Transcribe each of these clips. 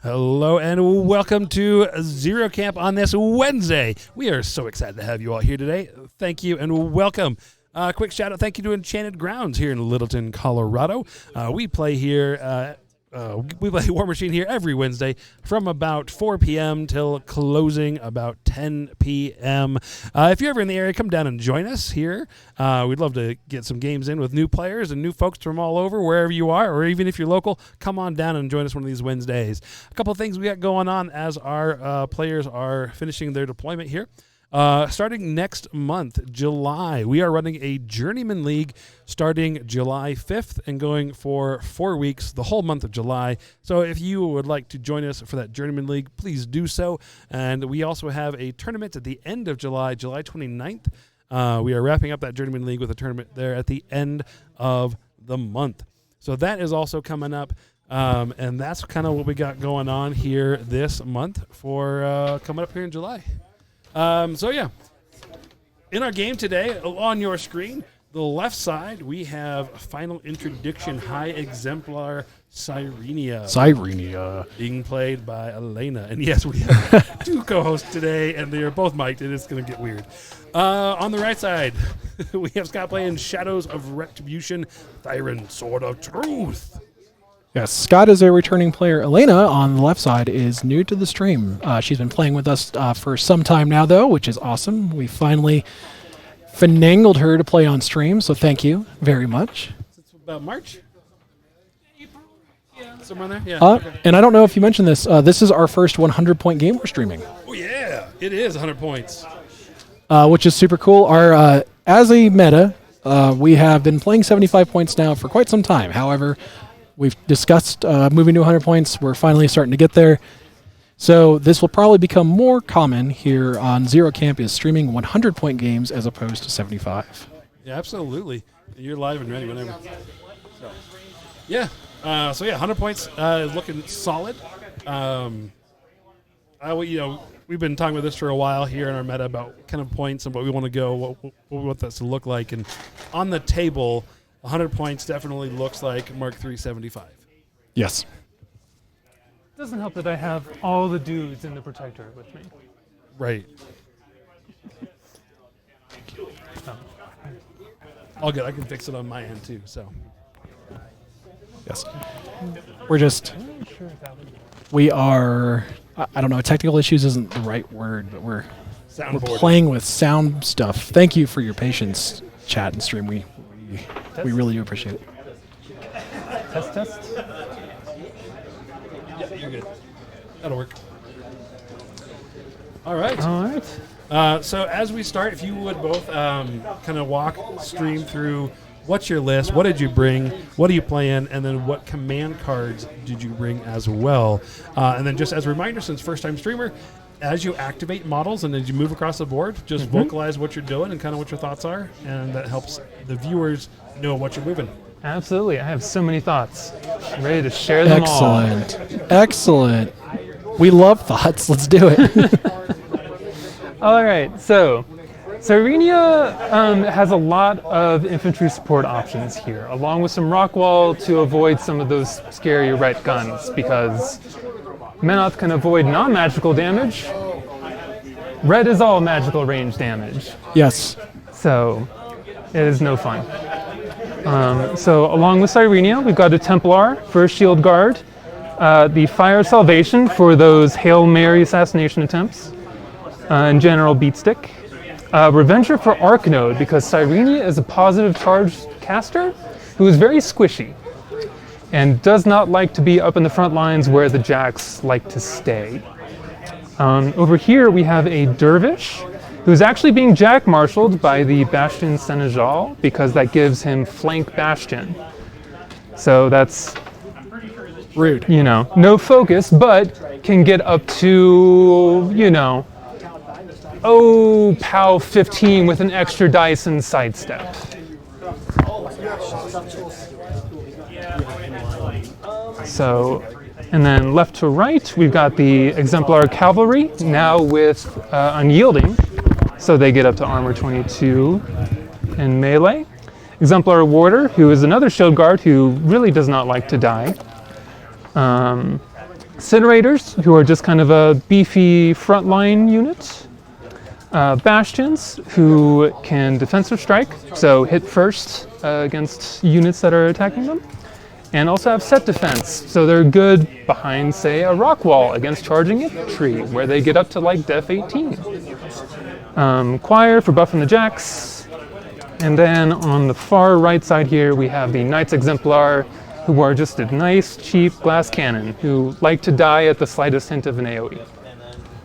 Hello and welcome to Zero Camp on this Wednesday. We are so excited to have you all here today. Thank you and welcome. Quick shout out, thank you to Enchanted Grounds here in Littleton, Colorado. We play here. We play Warmachine here every Wednesday from about 4 p.m. till closing about 10 p.m. If you're ever in the area, come down and join us here. We'd love to get some games in with new players and new folks from all over, wherever you are, or even if you're local, come on down and join us one of these Wednesdays. A couple of things we got going on as our players are finishing their deployment here. Starting next month, July, we are running a Journeyman League starting July 5th and going for 4 weeks, the whole month of July. So if you would like to join us for that Journeyman League, please do so. And we also have a tournament at the end of July, July 29th. We are wrapping up that Journeyman League with a tournament there at the end of the month. So that is also coming up. And that's kind of what we got going on here this month for coming up here in July. So yeah, in our game today, on your screen, the left side, we have Final Interdiction High Exemplar Cyrenia. Being played by Elena. And yes, we have two co-hosts today, and they are both mic'd, and it's going to get weird. On the right side, we have Scott playing Shadows of Retribution, Thyron, Sword of Truth. Yes, Scott is a returning player. Elena, on the left side, is new to the stream. She's been playing with us for some time now, though, which is awesome. We finally finagled her to play on stream, so thank you very much. It's about March? April? Yeah. Somewhere in there? Yeah. Okay. And I don't know if you mentioned this. This is our first 100-point game we're streaming. Oh, yeah. It is 100 points. Which is super cool. Our as a meta, we have been playing 75 points now for quite some time. However, we've discussed moving to 100 points. We're finally starting to get there. So this will probably become more common here on Zero Camp, is streaming 100-point games as opposed to 75. Yeah, absolutely. You're live and ready whenever. So, yeah. 100 points looking solid. We've been talking about this for a while here in our meta about kind of points and what we want to go, what we want this to look like. And on the table, 100 points definitely looks like Mark 375. Yes. Doesn't help that I have all the dudes in the Protector with me. Right. All good. I can fix it on my end too. So. Yes. We are. I don't know. Technical issues isn't the right word, but we're playing with sound stuff. Thank you for your patience, chat and stream. We really do appreciate it. Test. Yeah, you're good. That'll work. All right. So as we start, if you would both kind of stream through what's your list, what did you bring, what are you playing, and then what command cards did you bring as well. And then just as a reminder, since first-time streamer, as you activate models and as you move across the board, just vocalize what you're doing and kind of what your thoughts are, and that helps the viewers know what you're moving. Absolutely. I have so many thoughts. I'm ready to share them all. Excellent. We love thoughts. Let's do it. All right. So Cyrenia has a lot of infantry support options here, along with some rock wall to avoid some of those scary ret guns, because Menoth can avoid non-magical damage. Red is all magical range damage. Yes. So it is no fun. So along with Cyrenia, we've got a Templar for a shield guard, the Fire Salvation for those Hail Mary assassination attempts, and General Beatstick. Revenger for Arcnode, because Cyrenia is a positive charge caster who is very squishy and does not like to be up in the front lines where the jacks like to stay. Over here we have a Dervish who's actually being jack-marshaled by the Bastion Senegal, because that gives him flank Bastion. So that's rude. No focus, but can get up to, POW 15 with an extra dice and sidestep. So, and then left to right, we've got the Exemplar Cavalry, now with Unyielding, so they get up to armor 22 in melee. Exemplar Warder, who is another shield guard who really does not like to die. Incinerators, who are just kind of a beefy frontline unit. Bastions, who can defensive strike, so hit first against units that are attacking them. And also have set defense, so they're good behind, say, a rock wall against charging infantry, where they get up to like def 18. Choir for buffing the jacks. And then on the far right side here, we have the Knights Exemplar, who are just a nice, cheap glass cannon, who like to die at the slightest hint of an AoE.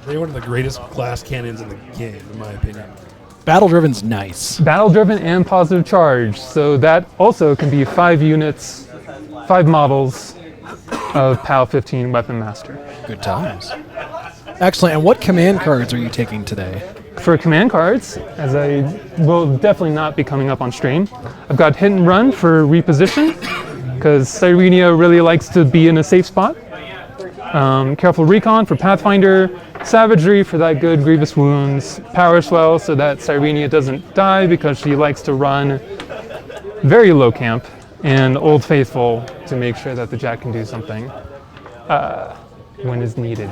They're one of the greatest glass cannons in the game, in my opinion. Battle driven's nice. Battle driven and positive charge, so that also can be 5 units, 5 models of POW 15 Weapon Master. Good times. Excellent. And what command cards are you taking today? For command cards, as I will definitely not be coming up on stream, I've got Hit and Run for reposition, because Cyrenia really likes to be in a safe spot. Careful Recon for Pathfinder, Savagery for that good Grievous Wounds, Power Swell so that Cyrenia doesn't die because she likes to run very low camp, and Old Faithful to make sure that the Jack can do something when is needed.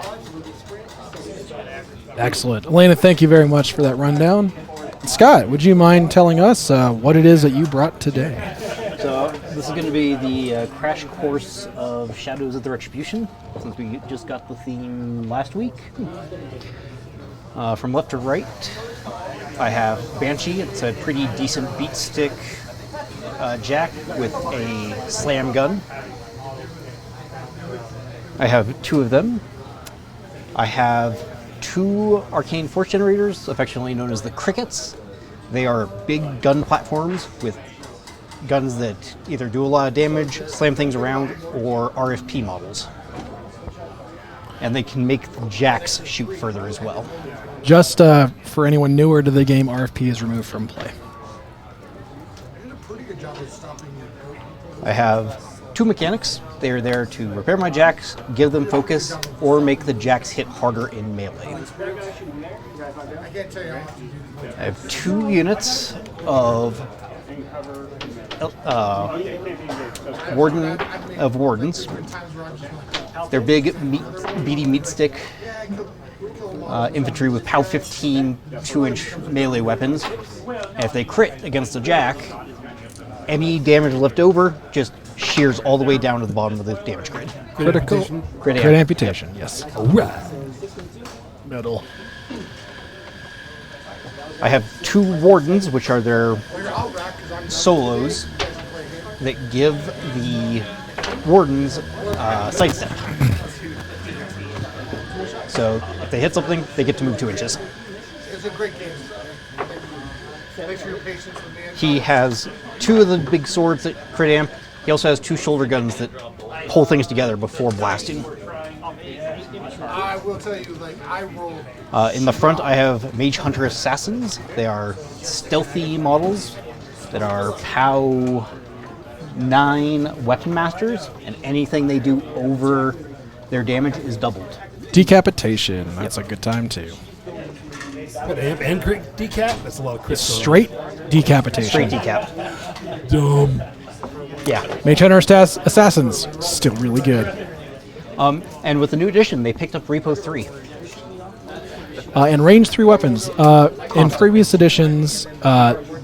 Excellent. Elena, thank you very much for that rundown. Scott, would you mind telling us what it is that you brought today? So this is going to be the crash course of Shadows of the Retribution, since we just got the theme last week. From left to right, I have Banshee. It's a pretty decent beat stick jack with a slam gun. I have 2 of them. I have 2 arcane force generators, affectionately known as the Crickets. They are big gun platforms with guns that either do a lot of damage, slam things around, or RFP models. And they can make the jacks shoot further as well. Just for anyone newer to the game, RFP is removed from play. I have 2 mechanics. They are there to repair my jacks, give them focus, or make the jacks hit harder in melee. I have 2 units of Wardens. They're big, beady meat stick infantry with POW 15 2-inch melee weapons. And if they crit against a jack, any damage left over just shears all the way down to the bottom of the damage grid. Critical. Crit amputation, yes. All right. Metal. I have 2 Wardens, which are their solos that give the Wardens sidestep. So if they hit something, they get to move 2 inches. It's a great game. Thanks for your patience with me. He has 2 of the big swords that crit amp. He also has 2 shoulder guns that pull things together before blasting. I will tell you, like, I roll. In the front, I have Mage Hunter Assassins. They are stealthy models that are POW 9 Weapon Masters, and anything they do over their damage is doubled. Decapitation. That's a good time, too. What, amp and crit decap? That's a lot of crit. Straight decapitation. Straight decap. Dumb. Yeah. Mage Hunter Assassins. Still really good. And with the new edition, they picked up Repo 3. And range 3 weapons. In previous editions,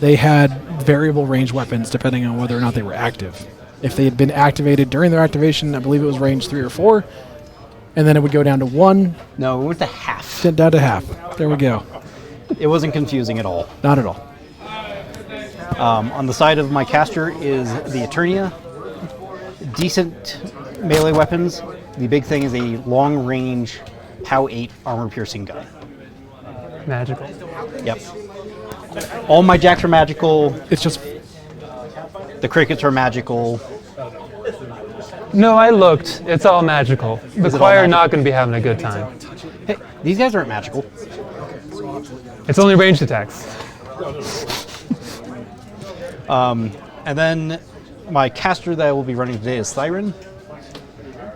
they had variable range weapons depending on whether or not they were active. If they had been activated during their activation, I believe it was range 3 or 4, and then it would go down to 1. No, we went to half. Down to half. There we go. It wasn't confusing at all. Not at all. On the side of my caster is the Eternia. Decent melee weapons. The big thing is a long-range POW 8 armor-piercing gun. Magical. Yep. All my jacks are magical. It's just The crickets are magical. No, I looked. It's all magical. The Is it all choir magical? not going to be having a good time. Hey, these guys aren't magical. It's only ranged attacks. And then my caster that I will be running today is Thyron.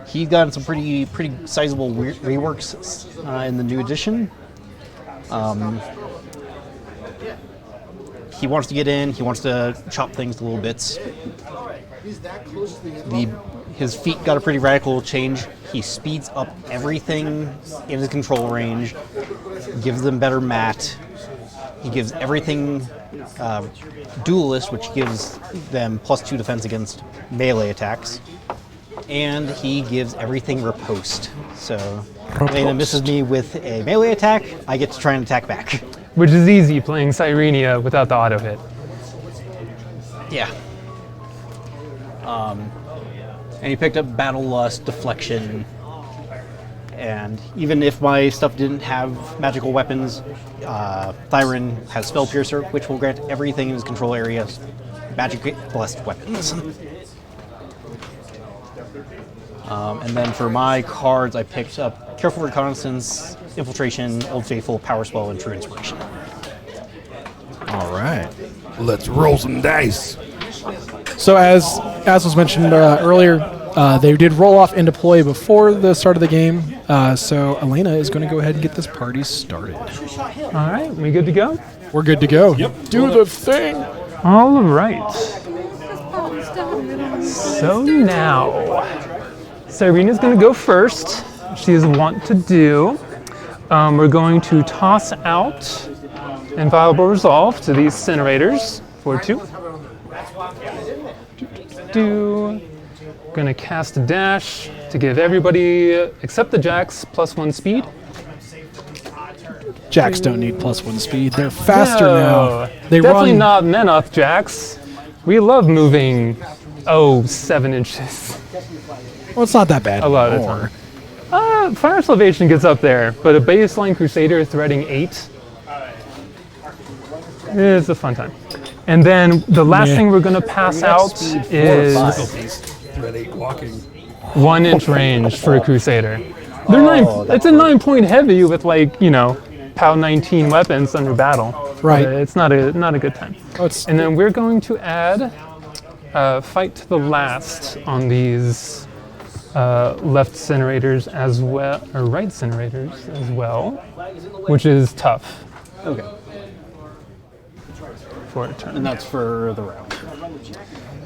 He's gotten some pretty sizable reworks in the new edition. He wants to get in. He wants to chop things to little bits. his feat got a pretty radical change. He speeds up everything in his control range, gives them better mat. He gives everything duelist, which gives them +2 defense against melee attacks. And he gives everything riposte. So if Elena misses me with a melee attack, I get to try and attack back. Which is easy playing Cyrenia without the auto hit. Yeah. And he picked up Battle Lust, Deflection, and even if my stuff didn't have magical weapons, Thyron has Spell Piercer, which will grant everything in his control area magic blessed weapons. And then for my cards, I picked up Careful Reconnaissance, Infiltration, Old Faithful, Power Spell, and True Inspiration. All right. Let's roll some dice. So as was mentioned earlier, they did roll off into play before the start of the game. So Elena is going to go ahead and get this party started. All right, we good to go? We're good to go. Yep. Do the thing. All right. So now, Cyrena's going to go first. She is wont to do. We're going to toss out Inviolable Resolve to these Incinerators for 2. Gonna cast a dash to give everybody, except the Jacks, +1 speed. Jacks don't need +1 speed. They're faster No, now. They definitely run. not Menoth Jacks. We love moving, 7 inches. Well, it's not that bad. A lot of the anymore. time. Fire Salvation gets up there, but a baseline Crusader threading 8 is a fun time. And then the last thing we're going to pass out is Thread 8 walking. 1 inch range for a Crusader. It's a 9-point heavy with POW 19 weapons under battle. Right. It's not a good time. Oh, it's, And then we're going to add Fight to the Last on these left Incinerators as well, or right Incinerators as well, which is tough Okay. for a turn. And that's for the round.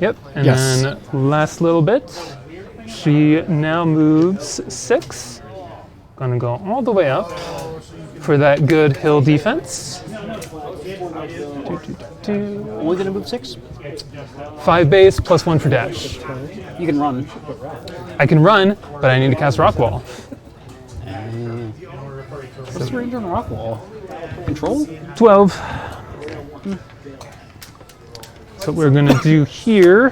Yep, and Yes. then last little bit, she now moves 6. Gonna go all the way up for that good hill defense. We're gonna move 6. 5 base +1 for dash. You can run. I can run, but I need to cast Rock Wall. What's the range on Rock Wall? Control? 12. So what we're gonna do here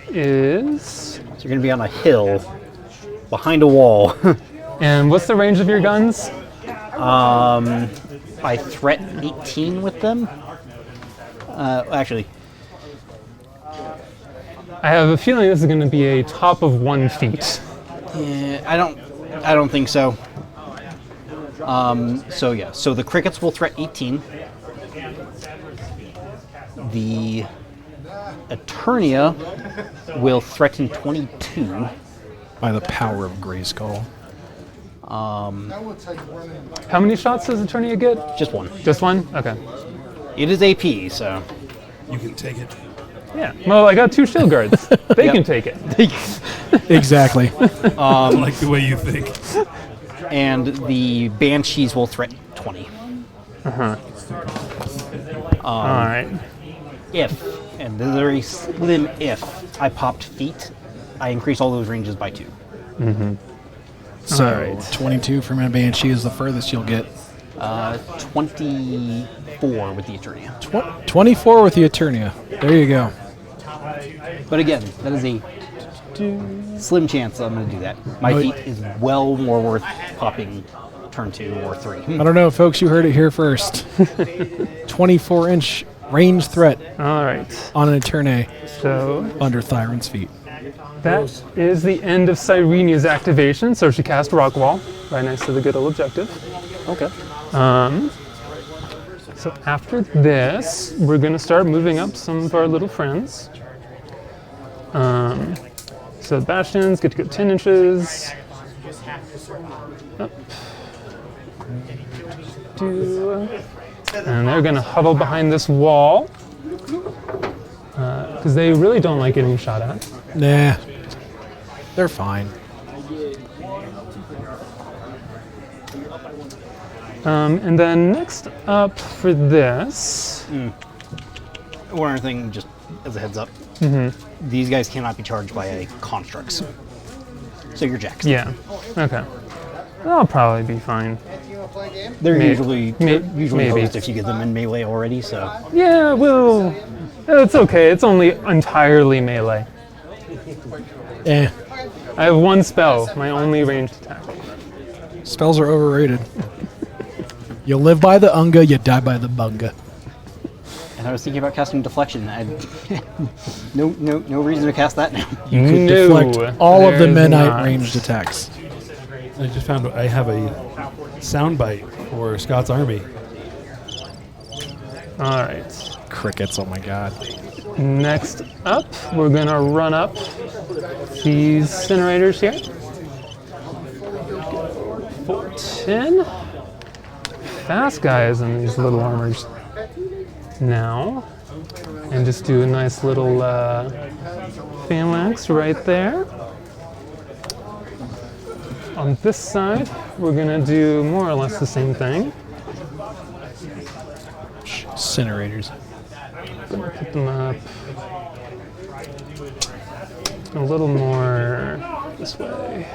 is, So you're gonna be on a hill behind a wall. and what's the range of your guns? I threat 18 with them. Actually, I have a feeling this is gonna be a top of 1 feet. yeah, I don't think so. So the crickets will threat 18. The Eternia will threaten 22. by the power of Grayskull. How many shots does Eternia get? Just 1. Just 1? Okay. It is AP, so. You can take it. Yeah. Well, I got 2 shield guards. They Yep. can take it. Exactly. I like the way you think. And the Banshees will threat 20. All right. If, and there's a very slim if, I popped feet, I increase all those ranges by 2. So Alright. 22 from a Banshee is the furthest you'll get. 24 with the Eternia. 24 with the Eternia. There you go. But again, that is a slim chance I'm going to do that. My feat is well more worth popping turn 2 or 3. I don't know, folks. You heard it here first. 24-inch range threat All right. on an Eternia So under Thyron's feet. that is the end of Cyrenia's activation. So she cast Rock Wall right next to the good old objective. Okay. So after this, we're going to start moving up some of our little friends. So Bastions get to go 10 inches. Up. And they're going to huddle behind this wall. Because they really don't like getting shot at. Nah. They're fine. And then next up for this, One other thing, just as a heads up, these guys cannot be charged by constructs. So you're jacked. yeah, okay. That'll probably be fine. You want to play a game? They're May- usually maybe. host if you get them in melee already, so. Yeah, well, it's okay. It's only entirely melee. Eh. I have one spell, my only ranged attack. Spells are overrated. You live by the unga, you die by the bunga. And I was thinking about casting deflection. No reason to cast that now. You could No, deflect all of the there's Menite not. ranged attacks. I just found I have a soundbite for Scott's Army. All right. Crickets, oh my god. Next up, we're gonna run up these incinerators here. 10 fast guys in these little armors now, and just do a nice little phalanx right there. On this side, we're gonna do more or less the same thing. Incinerators. Gonna put them up a little more this way.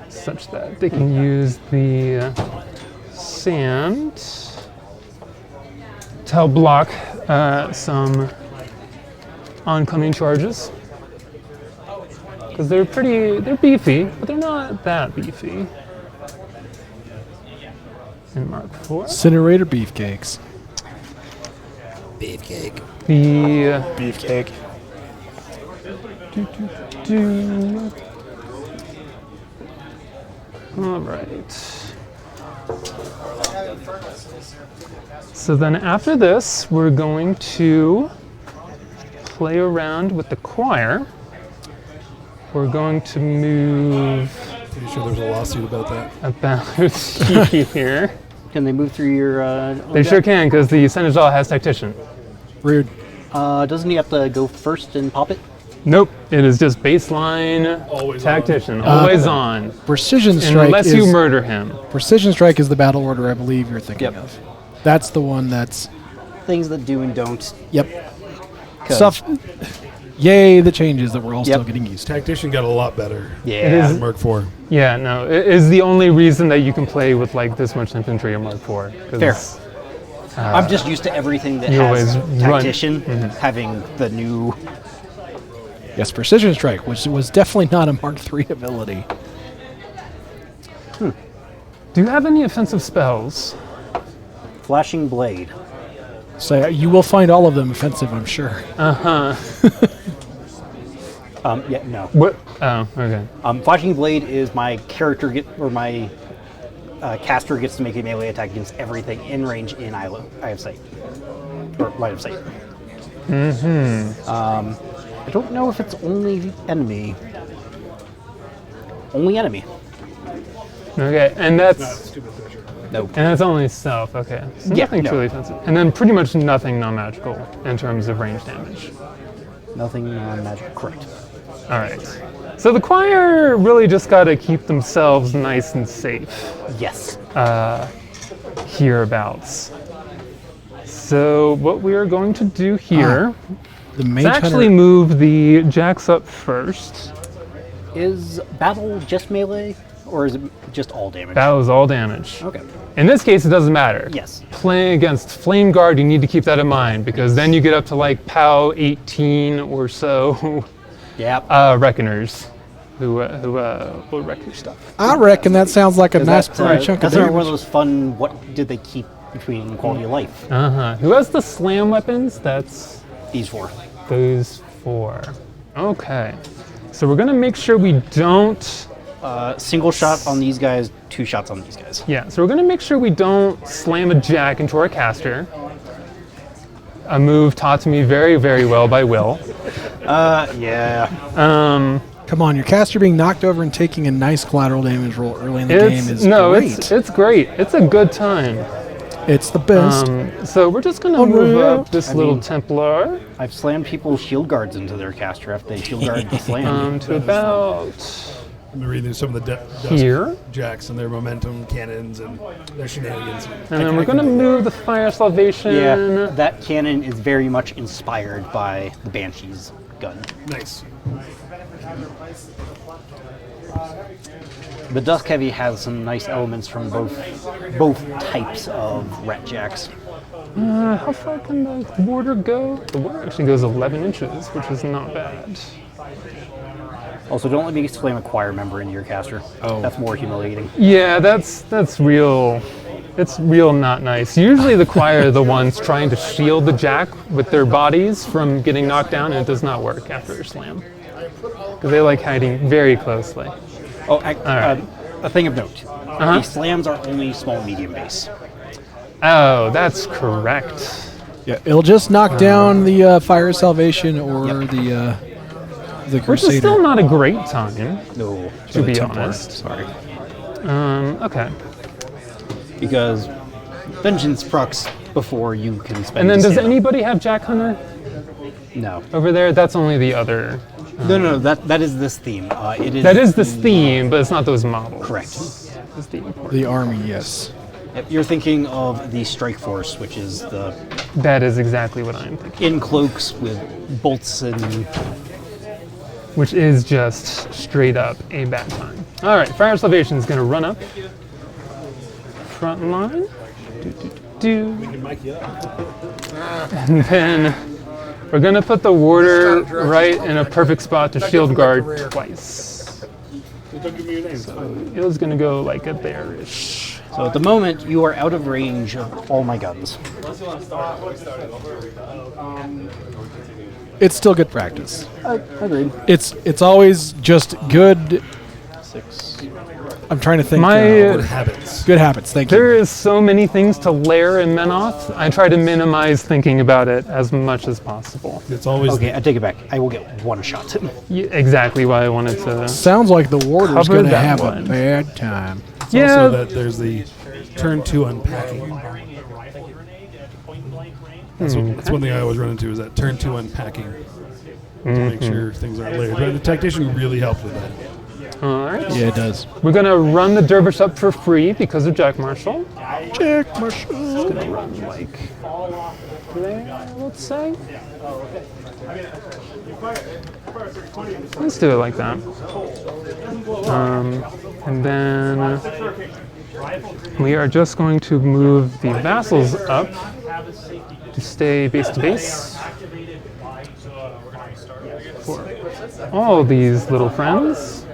Such that they can use the sand to help block some oncoming charges. Because they're beefy, but they're not that beefy. And Mark 4. Incinerator beefcakes. Beefcake. The Beefcake. All right. So then after this, we're going to play around with the choir. We're going to move Pretty sure there's a lawsuit about that. about here. Can they move through your? They sure can, because the Senegal has tactician. Rude. Doesn't he have to go first and pop it? Nope, it is just baseline Always tactician, always on. Precision strike Unless is you murder him. Precision strike is the battle order I believe you're thinking Yep. of. That's the one that's Things that do and don't. yep. 'Cause- Stuff. Yay, the changes that we're all still Yep. getting used to. Tactician got a lot better. Yeah. is- Merc 4. Yeah, no, it is the only reason that you can play with like this much infantry in Mark 4. 'Cause, Fair. I'm just used to everything that you has always run. tactician having the new. Yes, precision strike, which was definitely not a Mark III ability. Do you have any offensive spells? Flashing Blade. So you will find all of them offensive, I'm sure. Yeah, no. What? Oh, okay. Flashing Blade is my character my caster gets to make a melee attack against everything in range in eye of sight. Or line of sight. I don't know if it's only enemy. Only enemy. Okay, and that's No. and that's only self. Okay, so Yeah, nothing no. truly offensive, and then pretty much nothing non-magical in terms of range damage. Nothing magic. Correct. All right. So the choir really just got to keep themselves nice and safe Yes. hereabouts. So what we are going to do here The is mage actually hunter, move the jacks up first. Is battle just melee, or is it just all damage? That was all damage. Okay. In this case, it doesn't matter. Yes. Playing against Flame Guard, you need to keep that in mind because then you get up to like POW 18 or so Yeah. Reckoners who will wreck your stuff. I reckon that sounds like a nice That's, pretty chunk of that's another one of damage. those fun. What did they keep between quality of life? Who has the slam weapons? That's These four. those four. Okay. So we're gonna make sure we don't. Single shot on these guys. 2 shots on these guys. Yeah. So we're gonna make sure we don't slam a jack into our caster. A move taught to me very, very well by Will. Yeah. Come on, your caster being knocked over and taking a nice collateral damage roll early in the game is No, great. it's great. It's a good time. It's the best. So we're just going to move up this little Templar I've slammed people's shield guards into their caster after they shield guard the slam. to about I've been reading some of the here. jacks and their momentum cannons and their shenanigans. And then we're going to move the Fire Salvation. Yeah, that cannon is very much inspired by the Banshee's gun. Nice. The Dusk Heavy has some nice elements from both types of Ret Jacks. How far can the warder go? The warder actually goes 11 inches, which is not bad. Also, don't let me slam a choir member into your caster. Oh. That's more humiliating. Yeah, that's real. It's real not nice. Usually the choir are the ones trying to shield the jack with their bodies from getting knocked down, and it does not work after a slam. Because they like hiding very closely. Oh, right. A thing of note. The slams are only small medium base. Oh, that's correct. Yeah, it'll just knock down the Fire Salvation or the Crusader. Which is still not a great time, No. to be Templar, honest. Sorry. Okay. Because vengeance procs before you can spend And then does stamina. anybody have Jack Hunter No. over there? That's only the other. No, that is this theme. It is That is this theme, but it's not those models. correct. It's the important. The army, yes. Yep, you're thinking of the Strike Force, which is the That is exactly what I'm thinking. in cloaks with bolts and Which is just straight up a bad time. All right, Fire Salvation is going to run up. Front line. And then we're going to put the warder right in a perfect spot to shield guard twice. Don't give me your name. It was going to go like a there-ish. so at the moment you are out of range of all my guns. It's still good practice. Agreed. It's always just good. 6. I'm trying to think. My Good habits. good habits. Thank you. There is so many things to layer in Menoth. I try to minimize thinking about it as much as possible. It's always Okay, I take it back. I will get one shot. Exactly why I wanted to. Sounds like the warder's Cover going to that have one. a bad time. it's Yeah. also that there's the turn 2 unpacking. That's one thing I always run into is that turn 2 unpacking to make sure things aren't layered. But the tactician really helped with that. All right. Yeah, it does. We're going to run the Dervish up for free because of Jack Marshall. Check Marshall. Going to run like there, let's say. Let's do it like that. And then we are just going to move the vassals up to stay base to base for all these little friends.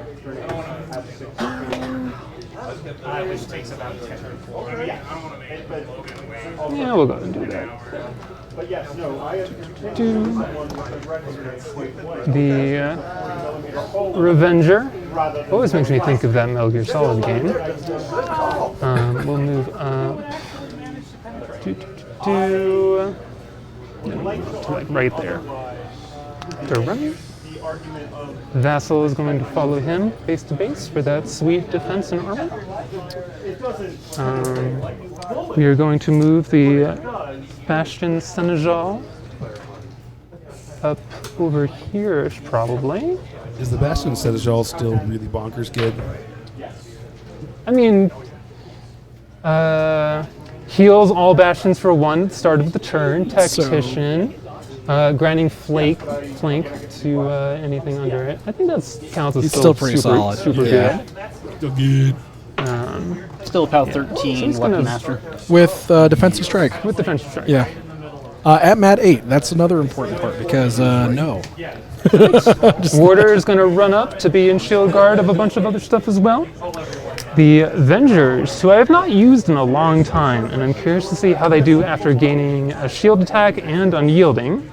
Yeah, we'll go ahead and do that. The Revenger always makes me think of that Metal Gear Solid game. We'll move up to like right there. To right. Vassal is going to follow him base to base for that sweet defense and armor. We are going to move the Bastion Seneschal up over here, probably. Is the Bastion Seneschal still really bonkers good? I mean, heals all Bastions for 1 at the start of the turn. Tactician. Grinding flank to anything under it. I think that counts as Still pretty super, solid. super Yeah. Still good. Still about 13 so weapon it's master. With defensive strike. good. With defensive strike. Yeah. At Mat 8, that's another important part because no. Warder is going to run up to be in shield guard of a bunch of other stuff as well. The Avengers, who I have not used in a long time, and I'm curious to see how they do after gaining a shield attack and unyielding.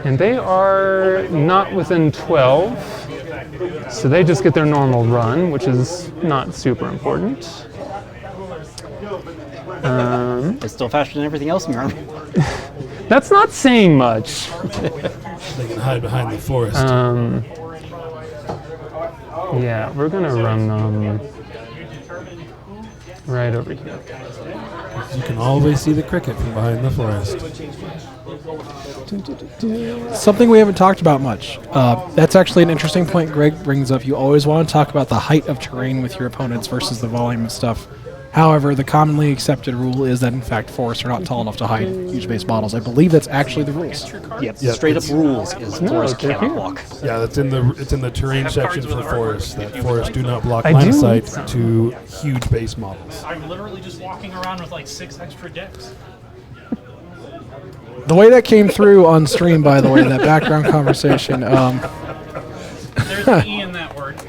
And they are not within 12, so they just get their normal run, which is not super important. It's still faster than everything else in your army. That's not saying much. They can hide behind the forest. Yeah, we're gonna run right over here. You can always see the cricket from behind the forest. Something we haven't talked about much. That's actually an interesting point Greg brings up. You always want to talk about the height of terrain with your opponents versus the volume of stuff. However, the commonly accepted rule is that, in fact, forests are not tall enough to hide huge base models. I believe that's actually the rules. Yep. Yeah, Straight up it's- rules is forest they're cannot here. block. Yeah, it's in the terrain section for the forest. That forests do not block I line of do sight need to huge base models. I'm literally just walking around with like 6 extra decks. The way that came through on stream, by the way, that background conversation, There's an E in that word.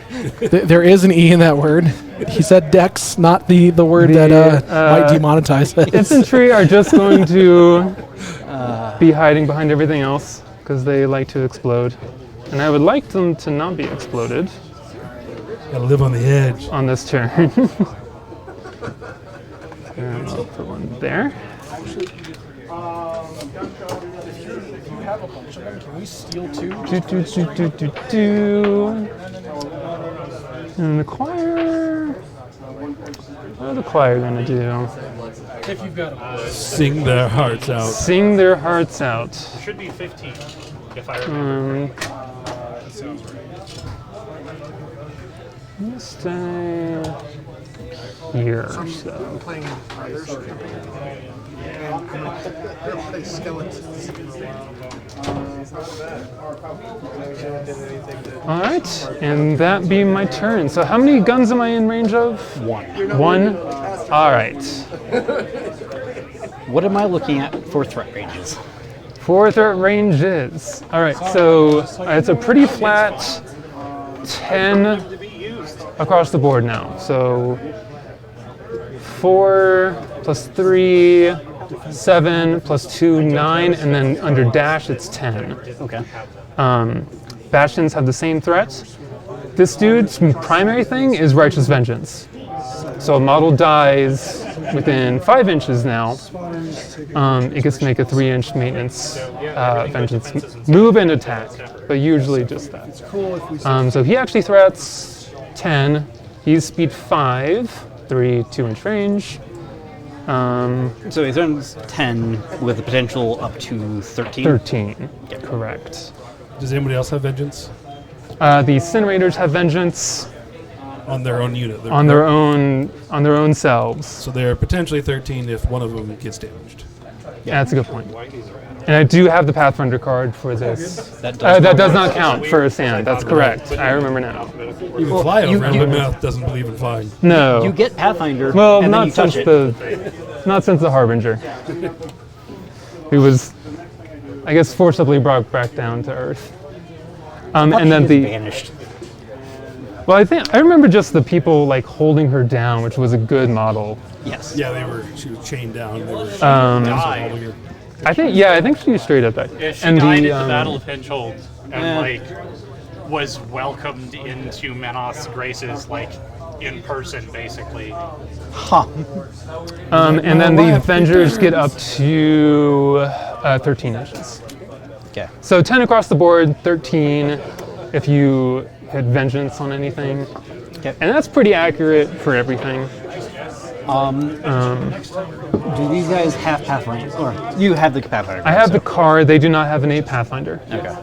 there is an E in that word. He said Dex, not the word that might demonetize it. Infantry are just going to be hiding behind everything else because they like to explode. And I would like them to not be exploded Gotta live on the edge. on this turn. And I'll put one there. Can we steal two? And the choir. What are the choir gonna do? If you've got them. Sing their hearts out. Sing their hearts out. Should be 15, if I remember. Stay here. So. Playing brothers. Play skeletons. All right, and that be my turn. So how many guns am I in range of? One. All right. What am I looking at for threat ranges? 4 threat ranges. All right, so it's a pretty flat 10 across the board now. So 4 plus 3, 7 plus 2, 9, and then under dash it's 10. Okay. Bastions have the same threat. This dude's primary thing is Righteous Vengeance. So a model dies within 5 inches now. It gets to make a 3-inch maintenance vengeance move and attack, but usually just that. So he actually threats 10. He's speed 5, 3 2-inch range. So he threatens 10 with the potential up to 13. 13, correct. Does anybody else have vengeance The Incinerators have vengeance on their own unit? on their own selves. So they're potentially 13 if one of them gets damaged. Yeah, that's a good point. And I do have the Pathfinder card for this. That does That does not count for a sand. That's correct. I remember now. You can fly over, but math doesn't believe in flying. No. You get Pathfinder, Well, and then you not touch since it. not since the Harbinger. He was, I guess, forcibly brought back down to Earth. And then She is the vanished. well, I remember just the people like holding her down, which was a good model. Yes. Yeah, she was chained down. They were holding her. I think she was straight up there. Yeah, she and died the at the Battle of Hedgehold and was welcomed into Menos' graces in person, basically. Huh. and then the Avengers get up to 13 inches. Okay. So 10 across the board, 13 if you hit Vengeance on anything. Okay. And that's pretty accurate for everything. Do these guys have Pathfinder? Or you have the Pathfinder? I have the card, they do not have an 8 Pathfinder. Okay.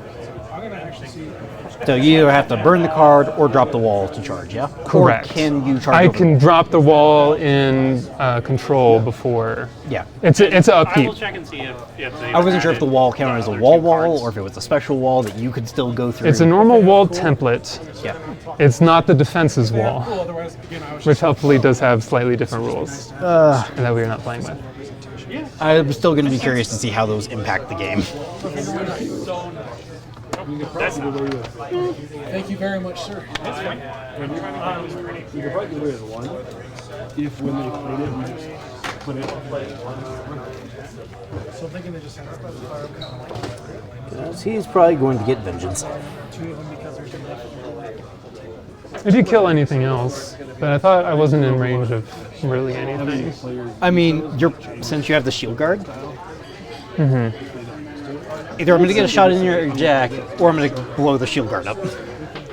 So you either have to burn the card or drop the wall to charge, yeah? Correct. Or can you charge I over? can drop the wall in control before. Yeah. It's an I will upkeep. check and see if they I wasn't sure if the wall counted as a wall or if it was a special wall that you could still go through. It's a normal wall template. Yeah. It's not the defenses wall, which hopefully does have slightly different rules that we are not playing with. I'm still going to be curious to see how those impact the game. Thank you very much, sir. If when they played it, we just put it. So I'm thinking they just have by the fire kind of He's probably going to get vengeance. two of them because there's enough. If you kill anything else, but I thought I wasn't in range of really anything. I mean, since you have the shield guard, either I'm going to get a shot in your jack or I'm going to blow the shield guard up.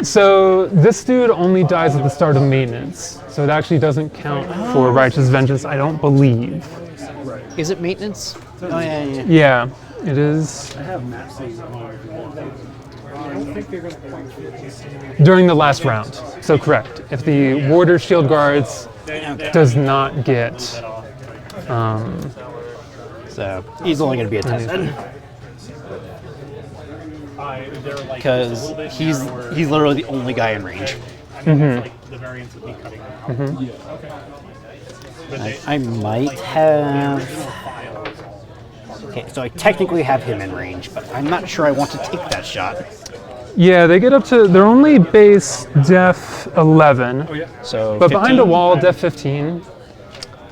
So this dude only dies at the start of maintenance, so it actually doesn't count for Righteous Vengeance, I don't believe. Is it maintenance? Oh, yeah. Yeah, it is. During the last round, so correct. If the Warder Shield Guards does not get... So he's only going to be a 10 then. Because he's literally the only guy in range. The variance would be cutting them out. I might have... Okay, so I technically have him in range, but I'm not sure I want to take that shot. Yeah, they get up to... They're only base def 11, So but behind a 15. wall, def 15.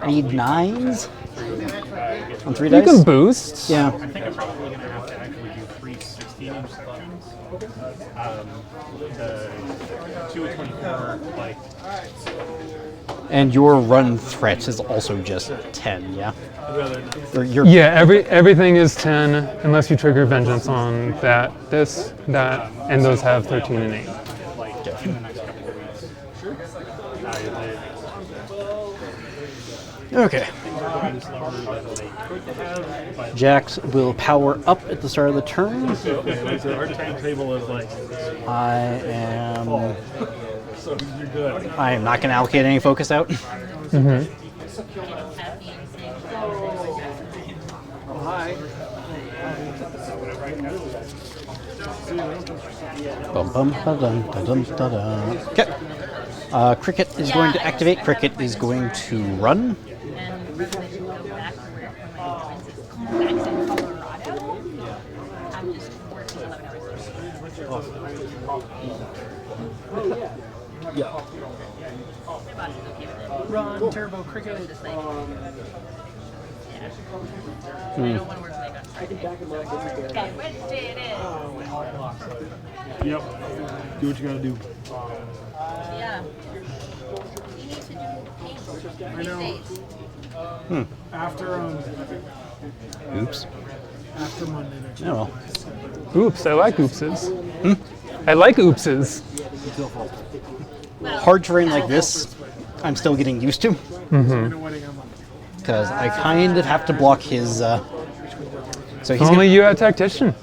Need 9s? On 3 You dice? can boost. Yeah. I think I'm probably going to have to actually do 3 16-inch sections. The 2 at 24, like... And your run threat is also just 10, yeah? Or your Yeah, everything is 10 unless you trigger Vengeance on that, and those have 13 and 8. like in the next couple of weeks. Okay. Jax will power up at the start of the turn. Our timetable is like, I am so you're good. I am not going to allocate any focus out. Okay. Cricket is going to activate. Cricket is going to run. And they should go back to where my twins is back in Colorado. I'm just working 11 hours a day. Run, Turbo Cricket. Just like, yeah. I don't want to work late on Friday. Okay, Wednesday it is. Yep. Do what you gotta do. Yeah. You need to do paint these days. After Oops. after Monday next Oh well. Oops, I like oopses. I like oopses. Hard terrain like this, I'm still getting used to. wedding on Monday. Because I kind of have to block his. So he's If only you had Tactician.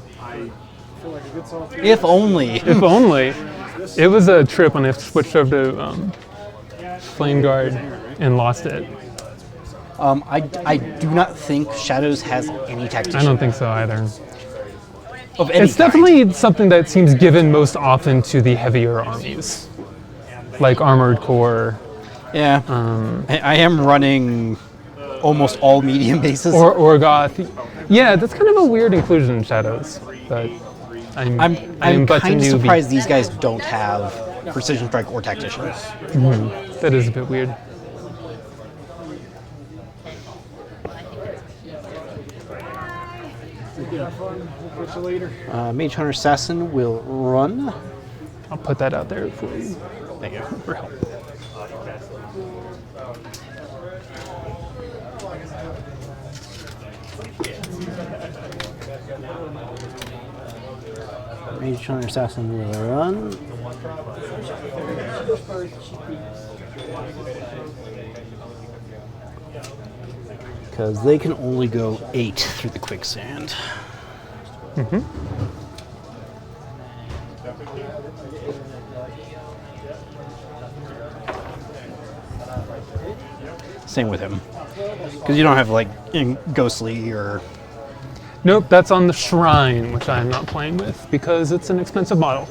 if only. If only. It was a trip when I switched over to Flame Guard and lost it. I do not think Shadows has any tactician. I don't think so either. Of any It's kind. definitely something that seems given most often to the heavier armies, like Armored Core Yeah. I am running almost all medium bases. or Orgoth. Yeah, that's kind of a weird inclusion in Shadows, but I'm I'm but a kind of newbie. surprised these guys don't have Precision Strike or Tactician. That is a bit weird. Catch you later. Mage Hunter Assassin will run. I'll put that out there for you. Thank you. For help. Mage Hunter Assassin will run. Because they can only go 8 through the quicksand. Same with him. Because you don't have like Ghostly or... Nope, that's on the Shrine, which I'm not playing with because it's an expensive model.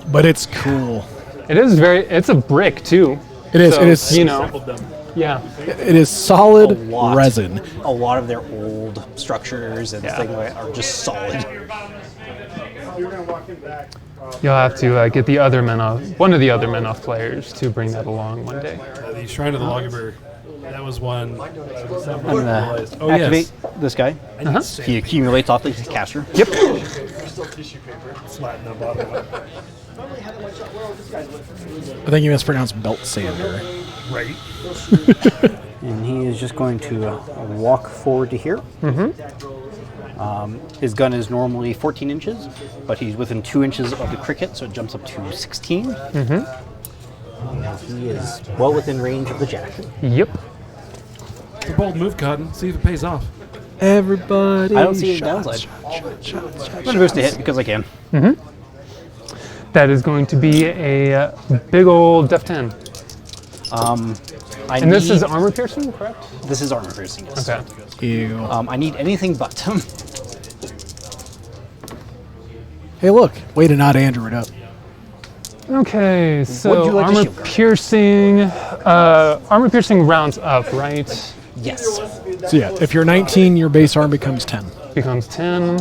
But it's cool. It is it's a brick too. It is. So, It is. You know, yeah. It is solid A lot. resin. A lot of their old structures and Yeah. things like that are just solid. You'll have to get the other one of the other Menoth players to bring that along one day. The Shrine of the Loggerbear. That was one. I'm gonna Oh, activate this guy. Uh-huh. He accumulates off the caster. Yep. Flatten the bottom one. I think you mispronounced belt sander. Right. And he is just going to walk forward to here. His gun is normally 14 inches, but he's within 2 inches of the cricket, so it jumps up to 16. And he is well within range of the jack. Yep. It's a bold move, Cotton. See if it pays off. Everybody. I don't see any downside. I'm going to boost a hit because I can. That is going to be a big old def 10. And this is armor piercing, correct? This is armor piercing, yes. Okay. Ew. I need anything but. Hey, look. Way to not Andrew it up. Okay, Would so you like to armor shield guard? piercing rounds up, right? Yes. So yeah, if you're 19, your base arm becomes 10. Becomes 10.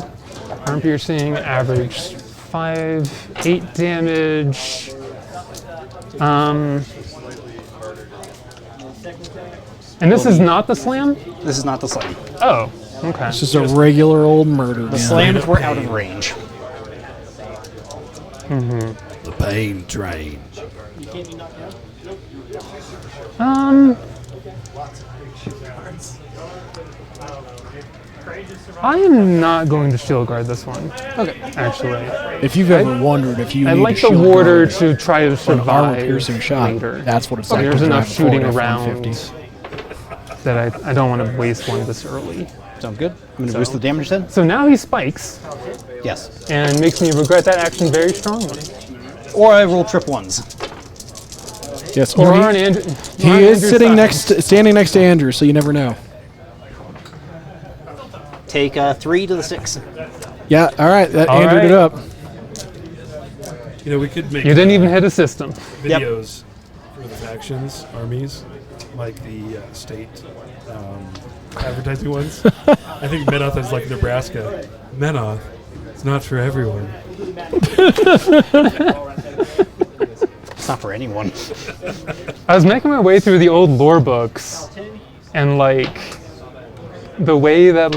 Armor piercing, average 5, 8 damage. And this is not the slam? This is not the slam. Oh, okay. It's just a regular old murder. The slams were out of range. The pain train. I am not going to shield guard this one. Okay. Actually, If you've ever wondered if you I need like to the shield warder guard to try to an survive armor-piercing shot, later. that's what it's like. There's to enough drive a Ford shooting around F-150. that I don't want to waste one this early. Sounds good. I'm going to boost the damage then. So now he spikes Yes. and makes me regret that action very strongly. Or I roll trip ones. Yes, Or or on he, Andrew, he on is Andrew's sitting side. standing next to Andrew, so you never know. Take 3 to the 6. Yeah, all right, that All Andrewed it right. up. You know, we could make You didn't even hit a system. videos for the factions, armies, like the state advertising ones. I think Menoth is like Nebraska. Menoth, it's not for everyone. It's not for anyone. I was making my way through the old lore books, and like the way that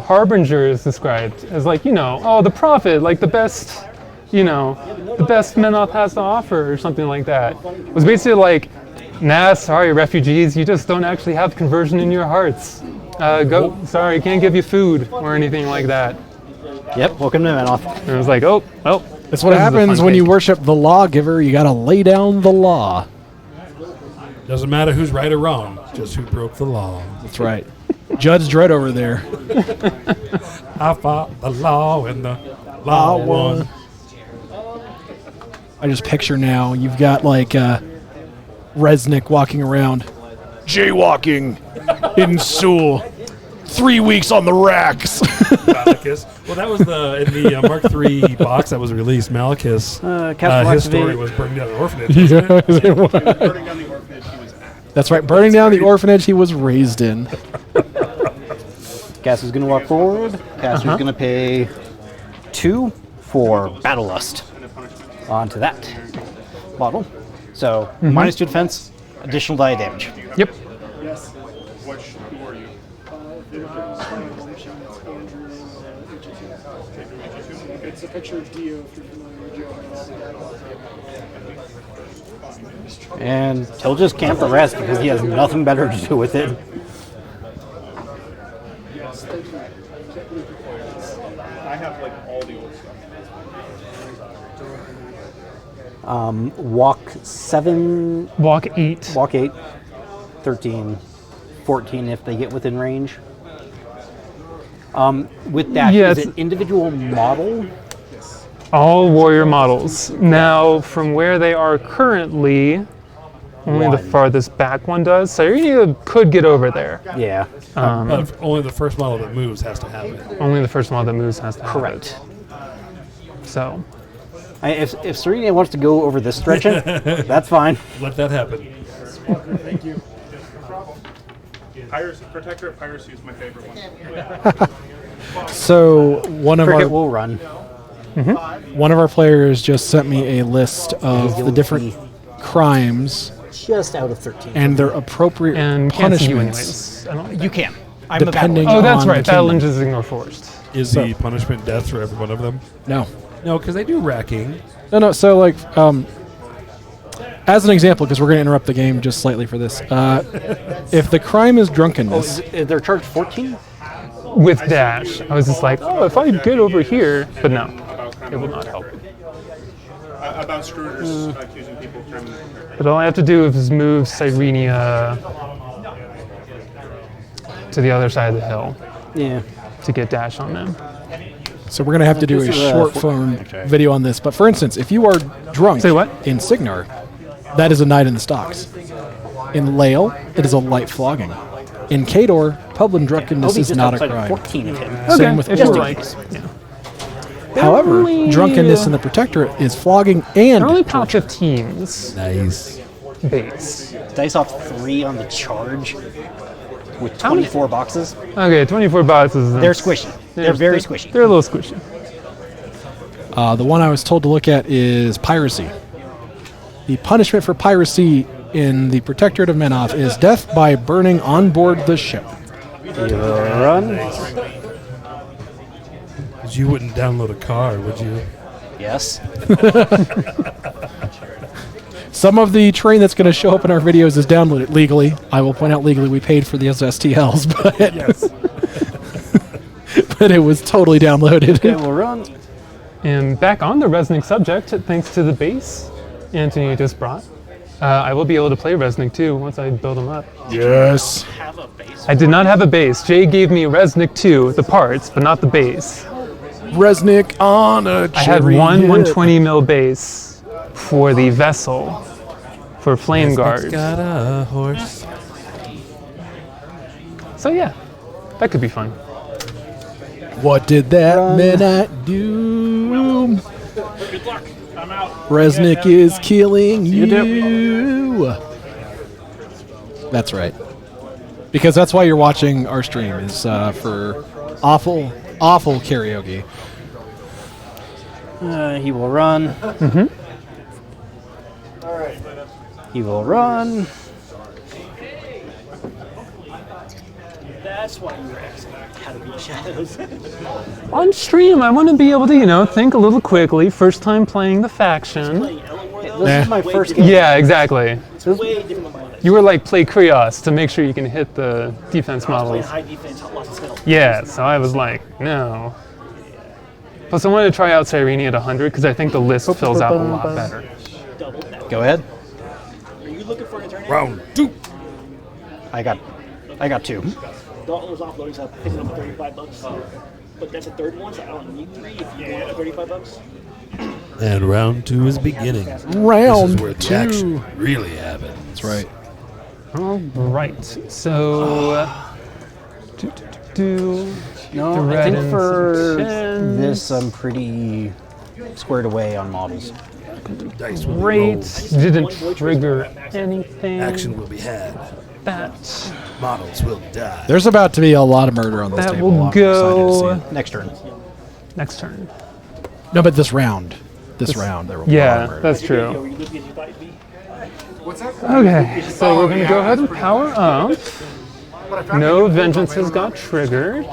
Harbinger is described as the prophet, like the best, the best Menoth has to offer or something like that. It was basically like, nah, sorry, refugees, you just don't actually have conversion in your hearts. Sorry, can't give you food or anything like that. Yep, welcome to Menoth. And I was like, oh, well. That's what this is a happens fun when you cake. worship the lawgiver. You got to lay down the law. Doesn't matter who's right or wrong, just who broke the law. That's right. Judge Dredd over there. I fought the law and the law won. I just picture now you've got Resnick walking around, jaywalking in Sewell. 3 weeks on the racks. Malachus. Well, that was in the Mark III box that was released. Malachus, his story was burning down the orphanage. Wasn't it? That's right. Burning down the orphanage he was raised in. Cass is going to walk forward. Cass is going to pay 2 for Battle Lust onto that model. So -2 defense, additional die damage. Yep. It's a picture of Dio, if you're familiar with Dio. And he'll just camp the rest because he has nothing better to do with it. I have all the old stuff. Walk 7, Walk 8. walk 8, 13, 14 if they get within range. With that, Yeah, is it's- it individual model? All warrior models. Now, from where they are currently, only the One. farthest back one does. Cyrenia could get over there. Yeah, But only the first model that moves has to have it. Only the first model that moves has to have correct. it. So, If Cyrenia wants to go over this stretch, that's fine. Let that happen. Thank you. Protector of Piracy is my favorite one. So one of Cricket our will run. players just sent me a list of the different crimes Just out of 13. and their appropriate and can't see you punishments. anyways. I don't, You can. I'm a Depending- battle. oh, that's on right. the Battle kingdom. Ninjas Ignore Forced. Is the punishment death for every one of them? No. No, because they do racking. No, so as an example, because we're going to interrupt the game just slightly for this, if the crime is drunkenness, They're charged 14? With dash, I was just like, oh, if I get over here, but no, it will not help. About Scroogers accusing people of criminal. But all I have to do is move Cyrenia to the other side of the hill Yeah. to get dash on them. so we're going to have to do a This is, short form video on this. But for instance, if you are drunk Say what? in Signar, that is a night in the stocks. In Lael, it is a light flogging. In Kador, public drunkenness is not a crime. 14 of him. Same with if you Orc. like. Yeah. However, only- drunkenness in the Protectorate is flogging and They're only power torture. 15s Nice. base. Dice off 3 on the charge with How many- 24 boxes. Okay, 24 boxes. They're squishy. They're very squishy. They're a little squishy. The one I was told to look at is piracy. The punishment for piracy in the Protectorate of Menoth is death by burning on board the ship. Run. Because you wouldn't download a car, would you? Yes. Some of the terrain that's going to show up in our videos is downloaded legally. I will point out legally we paid for the STLs, but but it was totally downloaded. Okay, we'll run. And back on the Resnick subject, thanks to the base Anthony just brought, I will be able to play Resnick too once I build them up. Yes. I did not have a base. Jay gave me Resnick 2, the parts, but not the base. Resnick on a I had cherry one hit. 120 mil base for the vessel for flame guards. Got a horse. So yeah, that could be fun. What did that midnight do? Good luck. I'm out. Resnick is killing you. That's right. Because that's why you're watching our stream, is for awful, awful karaoke. He will run. He will run. That's why you were asking how to beat shadows. On stream, I want to be able to, think a little quickly. First time playing the faction. This is my first game. Yeah, exactly. It's way different than mine. You were like play Krios to make sure you can hit the defense Playing models. high defense, lots of spells. Yeah, so I was like, no. Plus, I wanted to try out Cyrenia at 100 because I think the list fills out a lot better. Double that. Go ahead. Are you looking for an attorney? Round 2. I got 2. Dauntless offloading, so I picked it up for $35. But that's a third one, so I don't need 3 if you want $35. And round 2 is beginning. This Round is where the 2. action really happens. That's right. All right, so. No, The I red think for insufficient. this I'm pretty squared away on models. Dice will be Great. rolled. Didn't trigger anything. Action will be had. That Models will die. There's about to be a lot of murder on this That table. will I'm excited go- to see it. Next turn. next turn. No, but this round. This round, there will be a lot of Yeah, murder. that's Are true. you looking at your bite me? What's that? Okay, so we're gonna go ahead and power up. No vengeances got triggered.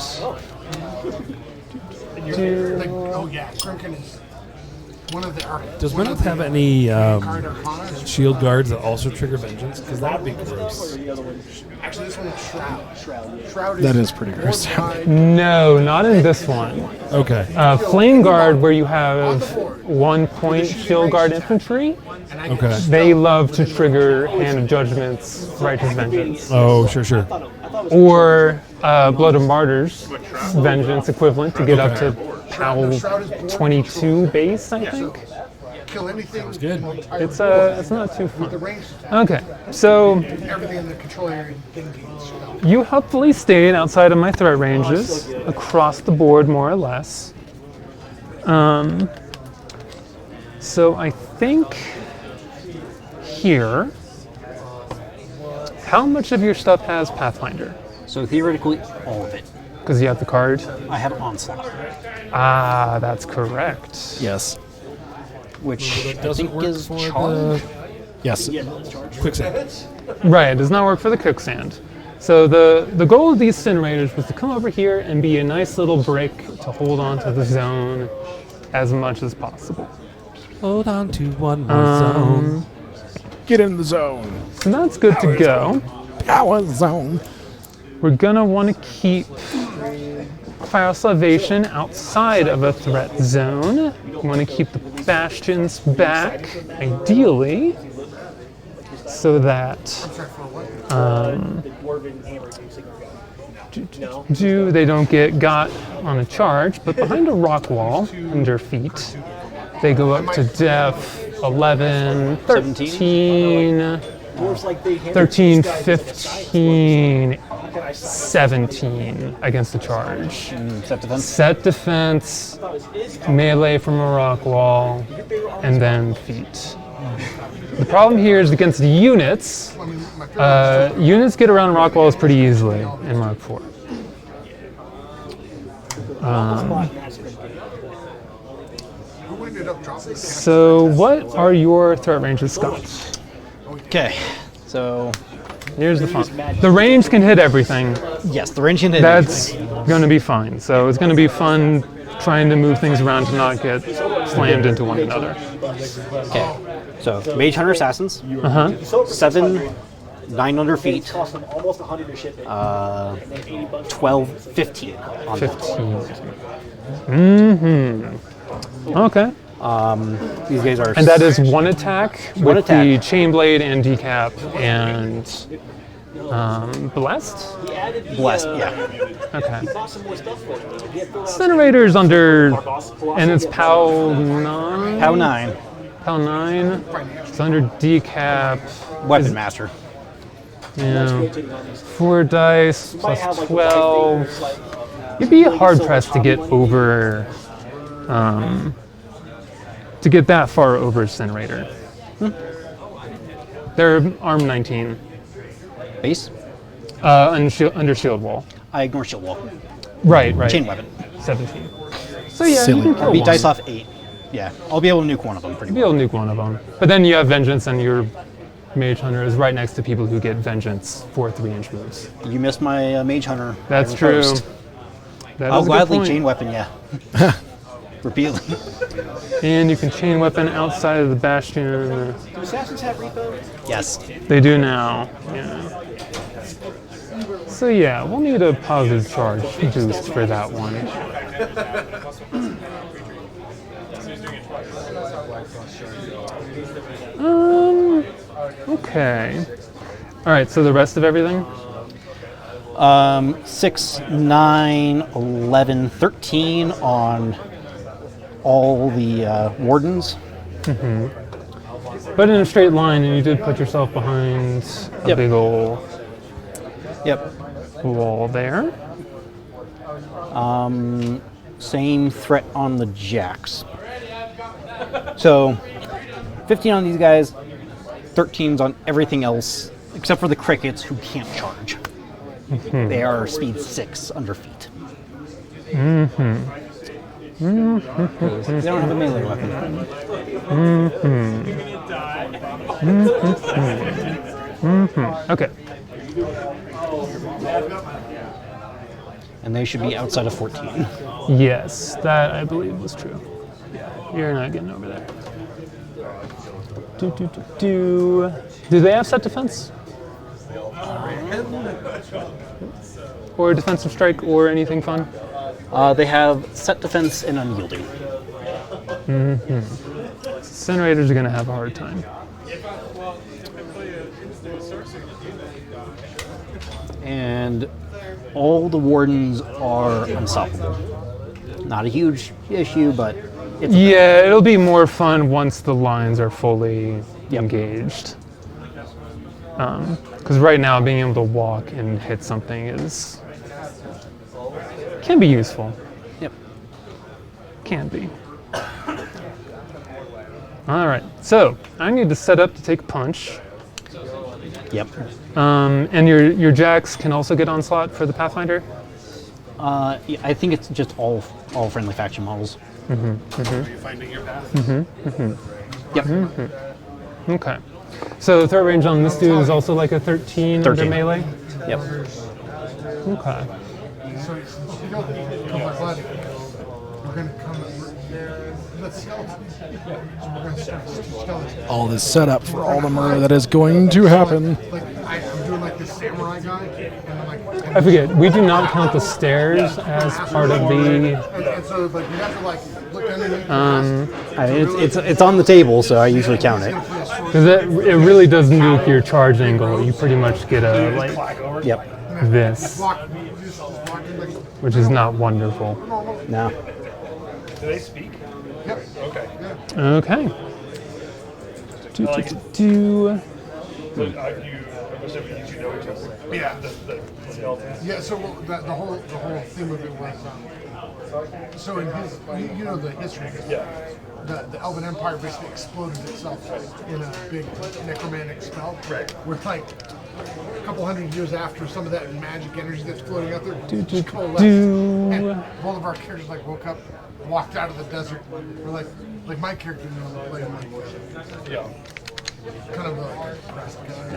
Oh yeah, Shrinkin is one of the. Does Menoth have any shield guards that also trigger vengeance? Because that would be gross. Actually, this one is Shroud. Shroud That is pretty gross. No, not in this one. Okay. Flame Guard, where you have 1 point shield guard infantry, Okay. they love to trigger Hand of Judgment's Righteous Vengeance. Oh, sure. Or Blood of Martyrs Vengeance equivalent to get up to POW 22 base, I think. kill anything. Good. It's not too The fun. range, Okay, so everything in the control area dictates. you helpfully stayed outside of my threat ranges, across the board more or less. So I think here, how much of your stuff has Pathfinder? So theoretically, all of it. Because you have the card. I have Onslaught, Ah, that's correct. Yes. which I Doesn't think work is for charge. Yes. quicksand. Right, it does not work for the quicksand. So the goal of these incinerators was to come over here and be a nice little brick to hold on to the zone as much as possible. Hold on to one more zone. Get in the zone. So that's good to go. Power zone. We're gonna want to keep Fire Salvation outside of a threat zone. We want to keep the bastions back, ideally, so that they don't get got on a charge. But behind a rock wall, under feet, they go up to def 11, 13, 13, 15, 17 against the charge. Set defense. Set defense, melee from a rock wall, and then feet. The problem here is against the units. Units get around rock walls pretty easily in Mark IV. So what are your threat ranges, Scott? Okay, so Here's the fun. The range can hit everything. yes, the range can hit That's going to be fine. So it's going to be fun trying to move things around to not get slammed into one another. Okay, so Mage Hunter Assassins, 7, 9 under feet, Cost them almost 100 to ship it. 12, 15 on that. 15. Okay. These guys are... And that is one attack with attack. the chain blade and decap and blessed. blessed, yeah. Okay. Bought some more stuff for it. He had filled out Incinerator's under, and it's POW 9. POW 9, POW 9. It's under decap. Weapon Master. Yeah. rotating on these. 4 dice Might plus have like 12. it's like, You'd be hard pressed to get over, to get that far over Incinerator. They're arm 19, Base. under shield wall. I ignore shield wall. Right. Chain weapon. 17. So yeah, Silly. you can kill Beat one. dice off 8. Yeah, I'll be able to nuke one of them pretty Be well. able to nuke one of them. But then you have Vengeance, and your Mage Hunter is right next to people who get Vengeance for 3-inch moves. You missed my Mage Hunter. That's Iron true. First. That I'll is a good gladly point. chain weapon, yeah. Repeatedly. And you can chain weapon outside of the bastion. do assassins have repo? Yes. They do now. Yeah. So yeah, we'll need a positive charge boost for that one. Okay. All right. So the rest of everything. 6, 9, 11, 13 on all the wardens. But in a straight line, and you did put yourself behind a Yep. big ol' Yep. wall there. Same threat on the jacks. So 15 on these guys, 13s on everything else, except for the crickets who can't charge. They are speed 6 under feet. They don't have a melee weapon. Okay. And they should be outside of 14. Yes, that I believe was true. Yeah, you're not getting over there. Do they have set defense? Or defensive strike or anything fun? They have set defense and unyielding. Incinerators are going to have a hard time. And all the wardens are unstoppable. Not a huge issue, but it's Yeah, it'll be more fun once the lines are fully engaged. Because right now, being able to walk and hit something can be useful. Yep. Can be. All right, so I need to set up to take punch. Yep. And your jacks can also get onslaught for the Pathfinder. Yeah, I think it's just all friendly faction models. Yep. Okay. So the threat range on this dude is also like a 13 under 13. melee. Yep. Okay. So you don't come by body. We're gonna come. The skeleton. So we're going to start with two skeletons. All this setup for all the murder that is going to happen. Like, I'm doing like this samurai guy, and I'm like. I forget. We do not count the stairs as part of the. And so like you have to like look underneath. I mean, it's on the table, so I usually count it. Because it really does nuke your charge angle. You pretty much get a like Yep. this, which is not wonderful. No. Do they speak? Yep. Okay. Okay. Do. I'm assuming you know each other. Yeah. The skeletons. Yeah. So the whole theme of it was. So in his, you know the history. Yeah. The Elven Empire basically exploded itself in a big necromantic spell. Right. With like a couple hundred years after some of that magic energy that's floating out there just coalesced. do. And all of our characters like woke up, walked out of the desert. We're like my character, you know, playing like Yeah. kind of like a depressed guy.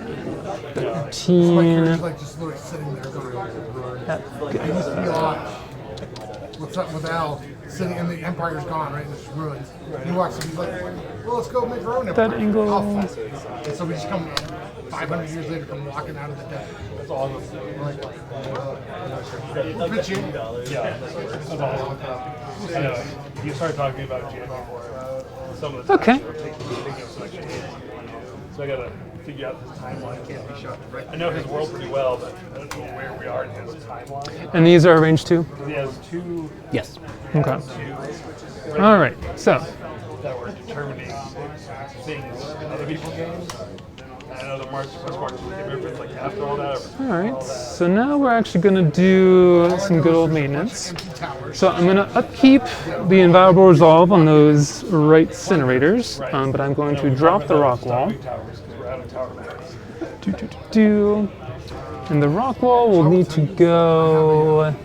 My 13. character's like just literally sitting there going, I just feel odd. What's up with Al? Sitting and the Empire's gone, right? It's ruined. He walks and he's like, well, let's go make our own Empire. That angle. I'll fight. And so we just come 500 years later, come walking out of the desert. That's awesome. We're pitching. Yeah. That's awesome. I know. You started talking about Jim before. Some of the Okay. So I gotta figure out his timeline. I know his world pretty well, but I don't know where we are in his timeline. And these are arranged too? He has two Yes. Okay. All right. So, that were determining things in other people's games. I know the March reference like after all that. all right. So now we're actually going to do some good old maintenance. So I'm going to upkeep the inviolable resolve on those right incinerators, but I'm going to drop the rock wall. And the rock wall will need to go An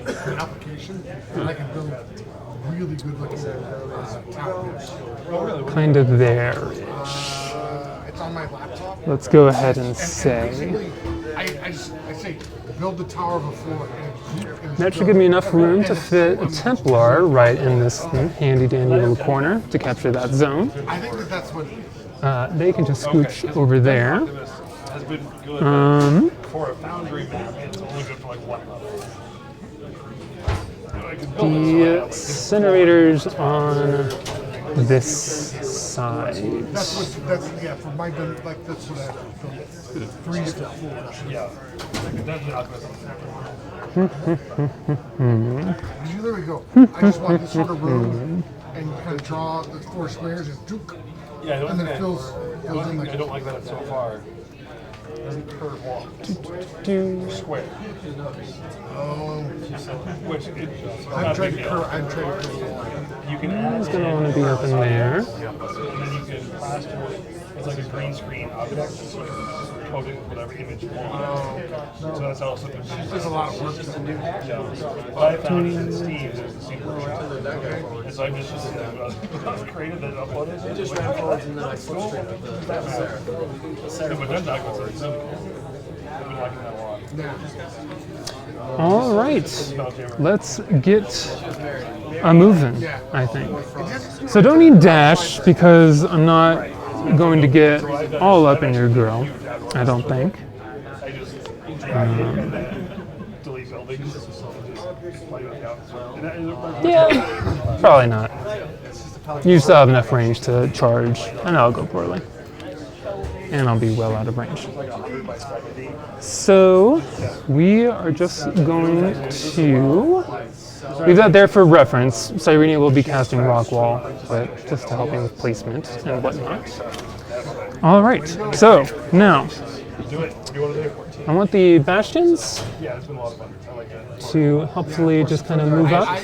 application, and I can build really good looking towers. kind of there. It's on my laptop. Let's go ahead and And say basically, I say build the tower before. And that should give me enough room to fit a Templar right in this handy dandy little corner to capture that zone. I think that's what. They can just scooch over there. Has been good for a foundry map. It's only good for like one level. The incinerators on this side. That's yeah. For my gun, like that's what I built. 3 to 4. Yeah. Dungeon Alchemist. Because you literally go. I just want this sort of room, and you kind of draw the 4 squares and duke. Yeah, And then it fills in like I don't like that so far. It doesn't curve wall. Square. Which I'm trying to curve wall. you can add It's going to want to be up in there. and then you can plaster it. It's like a green screen object. So you can coat it with whatever image you want. So that's also good. There's a lot of work. Yeah. What I found is in Steam, there's a super shop. And so I just created it, uploaded it. Just ran forwards and then I switched straight up the but then that goes really cool. I've been liking that a lot. All right. Let's get a moving, I think. So don't need dash because I'm not going to get all up in your grill, I don't think. I just delete buildings. Yeah, probably not. You still have enough range to charge, and I'll go poorly. And I'll be well out of range. So, we are just going to leave that there for reference. Cyrenia will be casting Rock Wall, but just to help me with placement and whatnot. All right, so now I want the bastions to hopefully just kind of move up. I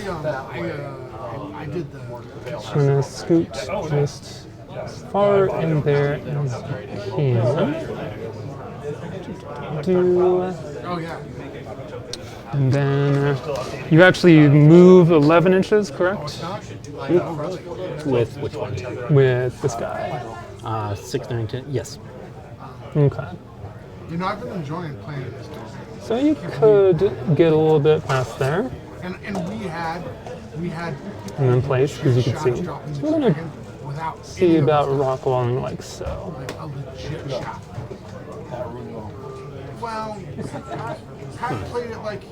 did the. I'm gonna scoot just as far in there as I can. Oh yeah. And then you actually move 11 inches, correct? Oh really? With which one? With this guy. 6, 9, 10. Yes. Okay. You know, I've been enjoying playing this game. So you could get a little bit past there. And we had And then place, as you can shots see. dropping So the we're going dragon without to see any of about us, rock walling like so. like a legit shot. Well, Pat played it like he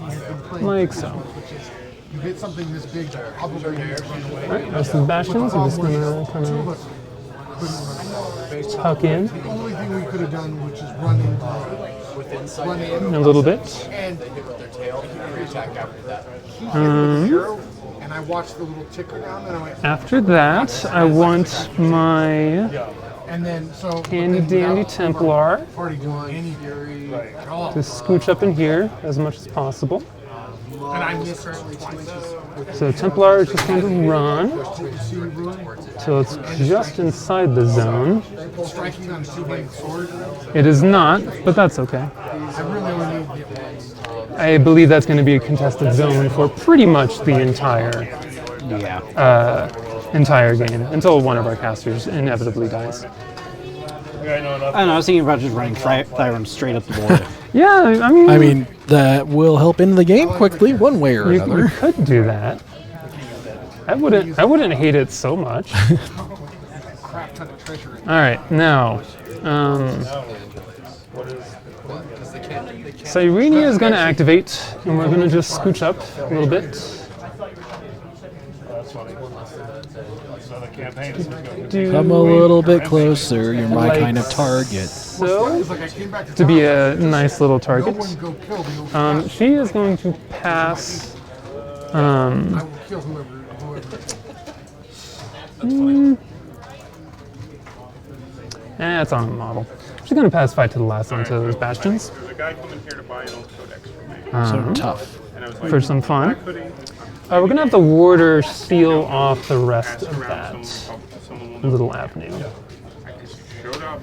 had been playing. Like so. Which is, you hit something this big, probably Alright, there's some bastions. I'm just going to kind of tuck in the only thing we could have done, which is run in a little bit. and he hit with the arrow, and I watched the little ticker down, and I went, After that, I want my and then so handy dandy Templar already doing any at all. to scooch up in here as much as possible. And I missed 2 inches with So Templar is just going to run the sea room, till it's just inside the zone. striking on a two-handed sword. It is not, but that's okay. I really only need to get once. I believe that's going to be a contested zone for pretty much the entire entire game until one of our casters inevitably dies. I don't know, I was thinking about just running Thyron straight up the board. Yeah, I mean, that will help in the game quickly, one way or you another. could do that. I wouldn't hate it so much. Crap ton of treasure. All right, now, Cyrenia is going to activate, and we're going to just scooch up a little bit. Come a little bit closer, you're my kind of target. So, It's like I came back to be a nice little no target, one go kill the old she is going to pass. I will kill whoever. It's on a model. She's going to pass fight to the last one to those bastions There's a guy coming here to buy an old codex from me. So tough. And I was like, for some fun. pudding, We're going to have the warder seal off the rest ask of around, that someone will know. little avenue. I just showed up,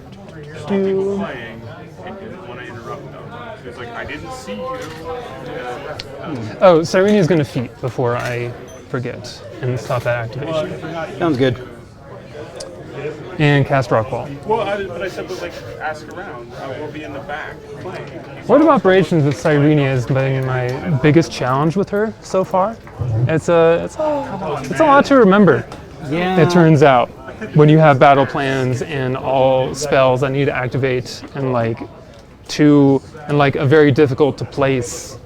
saw people playing, and didn't want to interrupt them. He was like, I didn't see you. Oh, Cyrenia is going to feat before I forget and stop that activation. Sounds good. And cast rock wall. Well, but I said, but like, ask around. I will be in the back playing. Board of operations with Cyrenia has been my biggest challenge with her so far. It's a lot to remember. Yeah. It turns out when you have battle plans and all spells that need to activate and like a very difficult to place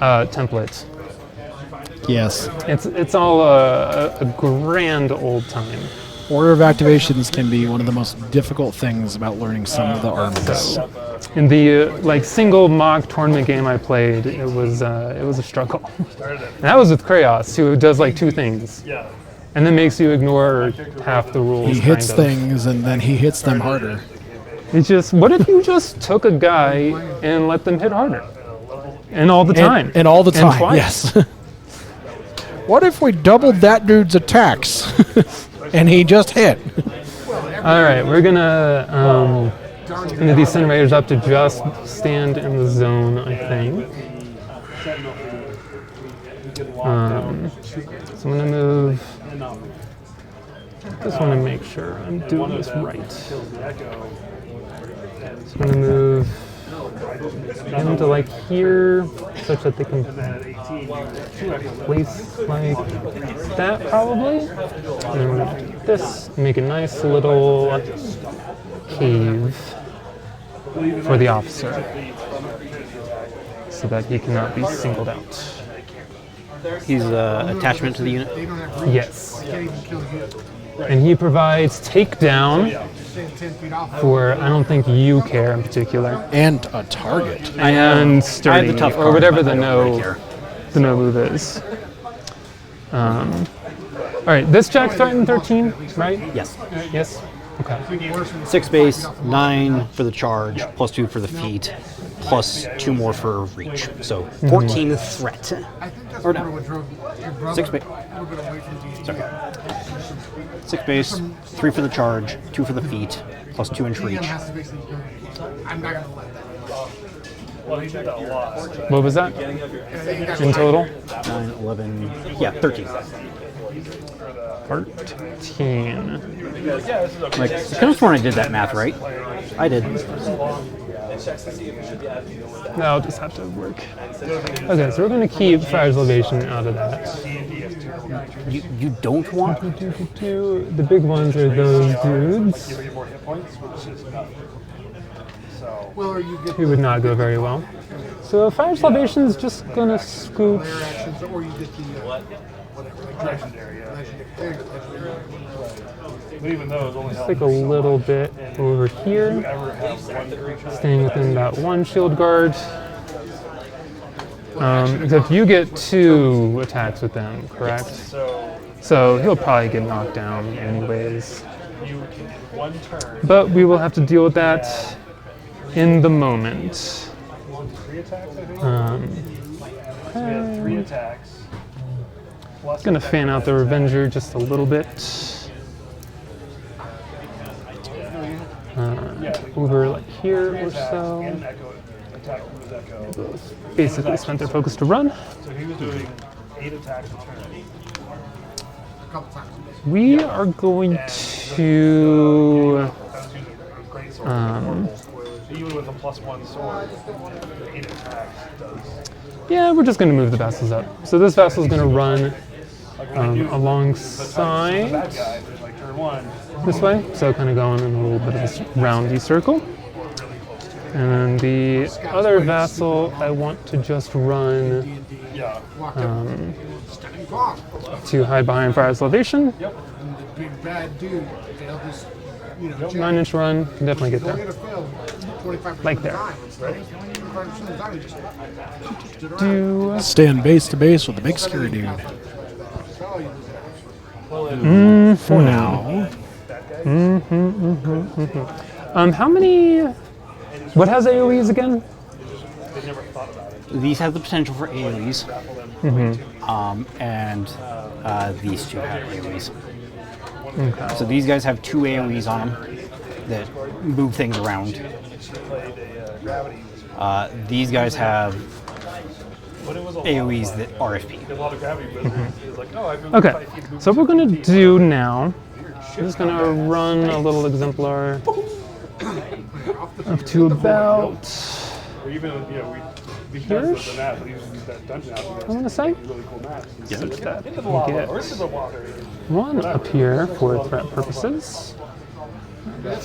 template. Yes. It's all a grand old time. Order of activations can be one of the most difficult things about learning some of the armies. In the single mock tournament game I played, it was a struggle. And that was with Kraos, who does like two things, and then makes you ignore half the rules. He hits kind of. things and then he hits them harder. It's just, what if you just took a guy and let them hit harder, and all the time, And all the And time, twice. yes. What if we doubled that dude's attacks and he just hit? All right, we're gonna these incinerators up to just stand in the zone, I think. So I'm gonna move. Just want to make sure I'm doing this right. So I'm gonna move into like here, such that they can place like that probably. And then we're gonna do this, make a nice little cave for the officer, so that he cannot be singled out. He's attachment to the unit. Yes. Can't even kill you. And he provides takedown Staying 10 feet off. for, I don't think you care in particular, And a target. and sturdy, tough or card, whatever but the I don't really no care. move is. All right, this Jack threatened 13, right? Yes. Yes. Okay. 6 base, 9 for the charge, plus 2 for the feet, plus 2 more for reach. So 14 threat. I think that's Or part no. of what drove your brother 6 base. a little bit away from D&D. 6 base, 3 for the charge, 2 for the feet, plus 2 inch DM reach. has to basically go, I'm not going to let that. What was that in total? 9, 11, yeah, 13. 13. Like, I could have sworn I did that math right. I did. That'll just have to work. Okay, so we're going to keep Fire's Elevation out of that. You don't want? The big ones are those dudes. Well, or you get Who would not go very well. So Fire's Elevation is just going to scoop. their actions, or you get the whatever, like legendary. There you go, legendary. But even those only Just like a little bit over here. Staying within that one shield guard. Except you get 2 attacks with them, correct? So he'll probably get knocked down anyways. But we will have to deal with that in the moment. Three attacks. Gonna fan out the Revenger just a little bit. Over like here or so. Basically spent their focus to run. So he was doing 8 attacks a turn. A couple times. We are going to Even with a +1 sword, 8 attacks does. yeah, we're just going to move the vassals up. So this vassal is going to run alongside Like turn 1. this way, so kind of going in a little bit of a roundy circle. And then the other vassal, I want to just run to hide behind Fire's Elevation. And the big bad dude, they'll just, 9-inch run, can definitely get they'll there. get a fail 25% Like of the there. time. 25% of the time, you just stood around. Do Stand base to base with the big scary dude. So you lose For now. how many? What has AOE's again? These have the potential for AoEs, and these 2 have AoEs. Okay. So these guys have 2 AoEs on them that move things around. These guys have AoEs that RFP. Okay, so what we're gonna do now, I'm just gonna run a little exemplar up to about here. I'm gonna say. Such that we get 1 up here for threat purposes.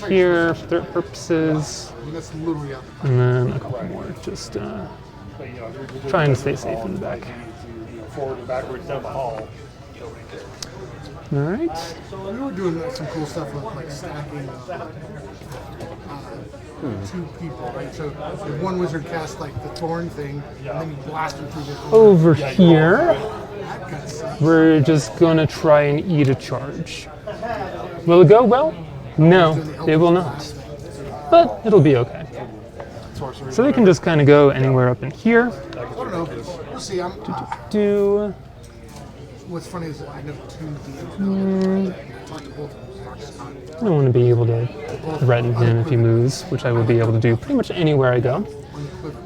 Here for threat purposes. that's literally out. And then a couple more, just trying to stay safe in the back. Forward and backwards down the hall. All right. We were doing some cool stuff with like stacking 2 people, right? So if one wizard cast like the thorn thing, and then you blast him through the thorn. Over here, That guy sucks. we're just gonna try and eat a charge. Will it go well? No, it will not. But it'll be okay. So they can just kind of go anywhere up in here. I don't know. We'll see. Do What's funny is I know 2 DMs. I talked to both of them. I don't want to be able to threaten him if he moves, which I will be able to do pretty much anywhere I go.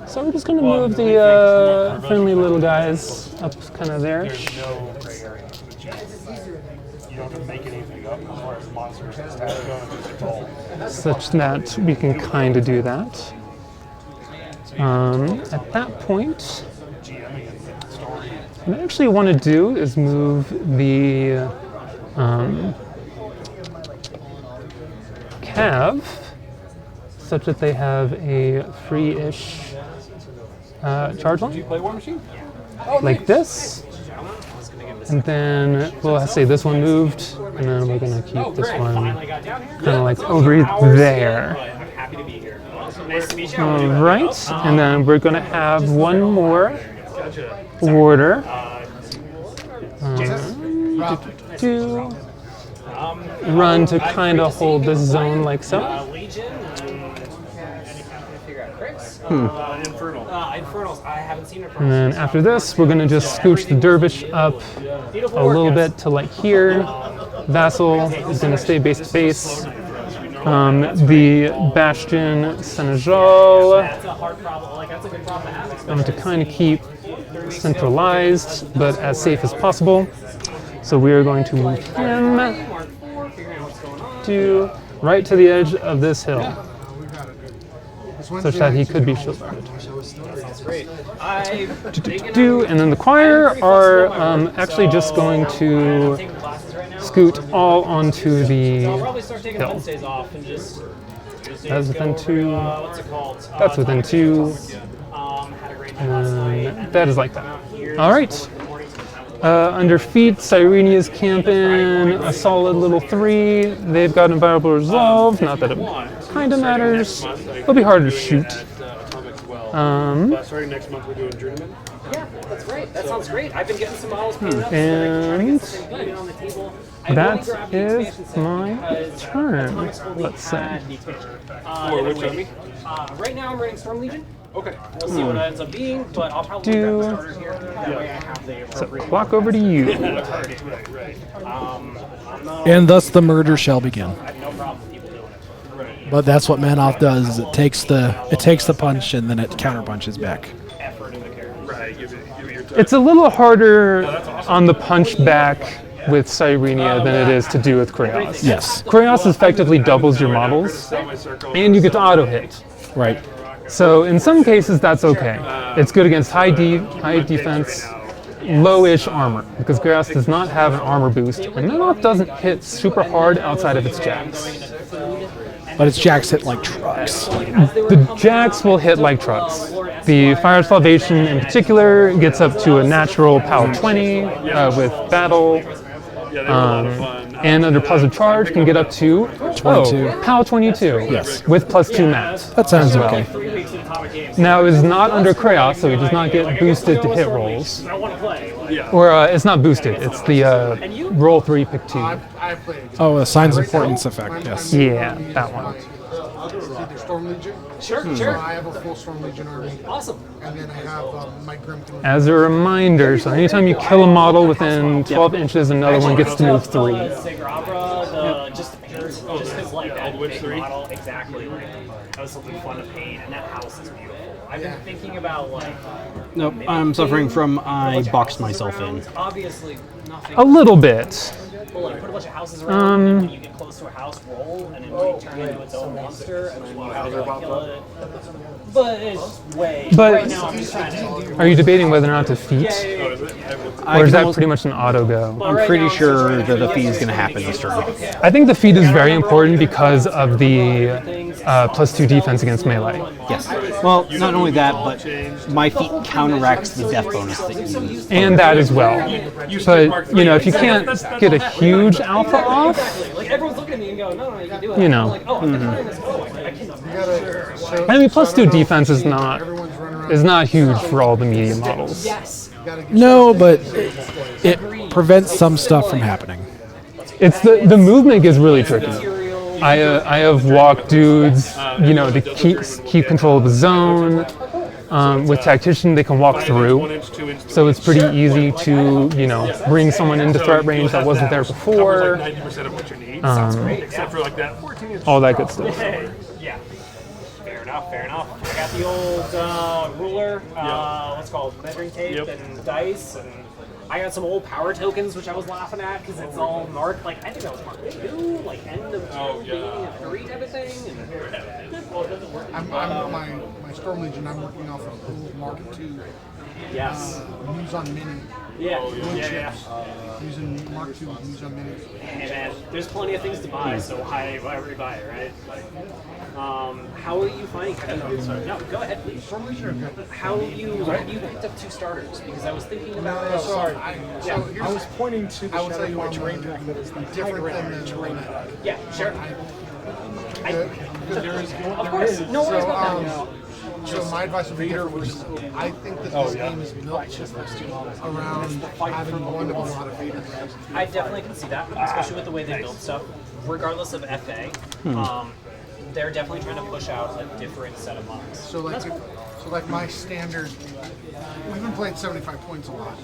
So we're just going to move the friendly little guys up kind of there. There's no gray area. You don't have to make anything up as far as monsters and stats go. It's all. Such that we can kind of do that. At that point, what I actually want to do is move the Cav such that they have a free-ish charge line. Play Warmachine? Like this. And then we'll say this one moved, and then we're going to keep this one kind of like over there. Happy to be here. Nice to meet you. All right, and then we're going to have one more warder. To run to kind of hold this zone like so. Infernals. I haven't seen And then after this, we're going to just scooch the dervish up a little bit to like here. Vassal is going to stay base to base. The Bastion Seneschal That's a hard problem. Like that's a good problem to have. I'm going to kind of keep centralized, but as safe as possible. So we are going to move him to right to the edge of this hill. such that he could be shield guarded. That's great. And then the choir are actually just going to scoot all onto the I'll probably start taking hill. Wednesdays off and just That's within 2. what's it called? That's within 2. Had a great time last night. And that is like that. All right. Under feet, Cyrenia's camping a solid little 3. They've got Inviolable Resolve. Not that it kind of matters. It'll be hard to shoot. Starting next month, we're doing Journeyman. Yeah, that's great. That sounds great. I've been getting some models painted up. And On the table. that is my turn. Let's see. Which army? Right now I'm running Storm Legion. Okay. We'll see what it ends up being, but I'll probably grab the starters here. That way I have the So appropriate. clock over to you. Right. And thus the murder shall begin. I have no problem with people doing it. But that's what Manoff does. Is it takes the punch and then it counterpunches back. Effort in the character. Right. Give it your time. It's a little harder on the punch back with Cyrenia than it is to do with Kraos. Yes. Kraos effectively doubles your models, and you get to auto hit. Right. So in some cases that's okay. It's good against high defense, low-ish armor, because Kraos does not have an armor boost, and Manoff doesn't hit super hard outside of its jacks. But its jacks hit like trucks. The jacks will hit like trucks. The Fire Salvation in particular gets up to a natural POW 20 with battle. And under Pleasant Charge can get up to 22. POW 22. Yes. With +2 mat. That sounds as well. okay. Now it is not under Kraos, so he does not get boosted to hit rolls. I want to play. Or it's not boosted, it's the roll 3, pick 2. I played. Oh, a Signs of Importance effect, yes. Yeah, that one. Is either Storm Legion. Sure, So sure. I have a full Storm Legion army. Awesome. And then I have my Grim. As a reminder, so anytime you kill a model within 12 inches, another one gets to move 3. Sagrabra, just because like that big model, exactly. Like, that was something fun to paint, and that house is beautiful. I've been thinking about like. Nope, I'm suffering from I boxed myself in. Obviously, nothing. A little bit. Well, like, put a bunch of houses around, and when you get close to a house, roll, and then it turn into its own monster, and then you have to like, kill it. But it's way. But right now, I'm just trying to. are you debating whether or not to feat? Or is that pretty much an auto go? I'm pretty sure that a fee is going to happen this turn. I think the feat is very important because of the +2 defense against melee. Yes. Well, not only that, but my feat counteracts the death bonus that you use. And that as well. But, you know, if you can't get a huge alpha off, Like, everyone's looking at me and going, no, you can do it. You know. I'm like, oh, I'm declining this. Oh, I cannot. I mean, +2 defense is not huge for all the medium models. Yes. No, but it prevents some stuff from happening. It's the movement gets really tricky. I have walked dudes, you know, to keep control of the zone. With Tactician, they can walk through, so it's pretty easy to, you know, bring someone into threat range that wasn't there before. 90% of what you need, except for like that 14-inch. All that good stuff. Yeah. Fair enough, fair enough. I got the old ruler, what's it called, measuring tape and dice, and I got some old power tokens, which I was laughing at because it's all marked, like, I think that was marked 2, like end of 2, beginning of 3 type of thing. And My Storm Legion, I'm working off of old Mark II. Yes. Use on mini. Yeah. Using Mark II, use on mini. Hey man, there's plenty of things to buy, so why every buy it, right? How are you finding? No, go ahead, please. How you picked up 2 starters? Because I was thinking about. I was pointing to the Shadow War terrain pack that is different than the terrain pack. Yeah, sure. Of course. No worries about that. So my advice would be first. I think that this game is built around having one of a lot of Vader. I definitely can see that, especially with the way they build stuff. Regardless of FA, they're definitely trying to push out a different set of models. So like my standard, we've been playing 75 points a lot.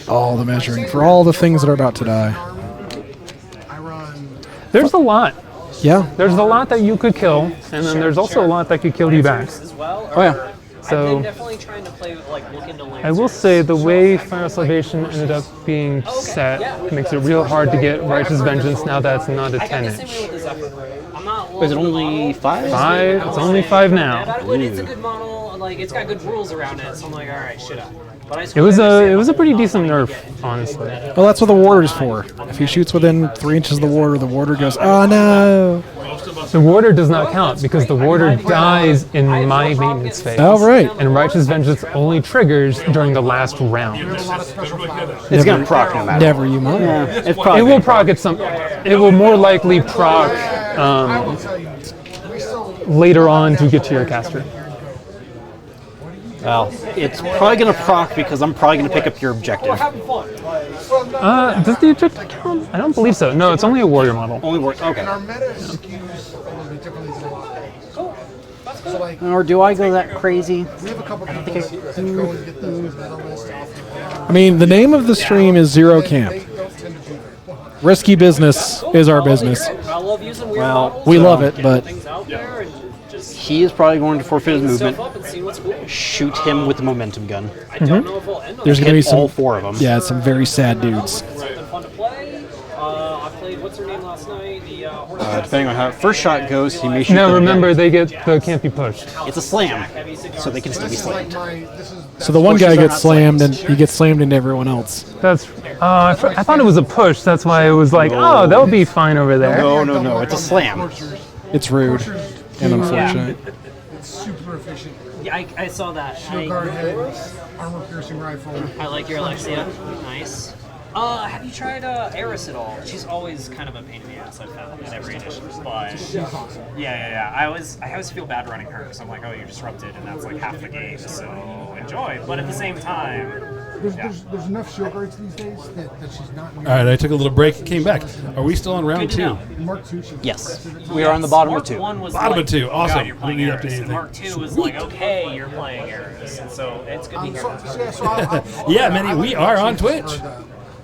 All the measuring for all the things that are about to die. I run. There's a lot. Yeah. There's a lot that you could kill, and then there's also a lot that could kill you back. As well, Oh yeah. So been definitely trying to play with look into Lancers. I will say the way Final Salvation ended up being set makes it real hard to get Righteous Vengeance now that it's not a I got the same 10-inch. way with the Zephyr. I'm not. Is it only 5? 5? It's only 5 now. But it's a good model. Like it's got good rules around it. So I'm like, all right, should I? But It was a pretty decent nerf, honestly. Well, that's what the warder's for. If he shoots within 3 inches of the warder goes, oh no. The warder does not count because the warder dies in my maintenance phase. Oh, right. And Righteous Vengeance only triggers during the last round. It's going to proc no matter. Never, you might. Yeah, it's It will proc at some. It will more likely proc later on to get to your caster. Well, it's probably going to proc because I'm probably going to pick up your objective. Does the objective count? I don't believe so. No, it's only a warrior model. Only work. Okay. And our meta skews a little bit differently than a lot of things. So like, Or do I go that crazy? we have a couple people that go and get the meta list off. I mean, the name of the stream is Zero Camp. They don't tend to do that. Risky business is our business. I love using weird Well, models. We love it, but Things out there and just He is probably going to forfeit his stuff movement. up and see what's cool. Shoot him with the momentum gun. I don't know if I'll end on there's that. going to be Hit all some, 4 of them. yeah, some very sad dudes. Something fun to play. I played what's her name last night? The horse Depending on how first shot goes, he may shoot. No, them remember again. they can't be pushed. It's a slam, so they can still be This is like slammed. this is So the one guy Pushes are gets not slammed slams. and he gets slammed into everyone else. That's. I thought it was a push. That's why it was like, oh, that would be fine over there. No, it's a slam. It's rude and unfortunate. It's super efficient. Yeah, I saw that. Shield guard head, armor piercing rifle. I like your Alexia. Nice. Have you tried Eris at all? She's always kind of a pain in the ass, I've found, at every edition. But yeah. I always feel bad running her, so I'm like, oh, you're disrupted, and that's like half the game, so enjoy. But at the same time, There's enough shield guards these days that she's not. All right, I took a little break and came back. Are we still on round good to 2? know. Mark 2. Yes, we are on the bottom of Mark 2. 1 was Bottom like, of 2, oh awesome. God, you're playing Didn't need to Eris. update And Mark 2 was like, okay, you're playing Eris, and so it's good to hear. Yeah, Manny, we are on Twitch.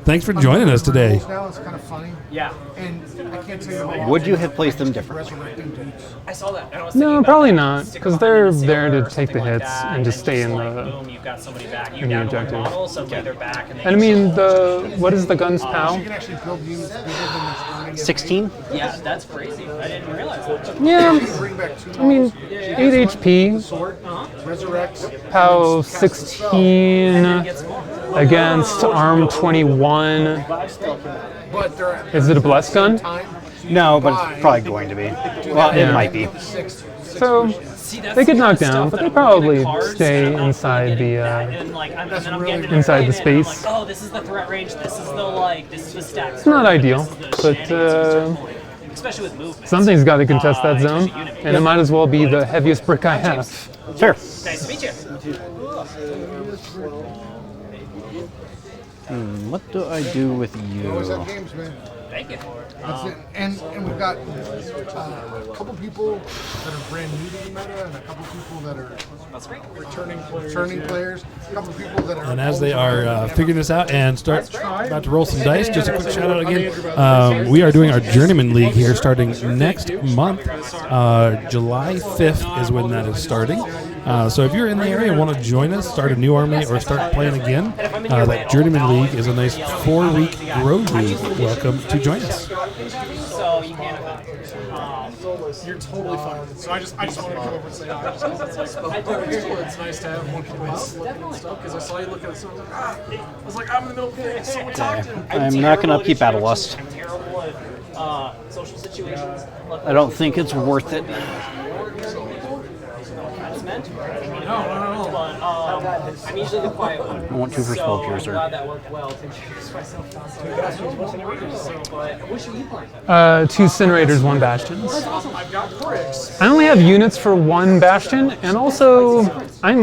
Thanks for joining us today. Now it's kind of funny. Yeah, And I can't tell you how Would you have placed them differently? resurrecting dudes. I saw that. And I was No, thinking about probably that. not, Stick 'cause a they're hundred there to silver or take the something like hits that, and just stay just in like, the- boom, you've got somebody back. You in the down one objective. model, suddenly they're back, and they And I mean, what is the gun's POW? You can actually build units bigger than this army. 16? yeah, that's crazy. I didn't realize that. Yeah, Bring back 2 I mean, models, 8 HP, sword, resurrects. POW 16 against ARM 21. But they're Is it a blessed gun? time. No, but it's probably going to be. Well, Yeah. it might be. So they get knocked down, but they probably stay inside the. Inside the space. Like, oh, this is the threat range. This is the stack. It's not ideal, but especially with movement. something's got to contest that zone, and it might as well be the heaviest brick I have. Sure. Nice to meet you. What do I do with Always you? have games, man. Thank you. That's it. And we've got a couple people that are brand new to the meta, and a couple people that are That's great. returning players. A couple people that are. And as they are figuring this out and about to roll some dice, just a quick shout out again. We are doing our Journeyman League here starting next month. July 5th is when that is starting. So if you're in the area and want to join us, start a new army, or start playing again, that Journeyman League is a nice 4-week grow league. Welcome to join us. So you can't. You're totally fine. So I just wanted to come over and say hi. Just 'cause it's like, it's nice to have more people out looking and stuff. Because I saw you looking at something, I was like, I'm in the middle of things. So we talked to him. I'm not going to upkeep Battle Lust. I'm terrible at social situations. I don't think it's worth it. That's meant. No. But I'm usually the quiet one. I want 2 for Spell I'm Piercer. glad that worked well to introduce myself. But I wish you played. 2 Incinerators, 1 Bastions. I've got bricks. I only have units for 1 Bastion, and also I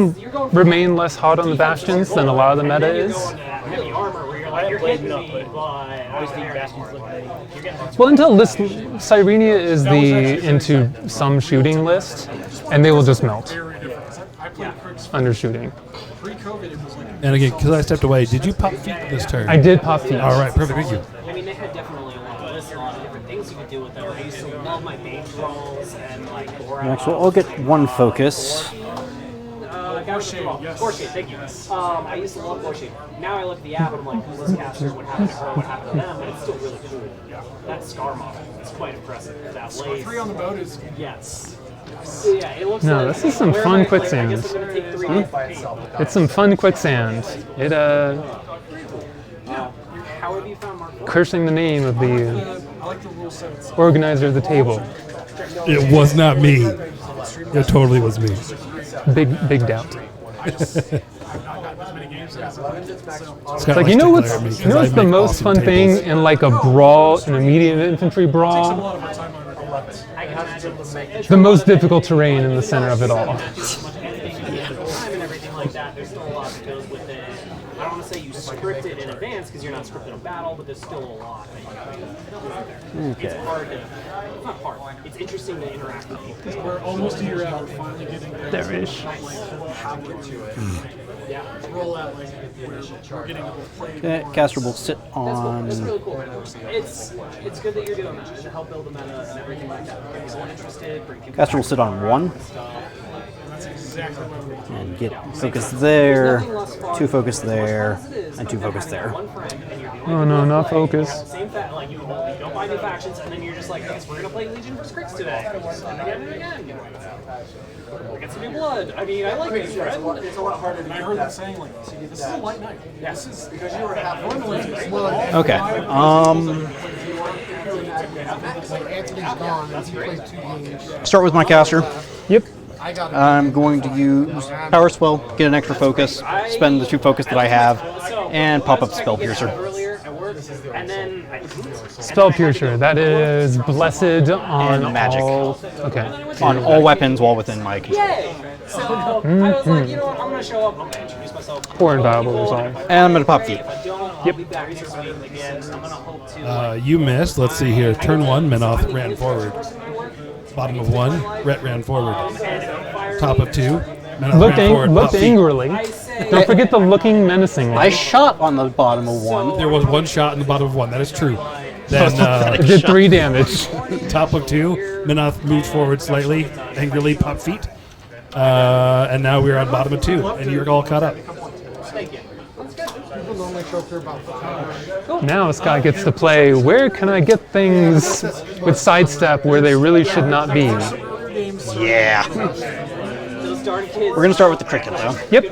remain less hot on the Bastions than a lot of the meta is. Heavy armor where you're like, you're hitting me, but I was thinking Bastions look like you're getting. Well, until this Cyrenia is the into some shooting list, and they will just melt Very different. 'Cause I played bricks under shooting. pre-COVID. It was like And again, because I stepped away, did you pop feet this turn? I did pop feet. All right, perfect. Thank you. I mean, they had definitely a lot of different things you could do with them. I used to love my mage rolls and like Dora. Next, well, I'll get 1 focus. Got Force Shade, yes. Force Shade, thank you. I used to love Force Shade. Now I look at the app and I'm like, who's this caster? What happened to her? What happened to them? But it's still really cool. That Scar model is quite impressive. That lace. 3 on the boat is... Yes. Yeah, it looks No, like, this is some fun quicksand. It's some fun quicksand. It how have you found Mark? cursing the name of the organizer of the table. It was not me. It totally was me. Big doubt. It's Like, you know what's the most fun thing in like a brawl, in a medium infantry brawl? The most difficult terrain in the center of it all. There's still a lot that goes with it. I don't want to say you script it in advance because you're not scripting a battle, but there's still a lot. It's hard to, it's not hard. It's interesting to interact with people. We're almost a year out. We're finally getting There is. power to it. Yeah. Roll out like we're getting to play. Okay, caster will sit on. That's really cool. It's good that you're doing that to help build the meta and everything like that. Bring people interested. Bring people. Caster will sit on 1. That's exactly what we And get focus there, 2 focus there, and 2 focus there. Oh no, not focus. Same fact, like you don't buy new factions, and then you're just like, yes, we're gonna play Legion vs. Crix today, and again and again. We get some new blood. I mean, I like it, Fred. It's a lot harder. I heard them saying like, this is a light night. Yes. This is because you were half normally. Okay. Anthony's gone and he plays 2 games. Start with my caster. Yep. I'm going to use Power Spell, get an extra focus, spend the 2 focus that I have, and pop up Spell Piercer. Spell Piercer. That is blessed on And magic. all. Okay. On all weapons while within my control. Yay! So I was like, you know what, I'm gonna show up, I'm gonna introduce myself. Poor and viable resolve. And I'm going to pop feet. I'll be back this week again. I'm gonna hope to. You missed. Let's see here. Turn 1, Minoth ran forward. Bottom of 1, Rhett ran forward. Top of 2, Minoth ran forward. Looked angrily. Don't forget the looking menacingly. I shot on the bottom of 1. There was 1 shot in the bottom of 1. That is true. Then It did 3 damage. top of 2, Minoth moved forward slightly, angrily pop feet. And now we're on bottom of 2, and you're all caught up. People normally show up here about 5 Now Scott gets to play. Where can I get things with sidestep where they really should not be? Yeah. We're going to start with the cricket, though. Yep.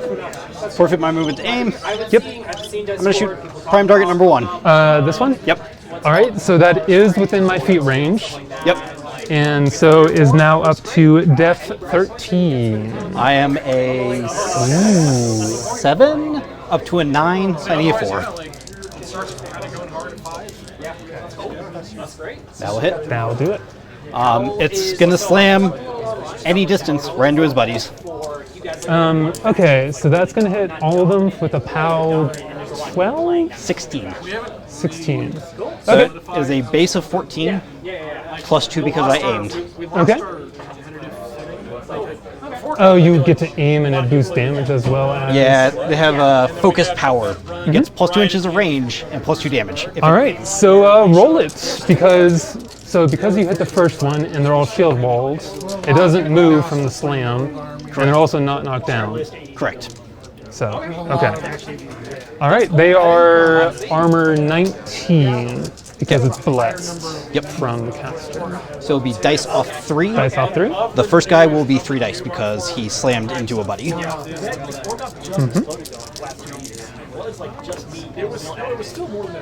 Forfeit my movement to aim. Yep. I'm going to shoot prime target number 1. This one? Yep. All right. So that is within my feet range. Yep. And so is now up to Def 13. I am a 7 up to a 9, so I need a 4. That'll hit. That'll do it. It's going to slam any distance right into his buddies. Okay, so that's going to hit all of them with a POW 12? 16. 16. So it is a base of 14, plus 2 because I aimed. Okay. Oh, you get to aim and it boosts damage as well as... Yeah, they have focused power. It gets plus 2 inches of range and plus 2 damage. All right, so roll it, because you hit the first one and they're all shield walled, it doesn't move from the slam, and they're also not knocked down. Correct. So, okay. All right, they are armor 19, because it's blessed. Yep. From the caster. So it'll be dice off 3. Dice off 3? The first guy will be 3 dice because he slammed into a buddy.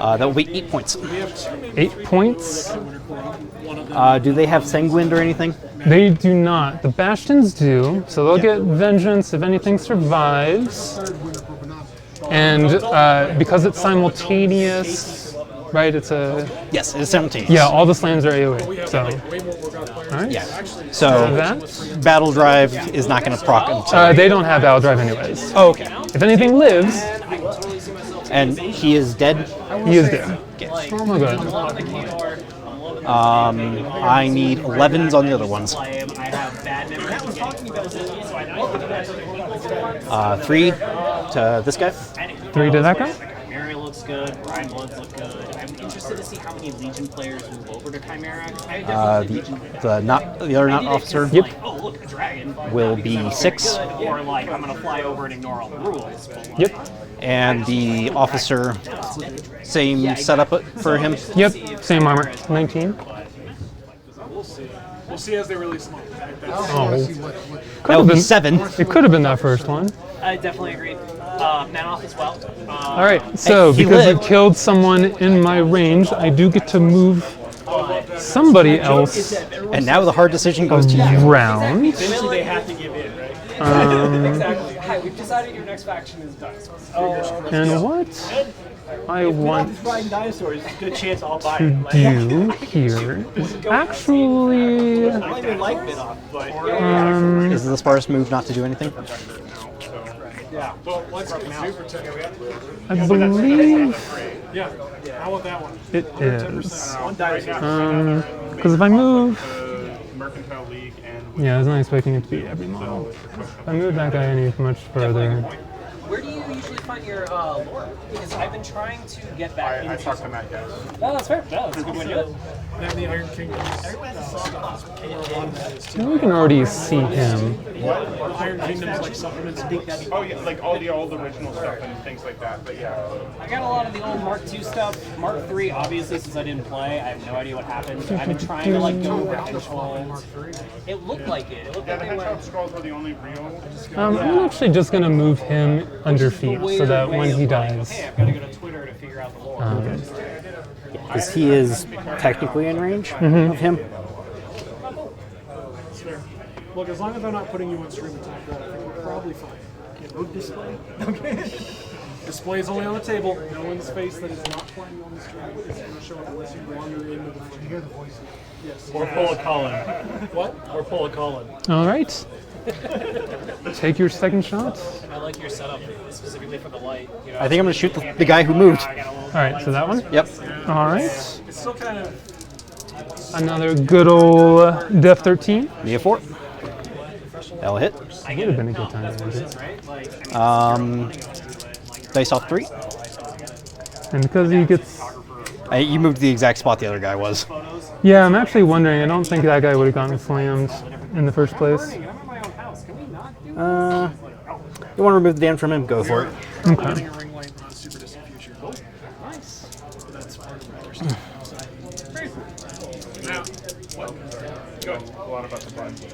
That will be 8 points. 8 points? Do they have Sanguine or anything? They do not. The Bastions do, so they'll get Vengeance if anything survives. And because it's simultaneous, right, it's a... Yes, it is simultaneous. Yeah, all the slams are AoE, so... Alright. Yeah. So, Battle Drive is not going to proc until... they don't have Battle Drive anyways. Oh, okay. If anything lives... And he is dead? He is dead. Okay. Oh my god. I need 11s on the other ones. 3 to this guy. 3 to that guy? looks good. Ryan Bloods look good. I'm interested to see how many Legion players move over to Chimera. I definitely think The other not officer. Like, oh look, a dragon. Will be 6. Good, or like I'm gonna fly over and ignore all the rules. But like, Yep. And the officer, same setup for him. Yep. Same armor. 19. We'll see. We'll see as they release them. Oh. That would be 7. It could have been that first one. I definitely agree. Manoff as well. All right. So He because you lived. killed someone in my range, I do get to move somebody else And now the hard decision goes to you. around. Eventually they have to give in, right? Exactly. Hi, we've decided your next faction is dinosaurs. And what I want Riding dinosaurs, good chance I'll buy to it. do here is actually I don't even like Manoff, but Is the smartest move not to do anything? yeah. Well, let's get super tech. I believe Yeah. How about that one? it is. One dinosaur. Because if I move, Mercantile League and yeah, I was not expecting it to be every model. If I move that guy any much further, Where do you usually find your lore? Because I've been trying to get back into. I talked to Matt Guess. No, that's fair. No, that's a good way to do it. Then the Iron Kingdom. we can already see him. Iron Kingdom's like supplements. Oh yeah, like all the old original stuff and things like that. But yeah. I got a lot of the old Mark II stuff. Mark III, obviously, since I didn't play, I have no idea what happened. I've been trying to like go Revenge Hold. It looked like it. It looked Yeah, like the they Hedgehog went. Scrolls were the only real. I'm actually just gonna move him under feet so that when he dies, Hey, I've got to go to Twitter to figure out the lore. Because he is technically in range of him. Look, as long as I'm not putting you on stream attack, I think we're probably fine. No display. Okay. Display is only on the table. No one's face that is not playing on the stream is going to show up unless you wander into the frame. Hear the voices. Yes. Or pull a Colin. What? Or pull a Colin. all right. Take your second shot. I like your setup specifically for the light. You know, I think I'm going to shoot the guy who moved. All right, so that one. Yep. All right. It's still kind of. Another good old Def 13. Be a 4. That'll hit. Would have been a good time to end it. right? Like, Dice off 3. And because he gets, You moved the exact spot the other guy was. yeah, I'm actually wondering. I don't think that guy would have gotten slammed in the first place. I'm in my own house. Can we not do You want to remove the damage from him? Go for it. Okay. A ring light on super distant future. Nice. That's part of my understanding. Now, good. A lot about the buttons.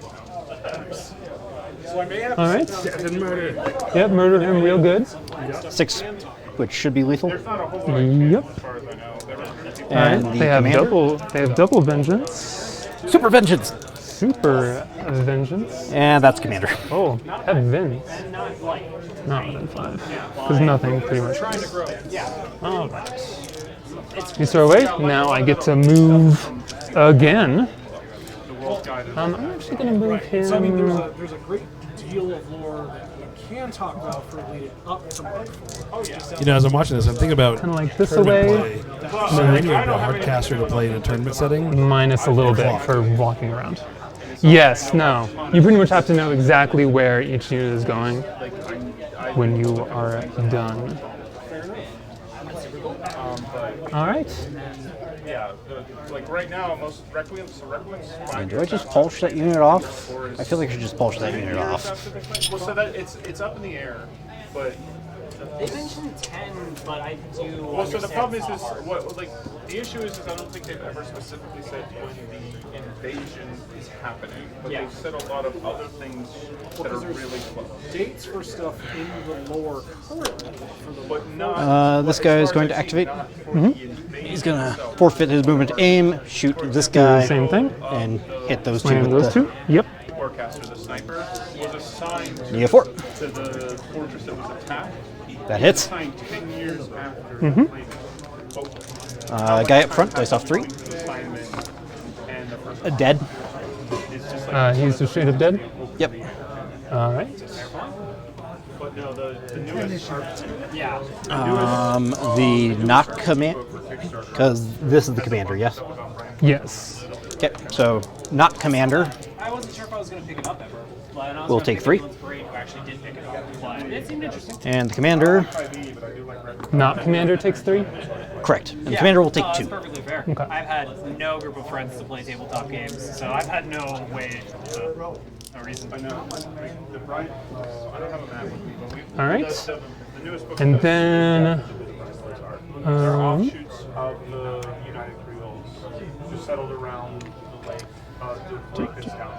So I may have All right. death and murder. Yep, murdered him real good. 6, which should be lethal. Yep. As far as I know, there were people. All right. And the They have commander. double vengeance. Super Vengeance. Super vengeance. And that's commander. Oh, heavens. Not within 5. Because nothing pretty much. All right. You throw away. Now I get to move again. I'm actually going to move him. So I mean, there's a great deal of lore that you can talk about for leading up to Mark IV. Oh yeah. You know, as I'm watching this, I'm thinking about Kind of like this tournament away, play. So when you're a hardcaster to play in a tournament setting, minus a little bit for walking around. Yes, no. You pretty much have to know exactly where each unit is going when you are done. All right. Yeah, like right now, most Requiem's, so Requiem's 5. Do I just polish that unit off? I feel like I should just polish that unit off. Well, so that it's up in the air, but They mentioned 10, but I do. well, so the understand problem is far. what like the issue is I don't think they've ever specifically said when the invasion is happening, but Yeah. they've said a lot of other things that are really close. Dates for stuff in the lore currently for the But not. This guy is going to activate. He's going to forfeit his movement to aim, shoot this guy, Same thing. and hit those two. Slam with those the two. Yep. Warcaster, the sniper, was assigned Need a 4. to the fortress that was attacked. That hits. Assigned 10 years after the Guy up front, dice off 3. assignment, and the first Dead. is just like. He's just straight up dead. Yep. All right. But no, the newest. Yeah. The not command, because this is the commander, yes? Yes. Okay, so not commander. I wasn't sure if I was going to pick it up ever. But I was We'll gonna take pick 3. up Blitz Parade, who actually did pick it up. But it seemed interesting. And the commander Not commander takes 3? Correct. And commander will take That's 2. perfectly fair. Okay. I've had no group of friends to play tabletop games, so I've had no way, no reason. I know. The bright, I don't have a map with me, but we. All right. The newest book. And then, They're offshoots of the United Creoles, just settled around the lake,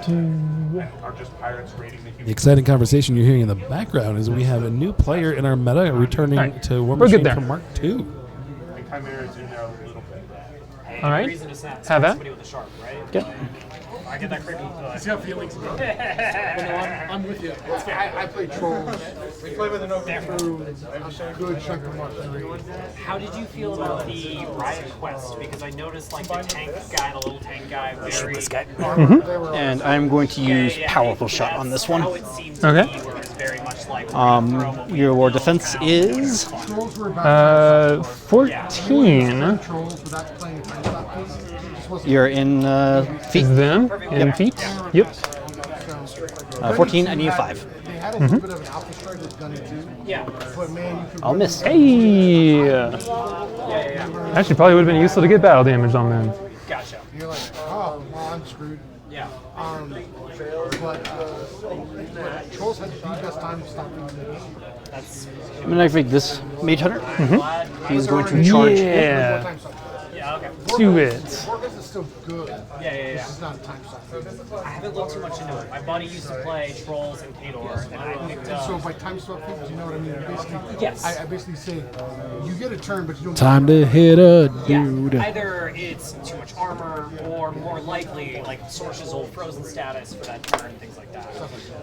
and are just pirates raiding the The human. exciting conversation you're hearing in the background is we have a new player in our meta returning Right. to We're Warmachine good there. from Mark II. And Chimera's in there a little bit. all right. Reason to snap Have that. somebody with a sharp, right? Yep. I get that creepy. He's got feelings about it. I'm with you. I play trolls. We play with an open A good chunk of Mark III. How did you feel about the Riot Quest? Because I noticed like the tank guy, the little tank guy, very this guy. And I'm going to use Powerful Shot on this one. How it seems to Okay. me, where it's very much like Your defense is Trolls were about 14 trolls without playing a time stop piece. Just wasn't you're in feet. is them in feet. Yep. 14. I need a 5. They had a little bit of an alpha strike with gunning too. yeah. But man, you could I'll miss. Hey. Actually, probably would have been useful to get battle damage on them. Gotcha. You're like, oh, well, I'm screwed. Yeah. But trolls had the best time to stop them in the game. That's I'm going to activate this Mage Hunter. He's going to charge. Yeah. Time stop. yeah. Okay. Do it. Wargames is still good. Yeah. This is not a time stop. I haven't looked too much into it. My buddy used to play Trolls and Khador, and I picked up. So by time swap, do you know what I mean? Basically, Yes. I basically say you get a turn, but you don't. Time to hit a Yeah, dude. either it's too much armor, or more likely, like Sorce's old frozen status for that turn, things like that.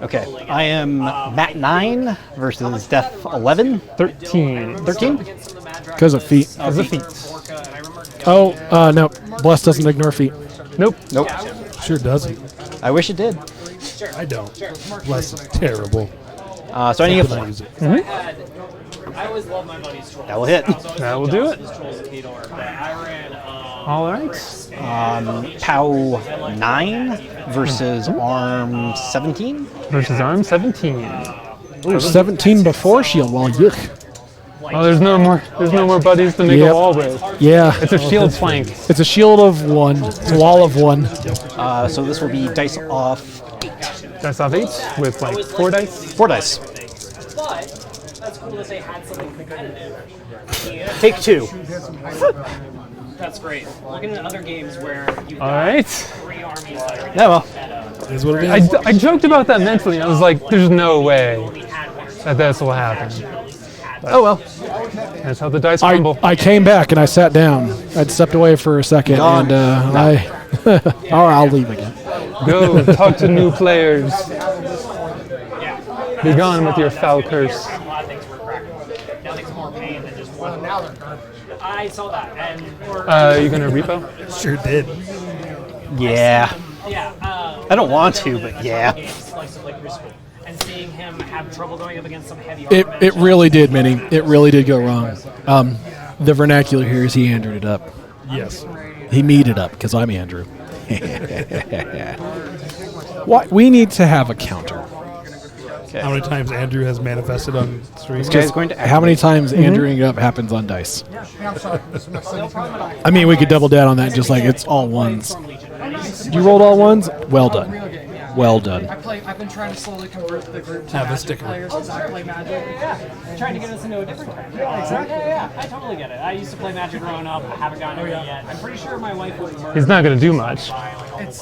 Okay. I am Mat 9 versus Death 11. 13. 13? Because of feet. As a feat. Oh, no. Bless doesn't ignore feet. Nope. Nope. Sure doesn't. I wish it did. I don't. Bless is terrible. So I need a But I 4. use it. I always love my buddy's Trolls. That will hit. That will do it. Trolls and Khador, but I ran All right. POW 9 versus Arm 17. Versus arm 17. Ooh, 17 before shield wall. Yuck. Oh, there's no more buddies to make Yep. a wall with. Yeah. It's a shield flank. It's a shield of 1. It's a wall of 1. So this will be dice off Dice off 8 with like 4 dice. 4 dice. But that's cool that they had something competitive. Take 2. That's great. Looking at other games where you've All got right. 3 armies that are Yeah, well. Is what it is. I joked about that mentally. I was like, there's no way that this will happen. Oh well. That's how the dice crumble. I came back and I sat down. I'd stepped away for a second Gone. and I'll leave again. Go talk to new players. Be gone with your foul curse. a lot of things were practical. Nothing's more pain than just one. Now they're garbage. I saw that, and You gonna repo? Sure did. Yeah. yeah, I don't want to, but yeah. games like stuff like Crucible, and seeing him have trouble going up against some heavy It armament. really did, Minnie. It really did go wrong. The vernacular here is he Andrewed it up. Yes. He meed it up because I'm Andrew. What we need to have a counter. How many times Andrew has manifested on stream? This guy's going to How many times Andrewing it up happens on dice? Yeah, I'm sorry. This is my second time. I mean, we could double down on that, just like it's all ones. You rolled all ones? Well done. Well done. I've been trying to slowly convert the group to Have a Magic sticker. players because I play Magic. Trying to get us into a different kind. Yeah, exactly. Yeah, I totally get it. I used to play Magic growing up. I haven't gotten into it yet. I'm pretty sure my wife would murder He's not gonna do much. It's,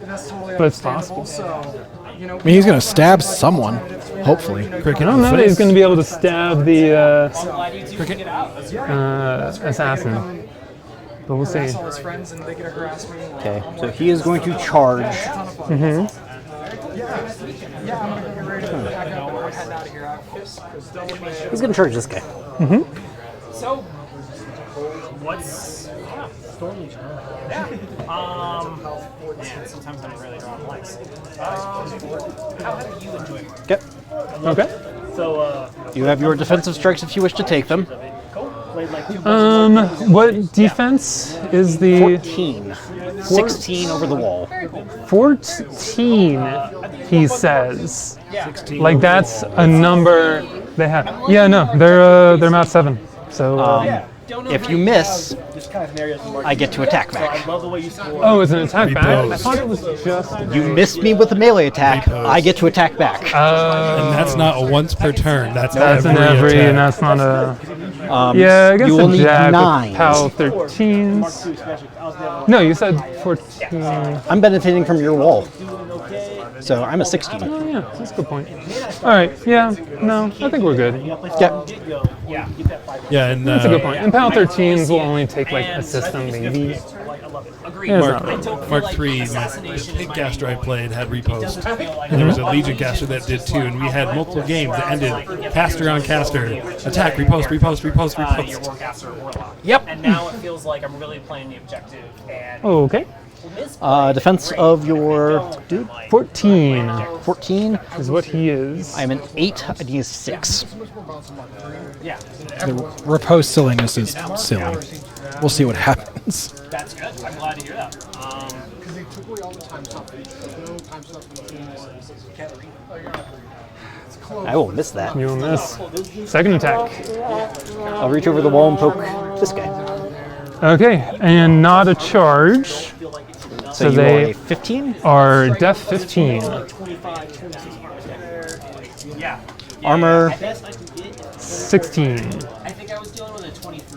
that's totally But it's understandable. possible. So, I mean, he's going to stab someone, hopefully. I don't know that he's gonna be able to stab the glad you two can get out. assassin. But we'll see. harass all his friends and they get to harass me. Okay, so he is going to charge. Yeah, I'm gonna go get ready to pack up and we're heading out of here. He's going to charge this guy. So, what's yeah? Man, sometimes I don't really draw blanks. How have you enjoyed it? Okay. Okay. So, You have your defensive strikes if you wish to take them. played like 2 months. What defense is the 14. 16 over the wall. 14? He says. Like that's a number They have. Yeah, no, they're Mount 7. So. If you miss, I get to attack back. Oh, it's an attack back? I thought it was just... You missed me with a melee attack, I get to attack back. And that's not a once per turn. That's an every, attack. and that's not a... yeah, I guess you will need jag 9. with PAL 13s. No, you said 14. I'm benefiting from your wall. So I'm a 16. Oh, yeah, that's a good point. All right, yeah, no, I think we're good. Yep. Yeah, and That's a good point. And PAL 13s will only take like a system, maybe. Yeah, Mark III, the big gaster I played had repost. And there was a Legion caster that did too, and we had multiple games that ended caster on caster, attack, repost, repost, repost, repost. Yep. And now it feels like I'm really playing the objective. And Okay. Defense of your dude? 14 14 is what he is. I'm an 8, and he is 6. yeah. The riposte silliness is silly. We'll see what happens. That's good. I'm glad to hear that. Because they took away all the time stuff. No time stuff. It's close. I will miss that. You'll miss. Second attack. I'll reach over the wall and poke this guy. Okay, and not a charge. So you they are a 15? are def 15. Armor 16.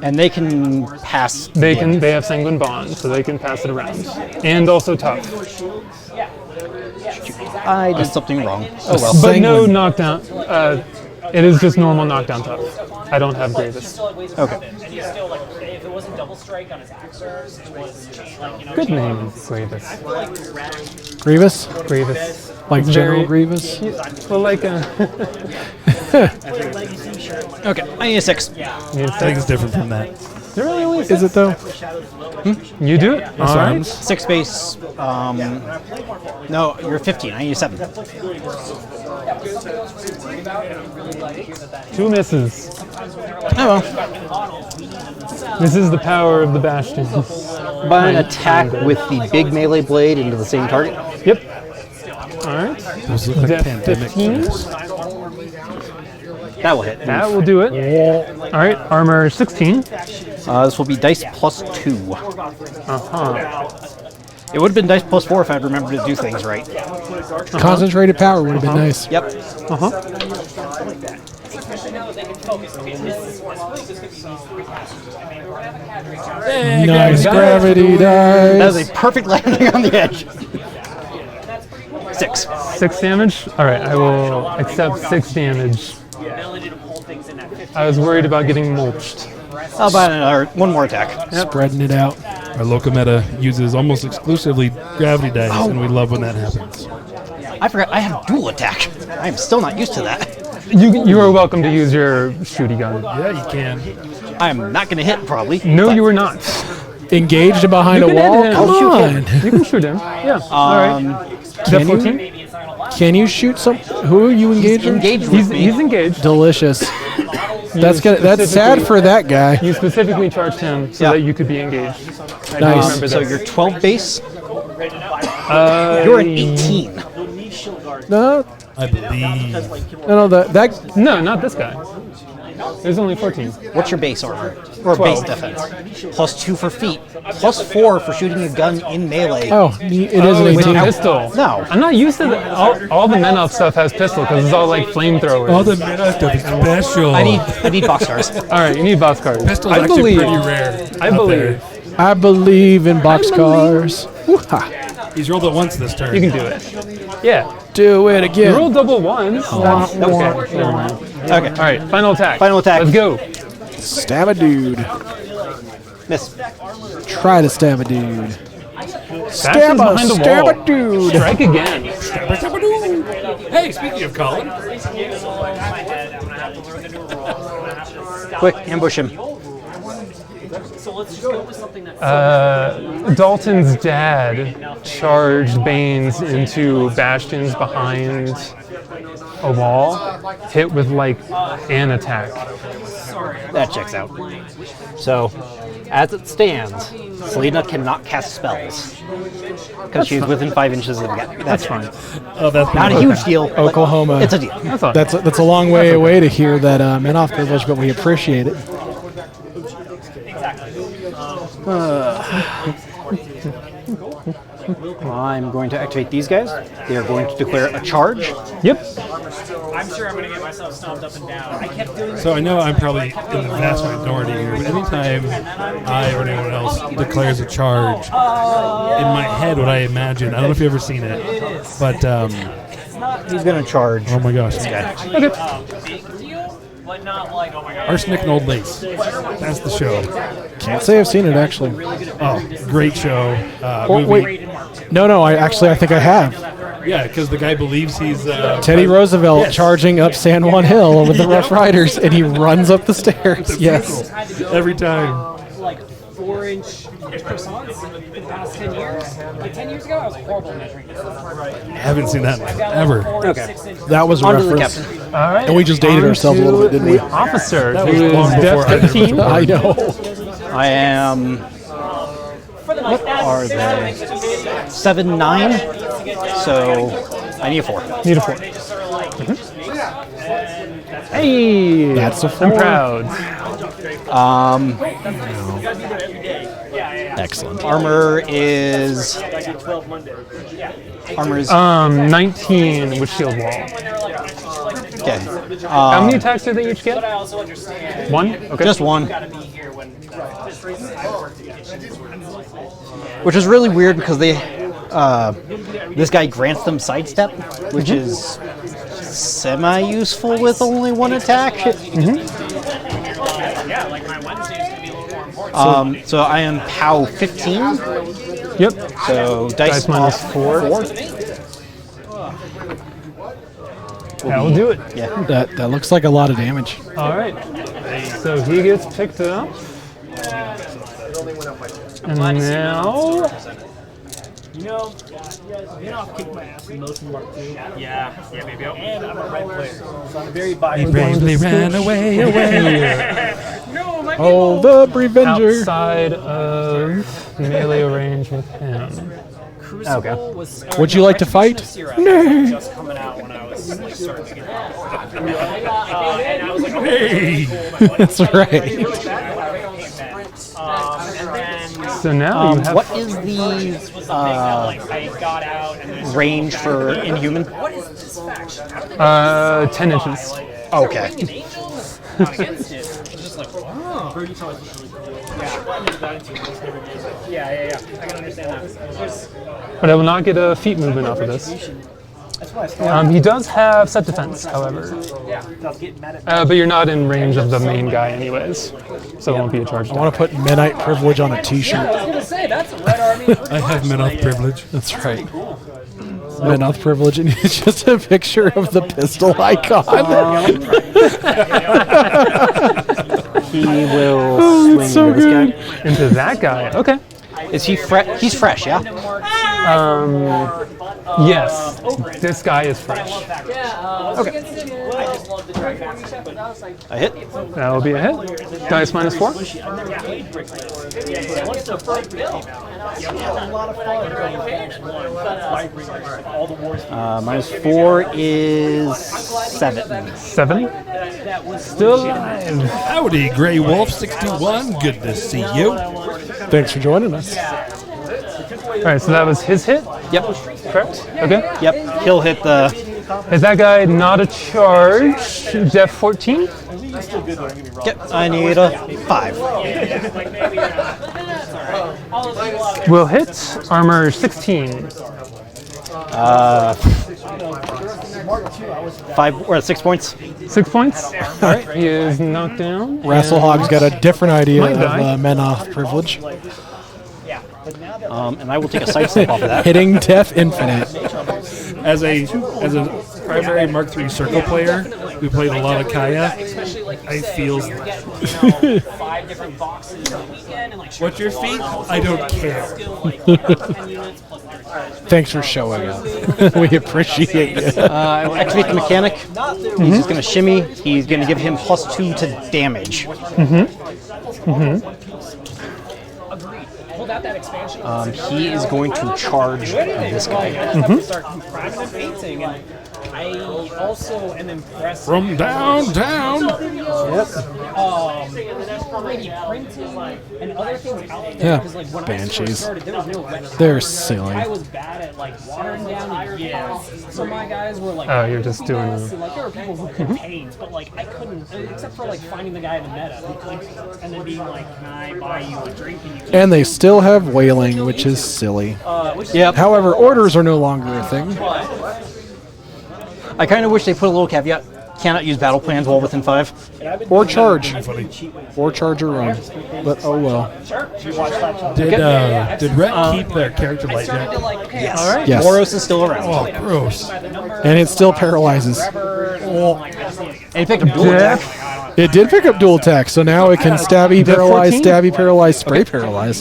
and they can pass. They have sanguine bond, so they can pass it around. And also tough. I did something wrong. Oh well. But no knockdown. It is just normal knockdown tough. I don't have Grievous. Okay. If it wasn't double strike on his axers, it was Good name, Grievous. Grievous? Grievous. Like General Very- Grievous? Well, like Okay, I need a 6. I think it's different from that. There really only Is it though? You do it? All right. 6 base. No, you're 15. I need a 7. 2 misses. Oh well. This is the power of the Bastions. By an attack with the big melee blade into the same target. Yep. All right. Those look like Def pandemic 15. flares. That will hit. That will do it. All right. Armor 16. This will be dice plus 2. Uh-huh. It would have been dice plus 4 if I'd remembered to do things right. Concentrated power would have been nice. Yep. Uh-huh. Nice gravity dice. That is a perfect landing on the edge. 6. 6 damage? All right. I will accept 6 damage. I was worried about getting mulched. How about one more attack? Spreading it out. Our local meta uses almost exclusively gravity dice, and we love when that happens. I forgot I have dual attack. I am still not used to that. You are welcome to use your shooty gun. Yeah, you can. I'm not going to hit, probably. No, you are not. Engaged behind a You can wall? hit him. Come I'll on. You can shoot him. Yeah. All right. Can Def 14? Can you shoot some? Who are you engaging? Engaged with me. He's engaged. Delicious. That's sad for that guy. You specifically charged him so that you could be engaged. I do Nice. remember So this. you're 12 base. You're an 18. No, I believe. no, that No, not this guy. There's only 14. What's your base armor? Or 12. base defense? Plus 2 for feet. Plus 4 for shooting a gun in melee. Oh, it is an With 18. a pistol. No. I'm not used to that. All the Menov stuff has pistol because it's all like flamethrowers. All the meta stuff is special. I need boxcars. All right, you need boss cards. Pistol's I actually believe. pretty rare. I out believe. there. I believe in boxcars. Woo-ha. He's rolled it once this turn. You can do it. Yeah. Do it You again. roll double ones. That's okay. Never mind. Okay. All right, final attack. Final attack. Let's go. Stab a dude. Miss. Try to stab a dude. Bastion's behind the Stab wall. a dude. Strike again. Hey, speaking of Colin, Quick, ambush him. Dalton's dad charged Banes into Bastion's behind a wall, hit with like an attack. That checks out. So, as it stands, Selena cannot cast spells because she's within 5 inches of the guy. That's fine. Oh, that's Not a huge deal. but Oklahoma. It's a deal. That's all. That's a long way away to hear that men-off privilege, but we appreciate it. I'm going to activate these guys. They are going to declare a charge. Yep. I'm sure I'm gonna get myself stomped up and down. I kept doing. So I know I'm probably in the vast minority here, but anytime I or anyone else declares a charge, in my head, what I imagine, I don't know if you've ever seen it, but He's going to charge. oh my gosh, Okay. Big deal, but not like oh my god. Arsenic and Old Lace. That's the show. Can't say I've seen it actually. Oh, great show. Oh, movie. wait. No, I think I have. Yeah, because the guy believes he's Teddy Roosevelt Yes. charging up San Juan Hill with the Rough Riders, and he runs up the stairs. Yes. every time. Like 4-inch croissants in the past 10 years. Like 10 years ago, I was horrible at measuring distance. I haven't seen that ever. Okay. That was a On to the reference. captain. All right. And we just dated On ourselves a little bit, didn't to we? The officer, That who was long is before depth 15. I know. I am. What are they? 7-9. So I need a 4. Need a 4. Hey, That's a I'm 4. proud. Excellent. Armor is. 19 with shield wall. Okay. How many attacks do they each get? I also understand. 1? Okay. Just 1. Gotta be here when this reason I worked in kitchens. Which is really weird because they. This guy grants them sidestep, which is semi-useful with only 1 attack. Yeah, like my Wednesday is gonna be a little more important. So I am POW 15. Yep. So dice minus off 4. 4. That'll do it. Yeah. That looks like a lot of damage. All right. So he gets picked up. And now. You know, Minoff kicked my ass in most of Mark II. Yeah, maybe. And I'm a red player, so I'm very biased. He bravely ran away. Oh, the Revenger. Outside of melee range with him. Okay. Would you like to fight? No. Just coming out when I was like starting to get out. And I was like, okay, That's right. and then So now you have. What is the I got out and then range for Inhuman? what is this faction? 10 inches. Okay. Angels? Not against it. It's just like, oh. Yeah. I can understand that. But I will not get a feet movement off of this. He does have set defense, however. But you're not in range of the main guy anyways. So it won't be a charge. I want to put Midnight Privilege on a t-shirt. I was gonna say that's a red army. I have Minoff privilege. That's right. Midnight Privilege, and it's just a picture of the pistol icon. He will swing so into this good. guy. Into that guy. Okay. Is he fresh? He's fresh, yeah? Yes. This guy is fresh. Okay. I hit. That will be a hit. Dice minus 4. Minus 4 is 7. 7. Still alive. Howdy, Grey Wolf 61. Good to see you. Thanks for joining us. All right, so that was his hit. Yep. Correct. Okay. Yep. He'll hit the. Is that guy not a charge? Def 14. Yep. I need a 5. Will hit. Armor 16. 5 or 6 points. 6 points. All right. He is knocked down. Rasselhog's got a different idea Might of die. Menoth Privilege. And I will take a sidestep off of that. Hitting Death Infinite. As a primary Mark III circle player who played a lot of Kaya, I feel 5 different boxes in a weekend and like what's your feet? I don't care. Thanks for showing up. We appreciate it. I will activate the mechanic. He's just going to shimmy. He's going to give him +2 to damage. Hold out that expansion. He is going to charge this guy. Start priming and painting, and I also am impressed From downtown. Yep. 3D printing and other things out there. Yeah, Because like when I Banshees. first started, there was no wet They're stuff. silly. I was bad at like watering down the gears. So my guys were like, Oh, you're just doing yes, a- and, like there were people who could paint, but like I couldn't, except for like finding the guy in the meta who could, and then being like, can I buy you a drink? And you can And they still have whaling, which is silly. Yep. However, orders are no longer a thing. I kind of wish they put a little caveat. Cannot use battle plans while within 5. Or charge. Or charge or run. But oh well. Did Rhett keep their character light yet? Yes. All right. Yes. Boros is still around. Oh, gross. And it still paralyzes. And he picked up dual attack. It did pick up dual attack, so now it can stabby, paralyze, 14? stabby, paralyze, spray, paralyze.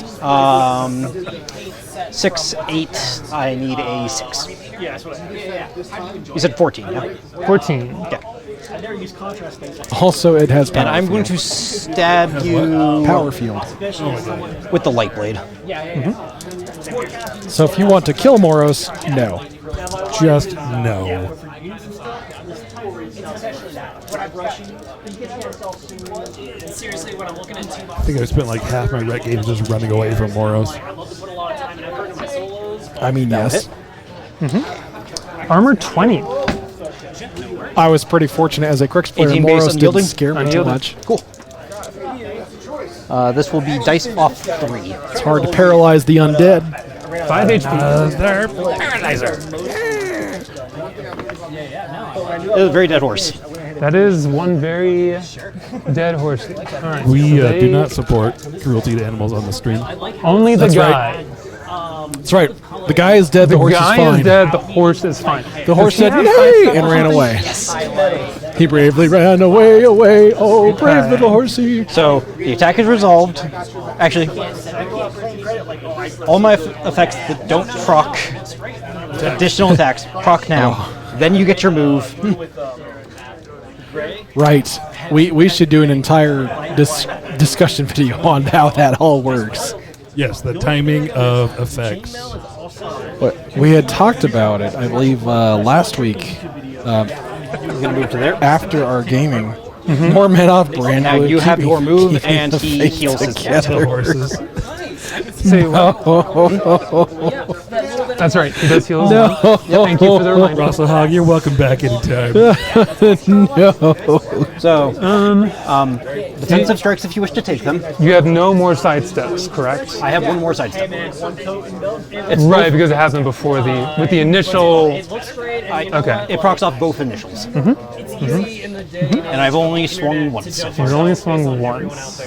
6, 8. I need a 6. You said 14, yeah? 14. Yeah. I never use contrast things. Also, it has power And I'm going field. to stab you Power field. with the light blade. So if you want to kill Moros, no. Just no. seriously, when I'm looking at two I think I spent like half my Rhett games just running away from Moros. I love to put a lot of time and effort into my solos. I mean, yes. Armor 20. I was pretty fortunate as a Crix player. 18 base Moros didn't unyielding? scare me too Unyielding. much. Cool. This will be dice off 3. It's hard to paralyze the undead. 5 HP. There, Paralyzer. It was a very dead horse. That is one very dead horse. All right. We so do they- not support cruelty to animals on the stream. Only the That's guy. That's right. The guy is dead. The, The horse guy is fine. is dead. The horse is fine. The horse Does he said have nay five and ran steps? away. He bravely ran away, away. Oh, brave Okay. little horsey. So the attack is resolved. Actually, all my effects that don't proc additional attacks proc now. Then you get your move. Right. We should do an entire discussion video on how that all works. Yes, the timing of effects. But we had talked about it, I believe, last week. I'm gonna move to there. After our gaming. More men off brand. Now would you have keep- your move, keeping and the he faith heals his together. Horses. Say what? That's right. He does heal. No. Thank you for the reminder. Russell Hogg, you're welcome back anytime. No. So, defensive strikes if you wish to take them. You have no more side steps, correct? I have one more side step. It's Right, because it happened before the with the initial. Okay. It procs off both initials. And I've only swung once. You've only swung once.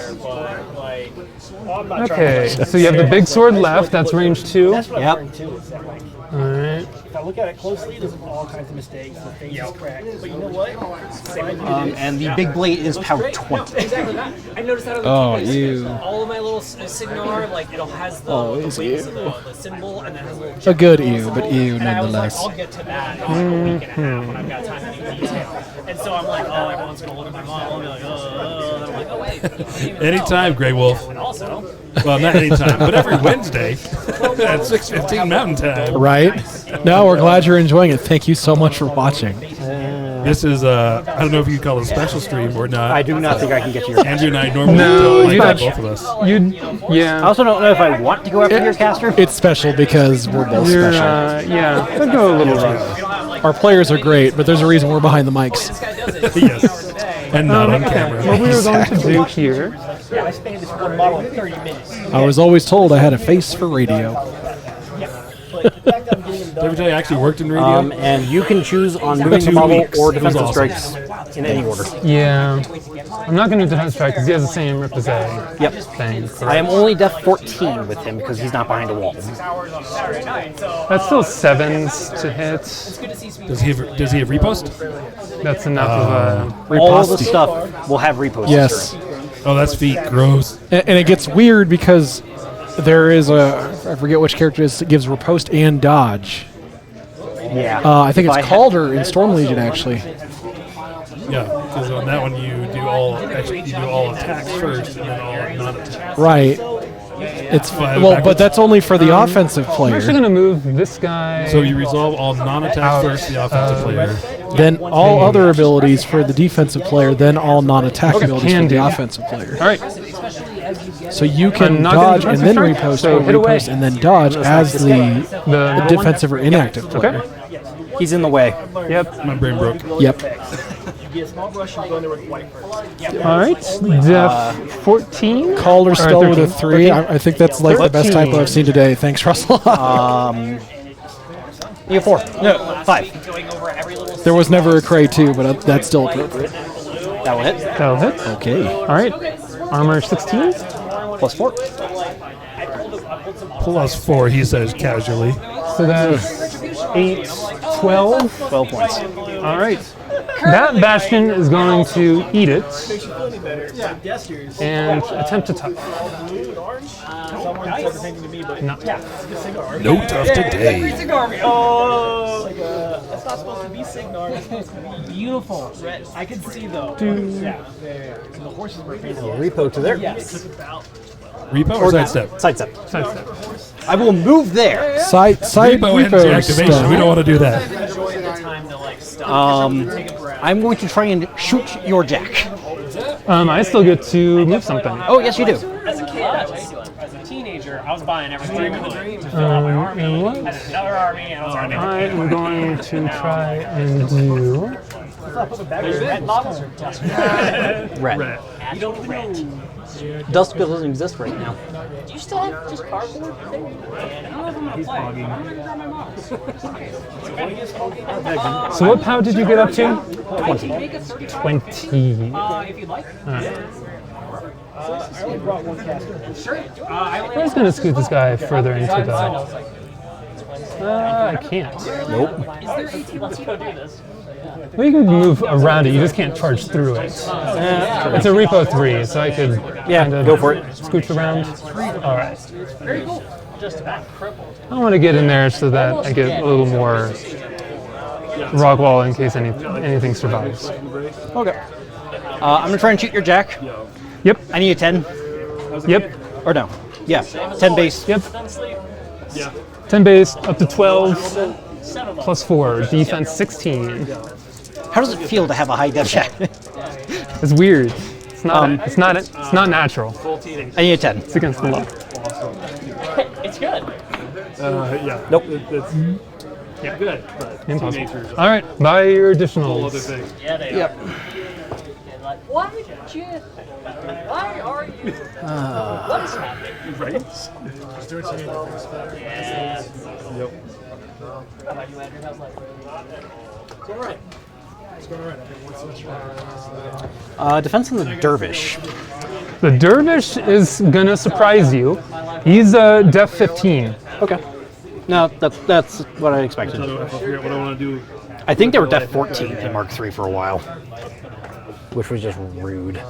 Okay, so you have the big sword left. That's range 2. Yep. All right. If I look at it closely, there's all kinds of mistakes. The face is cracked. But you know what? And the big blade is power 20. Exactly that. I noticed that on the Oh, keyboard. you. All of my little Signar, like it'll has the, Oh, the it's wings you. of the symbol, and then has a little. A good ew, but ew And I was like, nonetheless. I'll get to that in a week and a half when I've got time to do detail. And so I'm like, oh, everyone's gonna look at my model and be like, oh, and I'm like, oh wait. I didn't even Anytime, know. Grey Wolf. And also, Well, not anytime, but every Wednesday at 6:15 Mountain Time. Right? No, we're glad you're enjoying it. Thank you so much for watching. This is, I don't know if you call it a special stream or not. I do not think I can get to your Andrew and I normally No, play you that, got- both of us. You, I yeah. also don't know if I want to go after your caster. It's special because we're both You're, special. yeah. That'd go a little rough. Our players are great, but there's a reason we're behind the mics. Yes. And not on camera. What we were going to do here. Yeah, I spanned this one model in 30 minutes. I was always told I had a face for radio. But the fact that I'm getting them Did I ever done, tell you I actually worked in radio? And you can choose on moving the 2 model weeks. or It was defensive awesome. strikes in any order. Yeah. I'm not going to do defense strike because he has the same rip as a Yep. thing. I am only def 14 with him because he's not behind a wall. That's still 7s to hit. Does he have repost? That's enough of a. All the Riposte. stuff will have reposts. Yes. Oh, that's feet. Gross. And it gets weird because there is a I forget which character it is, that gives riposte and dodge. Yeah. I think it's Calder in Storm Legion, actually. Yeah, because on that one you do all attacks first and then all non-attacks. Right. It's but that's only for the offensive I'm player. actually going to move this guy. So you resolve all non-attacks first, the offensive player. Then all other abilities for the defensive player, then all non-attack abilities for the offensive player. All right. So you can I'm not dodge gonna and then defensive repost, so or hit away. repost and then dodge as the defensive or inactive player. Okay. He's in the way. Yep. My brain broke. Yep. You get a small brush, you go in there with white first. All right. Def 14. Calder still with a 3. 13. I think that's like the best typo I've seen today. Thanks, Russell. You have 4. No, 5. There was never a Cray 2, but that's still appropriate. That will hit. That'll hit. Okay. All right. Armor 16. Plus 4. Plus 4, he says casually. So that's 8, 12. 12 points. All right. That Bastion is going to eat it and attempt to tough. No. No tough today. Oh, that's not supposed to be Signar. It's supposed to be beautiful. I can see though. Yeah. And the horses were facing. Repo to there. Yes. Repo or sidestep? Sidestep. Sidestep. I will move there. Side Repo and deactivation. stuff. We don't want to do that. I'm going to try and shoot your jack. I still get to move something. Oh, yes, you do. As a kid, as a teenager, I was buying everything I could to fill out my army. And what? I had another army, and I was already I am going to try and do. red bottles or dust? Red. You don't red. Dust doesn't exist right now. Do you still have just cardboard? I don't know if I'm gonna play. I'm gonna grab my mom's. So what power did you get up to? 20. 20. If you'd like. I only brought one caster. I was going to scoot this guy further into the... I can't. Nope. Let's go do this. Well, you can move around it. You just can't charge through it. It's a repo 3, so I could kind of go for it. Scooch around. All right. Very cool. Just about crippled. I want to get in there so that I get a little more rock wall in case anything survives. Okay. I'm going to try and shoot your jack. Yep. I need a 10. Yep. Or no. Yeah, 10 base. Yep. 10 base, up to 12, plus 4, defense 16. How does it feel to have a high def jack? It's weird. It's not. It's not natural. I need a 10. It's against the law. It's good. Yeah. Nope. It's yeah, good. But Impossible. All right, buy your additionals. Yeah, they Yep. are. Like, why are you? What is happening? Right? Just do what you need. Yeah. Yep. How about you, Andrew? How's life? It's all right. It's going all right. I think one semester. Defense on the Dervish. The Dervish is gonna surprise you. He's def 15. Okay. No, that's what I expected. I figure out what I want to do. I think they were def 14 in Mark III for a while, which was just rude.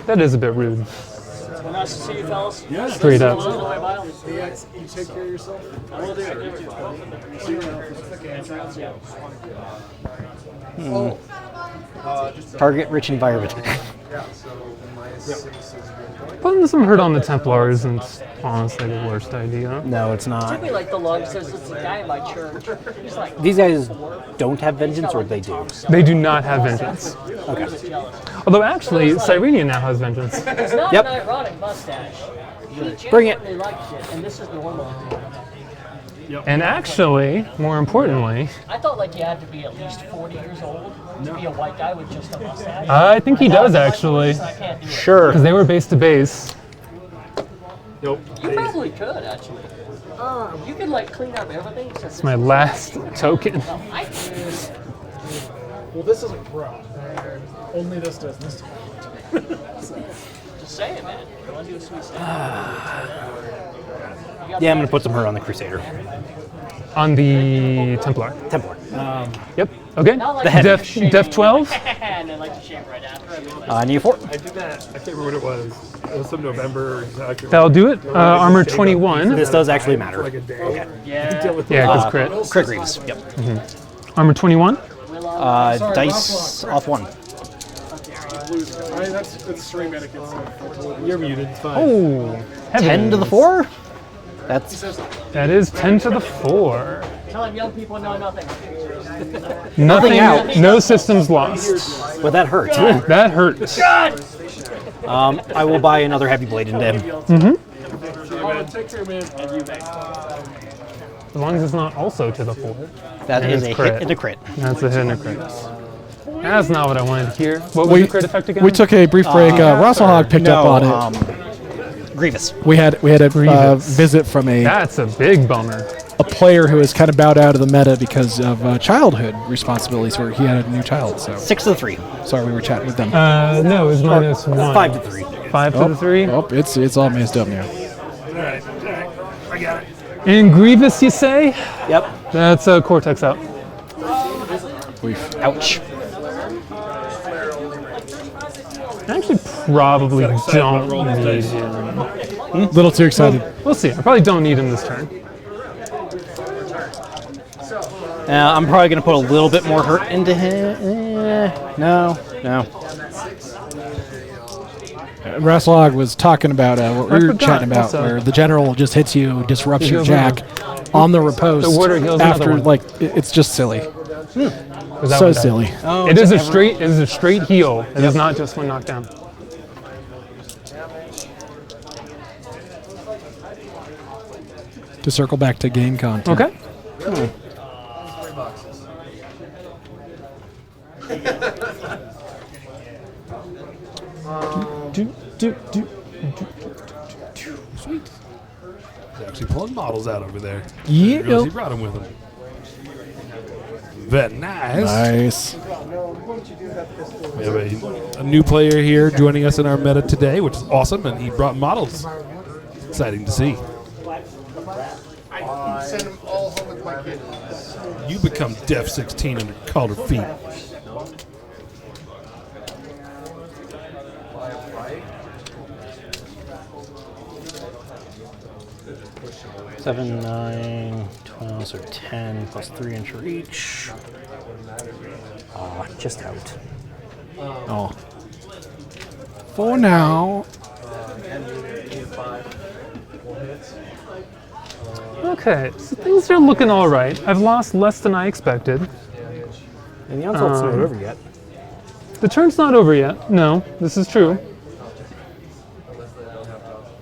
That is a bit rude. Nice to see you, fellas. Yeah. Straight up. You take care of yourself. I will do it. Target rich environment. Putting some hurt on the Templar isn't honestly the worst idea. No, it's not. Took me like the lug says it's a guy in my church. He's like, These guys don't have vengeance, or they do? They do not have vengeance. Okay. Although actually, Cyrenia now has vengeance. it's not Yep. an ironic mustache. He Bring it. genuinely likes it, and this is normal. And actually, more importantly, I thought like you had to be at least 40 years old to be a white guy with just a mustache. I think he does actually. I can't do it. Sure. Because they were base to base. Nope. You probably could actually. You could like clean up everything. It's my last token. Well, this doesn't grow. Only this does. This doesn't. Just saying, man. You want to do a sweet stick? Yeah, I'm gonna put some hurt on the Crusader. On the Templar. Templar. Yep. Okay. Not like Def 12. and then like to shave right after. I need a 4. I did that. I can't remember what it was. It was some November exactly. That'll do it. Armor 21. This does actually matter. Like a day. Okay. Yeah. Yeah, because crit. Crit Grievous. Yep. Armor 21. Dice off 1. That's stream etiquette. You're muted. It's fine. Oh, 10 to the 4? That's That is 10 to the 4. Tell him young people know nothing. Nothing out. No systems lost. but that hurts. That hurts. I will buy another heavy blade into him. Take care, man. As long as it's not also to the 4. That And is it's a crit. hit and a crit. That's a hit and a crit. That's not what I wanted to hear. What was the crit effect again? We took a brief break. Rosselhog picked up on it. Grievous. We had a Grievous. visit from That's a big bummer. a player who has kind of bowed out of the meta because of childhood responsibilities, where he had a new child. So 6 to the 3. sorry, we were chatting with them. No, it was minus 1. 5 to 3. 5 to the 3. Oh, it's all messed up now. I got it. And Grievous, you say? Yep. That's a Cortex out. Ouch. I actually probably don't need him. Little too excited. We'll see. I probably don't need him this turn. I'm probably going to put a little bit more hurt into him. No. Rosselhog was talking about what we were forgot chatting about, also. where the general just hits you, disrupts your heals jack on the riposte. The warder heals another after one. like it's just silly. Is that So what that- silly. Oh, It is a straight heal. It is not just when knocked down. To circle back to game content. Okay. Sweet. He's actually pulling models out over there. Yeah. Didn't realize he brought them with him. Very nice. Nice. We have a new player here joining us in our meta today, which is awesome, and he brought models. Exciting to see. I send them all home with my kids. You become Def 16 under Calder feet. Seven, 9, 12, so 10 plus 3 inch reach. Just out. Oh. For now. Okay, so things are looking all right. I've lost less than I expected. And the onslaugh's not over yet. The turn's not over yet. No, this is true.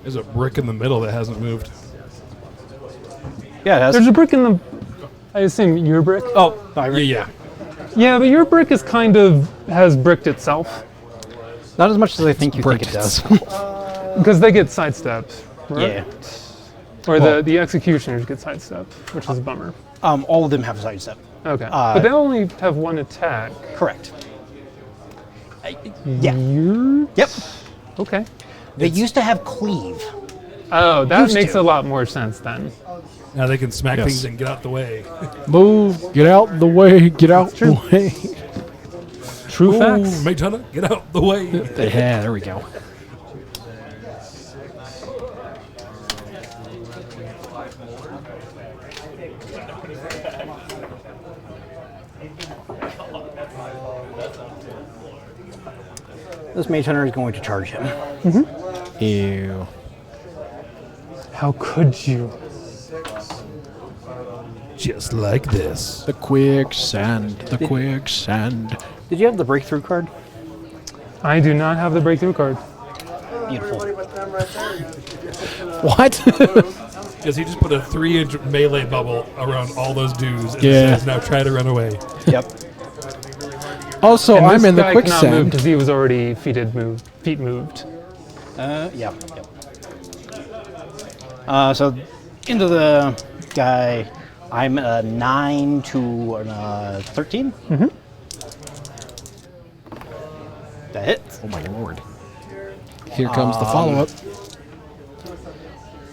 There's a brick in the middle that hasn't moved. Yeah, it has. There's a brick in the... I assume your brick? Oh, Yeah. Yeah, but your brick is kind of... has bricked itself. Not as much as I think you think it does. Because they get sidestepped, right? Yeah. Or the executioners get sidestepped, which is a bummer. All of them have a sidestep. Okay. But they only have one attack. Correct. Yeah. Yep. Okay. They used to have cleave. Oh, that Used makes to. a lot more sense then. Now they can smack Yes. things and get out the way. Move. Get out the way. Get out the way. True Ooh, facts. Maytana, get out the way. Yeah, there we go. This Mage Hunter is going to charge him. Ew. How could you? Just like this. The quicksand. The quicksand. Did you have the breakthrough card? I do not have the breakthrough card. Beautiful. What? Because he just put a 3-inch melee bubble around all those dudes and Yeah. says, now try to run away. Yep. Also, And I'm this in the guy cannot move quicksand. because he was already feet moved. Yeah. Yep. So into the guy, I'm a 9 to a 13. Mm-hmm. That hits. Oh my lord. Here comes the follow-up.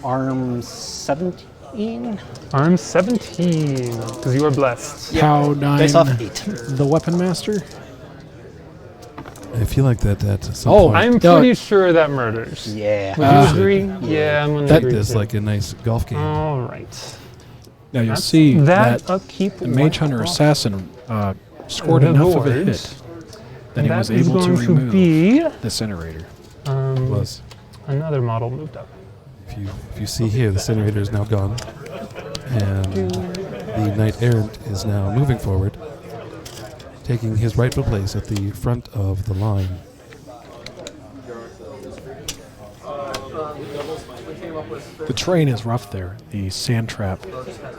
Arm 17. Arm 17, because you are blessed. Pow 9. Dice off 8. The Weapon Master. I feel like that at some Oh, point. I'm pretty sure that murders. Yeah. Would you agree? Yeah, I'm going to That agree. is like a nice golf game. All right. Now you'll see that that upkeep. the Mage Hunter Assassin scored The enough of a board. hit that he That was is able to going to remove be the Incinerator. Was. Another model moved up. If you see here, the Incinerator is now gone. And the Knight Errant is now moving forward, taking his rightful place at the front of the line. The terrain is rough there. The sand trap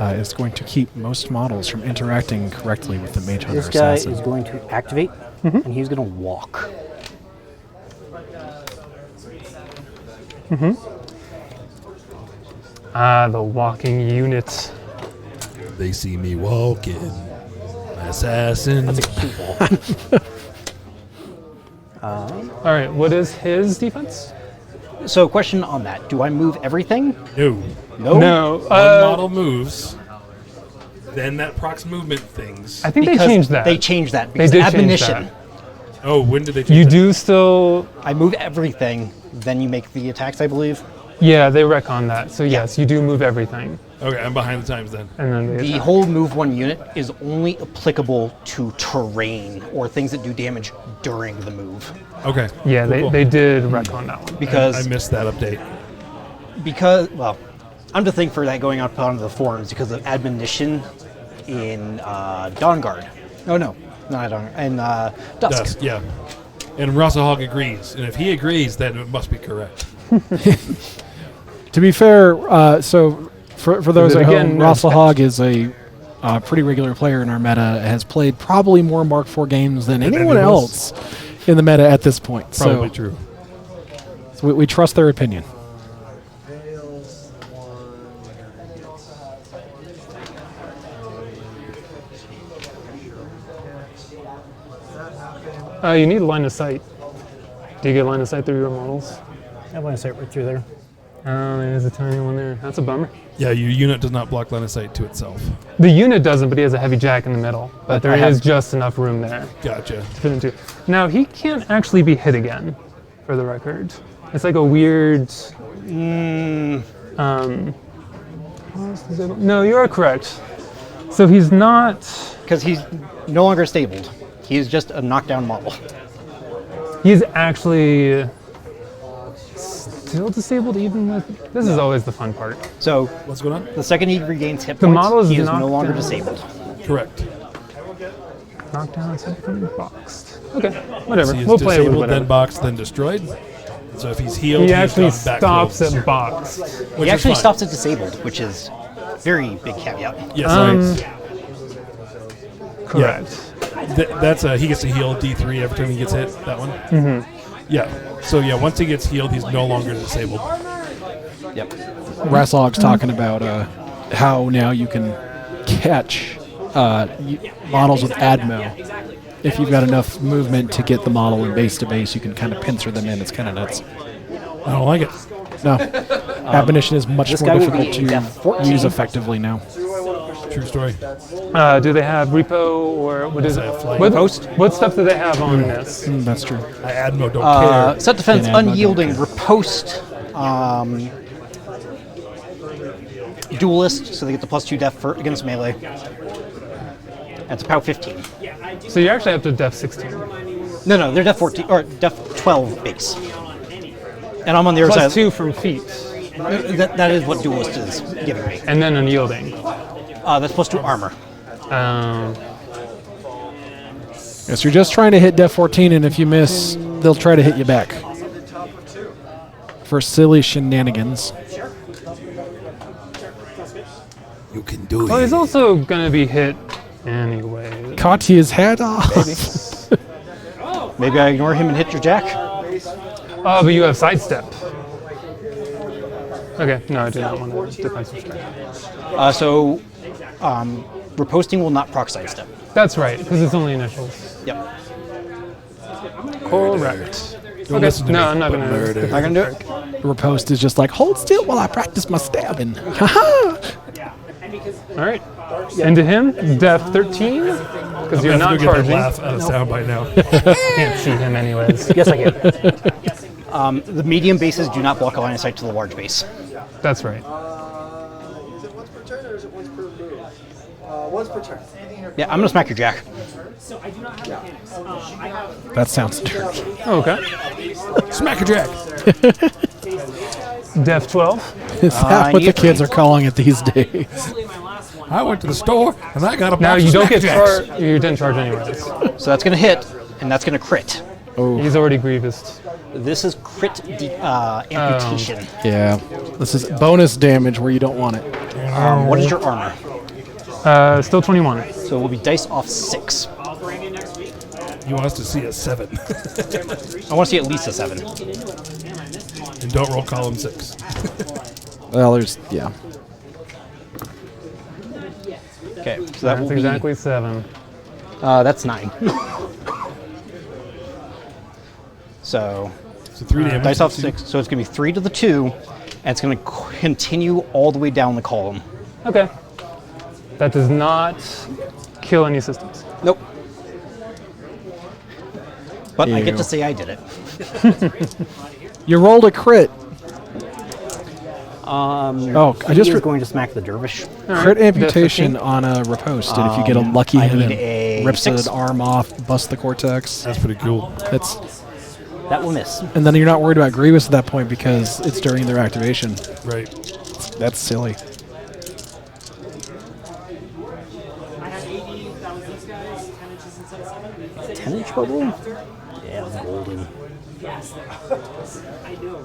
is going to keep most models from interacting correctly with the Mage Hunter This guy Assassin. is going to activate, and he's going to walk. Ah, the walking unit. They see me walking. My assassin. That's a cute wall. All right, what is his defense? So, question on that: do I move everything? No. No. No. One model moves. Then that procs movement things. I think Because they changed that. They changed that They because did change admonition. that. Oh, when did they change You that? do still. I move everything, then you make the attacks, I believe. Yeah, they retcon that. So yes, you do move everything, Okay, I'm behind the times then. and then they The attack. whole move one unit is only applicable to terrain or things that do damage during the move. Okay. Yeah, cool. they did retcon that one. Because I missed that update. well, I'm to thank for that going up onto the forums because of admonition in Dawn Guard. Oh no, not Dawn. In Dusk. Dusk, yeah. And Russell Hogg agrees. And if he agrees, then it must be correct. To be fair, so for those it at again, home, no Russell text. Hogg is a pretty regular player in our meta, has played probably more Mark IV games than anyone else in the meta at this point. Probably so, true. So we trust their opinion. You need line of sight. Do you get line of sight through your models? I have line of sight right through there. Oh, there's a tiny one there. That's a bummer. Yeah, your unit does not block line of sight to itself. The unit doesn't, but he has a heavy jack in the middle. But there I is have- just enough room there Gotcha. to fit into. Now, he can't actually be hit again, for the record. It's like a weird... no, you are correct. So he's not... Because he's no longer stabled. He is just a knockdown model. He's actually still disabled even with... This is always the fun part. So What's going on? the second he regains hit The points, model is he is no knocked longer down. disabled. Correct. Knockdown, something boxed. Okay, whatever. So he is We'll play it with disabled, then whatever. boxed, then destroyed. So if he's healed, He he's actually gone back stops close. at boxed. Which He is actually fine. stops at disabled, which is very big caveat. Yes, Correct. that's he gets to heal D3 every time he gets hit. That one. Mm-hmm. Yeah. So yeah, once he gets healed, he's no longer disabled. Yep. Russell Hogg's talking about how now you can catch models with Admo. If you've got enough movement to get the model in base to base, you can kind of pincer them in. It's kind of nuts. I don't like it. No. Admonition is much this more guy will difficult be a def 14. use effectively now. True story. Do they have repo or what is it? flight. What stuff do they have on this? That's true. I Admo don't care. Set defense, Yeah, no, unyielding, don't riposte, duelist, so they get the +2 def for, against melee. That's a POW 15. So you're actually up to def 16. No, they're def 14 or def 12 base. And I'm on the other Plus side. 2 from feet. That is what duelist is giving me. And then unyielding. That's +2 armor. Yes, you're just trying to hit def 14, and if you miss, they'll try to hit you back. For silly shenanigans. You can do Well, he's also going to be hit anyway. Caught his head off. Maybe I ignore him and hit your jack. Oh, but you have sidestep. Okay, no, I do not want to defensive strike. So, riposting will not proc sidestep. That's right, because it's only initials. Yep. Correct. Don't listen to No, me. I'm not gonna. Murder. Not gonna do it. Riposte is just like, hold still while I practice my stabbing. Haha! All right. Into him, Def 13, because you're I'm not gonna get that charging. laugh out of soundbite now. Can't see him anyways. Yes, I can. The medium bases do not block a line of sight to the large base. That's right. Is it once per turn or is it once per move? Once per turn. Yeah, I'm gonna smack your jack. So I do not have mechanics. I have That sounds dirty. Oh, okay. Smack a jack. Def 12. Is that what the kids are calling it these days? I went to the store and I got a box Now you of don't Smack get Jacks. you didn't charge anyways. So that's gonna hit, and that's gonna crit. He's already grievous. This is crit amputation. Yeah. This is bonus damage where you don't want it. What is your armor? Still 21. So it will be dice off 6. You want us to see a 7. I want to see at least a 7. And don't roll column 6. Well, there's, yeah. Okay, so that That's will exactly 7. be. That's 9. So 3 damage. dice off 6. So it's gonna be 3 to the 2, and it's gonna continue all the way down the column. Okay. That does not kill any systems. Nope. But I get Ew. to say I did it. You rolled a crit. Oh, I just is going to smack the dervish. Crit amputation on a riposte, and if you get a lucky I hit, need it a rips 6. an arm off, busts the cortex. That's pretty cool. That's, That will miss. and then you're not worried about Grievous at that point because it's during their activation. Right. That's silly. I had 80. That was these guys. 10 inches instead of 7. 10-inch bubble? Yeah, it's golden.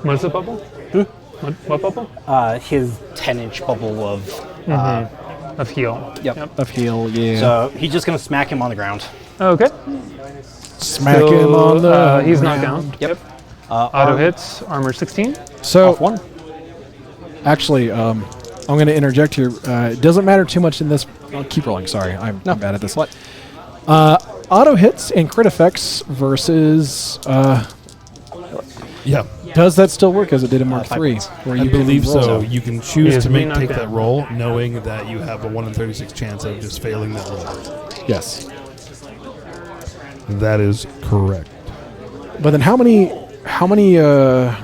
What is the bubble? What bubble? His 10-inch bubble of. Of heal. Yep. Of heal, yeah. So he's just going to smack him on the ground. Okay. Smack So, him on the he's knocked ground. down. Yep. Auto hits, armor 16. So, Off 1. actually, I'm going to interject here. It doesn't matter too much in this. I'll keep rolling. Sorry, I'm bad at this. What? Auto hits and crit effects versus. Yeah. Does that still work as it did in Mark 5 III? points. Where I you believe can roll? so. You can choose Yes, to we take knocked that down. roll, knowing that you have a 1 in 36 chance of just failing that roll. Yes. That is correct. But then how many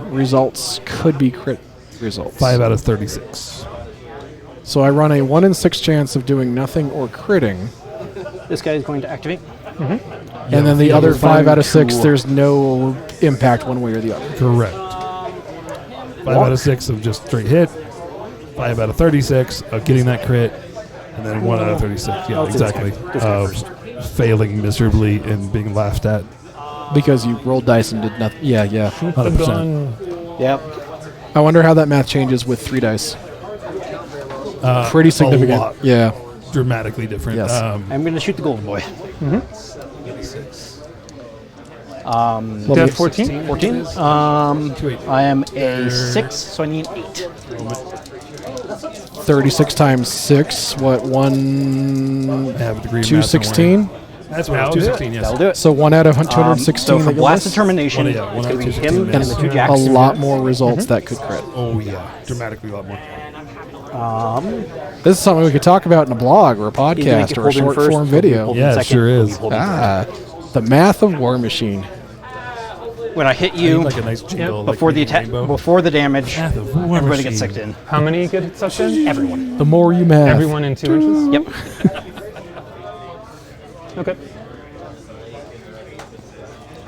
results could be crit results? 5 out of 36. So I run a 1 in 6 chance of doing nothing or critting, This guy is going to activate. and then the Yeah, other we're 5 out of fine 6, to- there's no impact one way or the other. Correct. 5 out of 6 of just straight hit. 5 out of 36 of getting that crit. And then 1 out of 36. Yeah, exactly. Of failing miserably and being laughed at. Because you rolled dice and did nothing. Yeah, yeah. 100%. Yep. I wonder how that math changes with 3 dice. Pretty A significant. lot. Yeah. Dramatically different. Yes. I'm going to shoot the golden boy. Def 14. 14. I am a 6, so I need 8. 36 times 6. What? 1. I have a degree in math, don't 216. That's what it That'll was. do it. 216, yes. That'll do it. So 1 out of 216. So for that you'll blast miss, determination, One, yeah, one it's out going of to be 216 him and miss. the 2 a jacks. lot more results that could crit. Oh, yeah. Dramatically a lot more. This is something we could talk about in a blog or a He's gonna podcast get or a pulled in short first, form he'll be video. pulled in Yeah, it second, sure he'll be is. pulled in Ah, the math of War Machine. third. When I hit I need you like a nice jingle. like before the Rainbow. attack, before the damage, Math of War everybody gets Machine. sucked in. How many get sucked in? Everyone. The more you math. Everyone in 2 inches? Yep. Okay.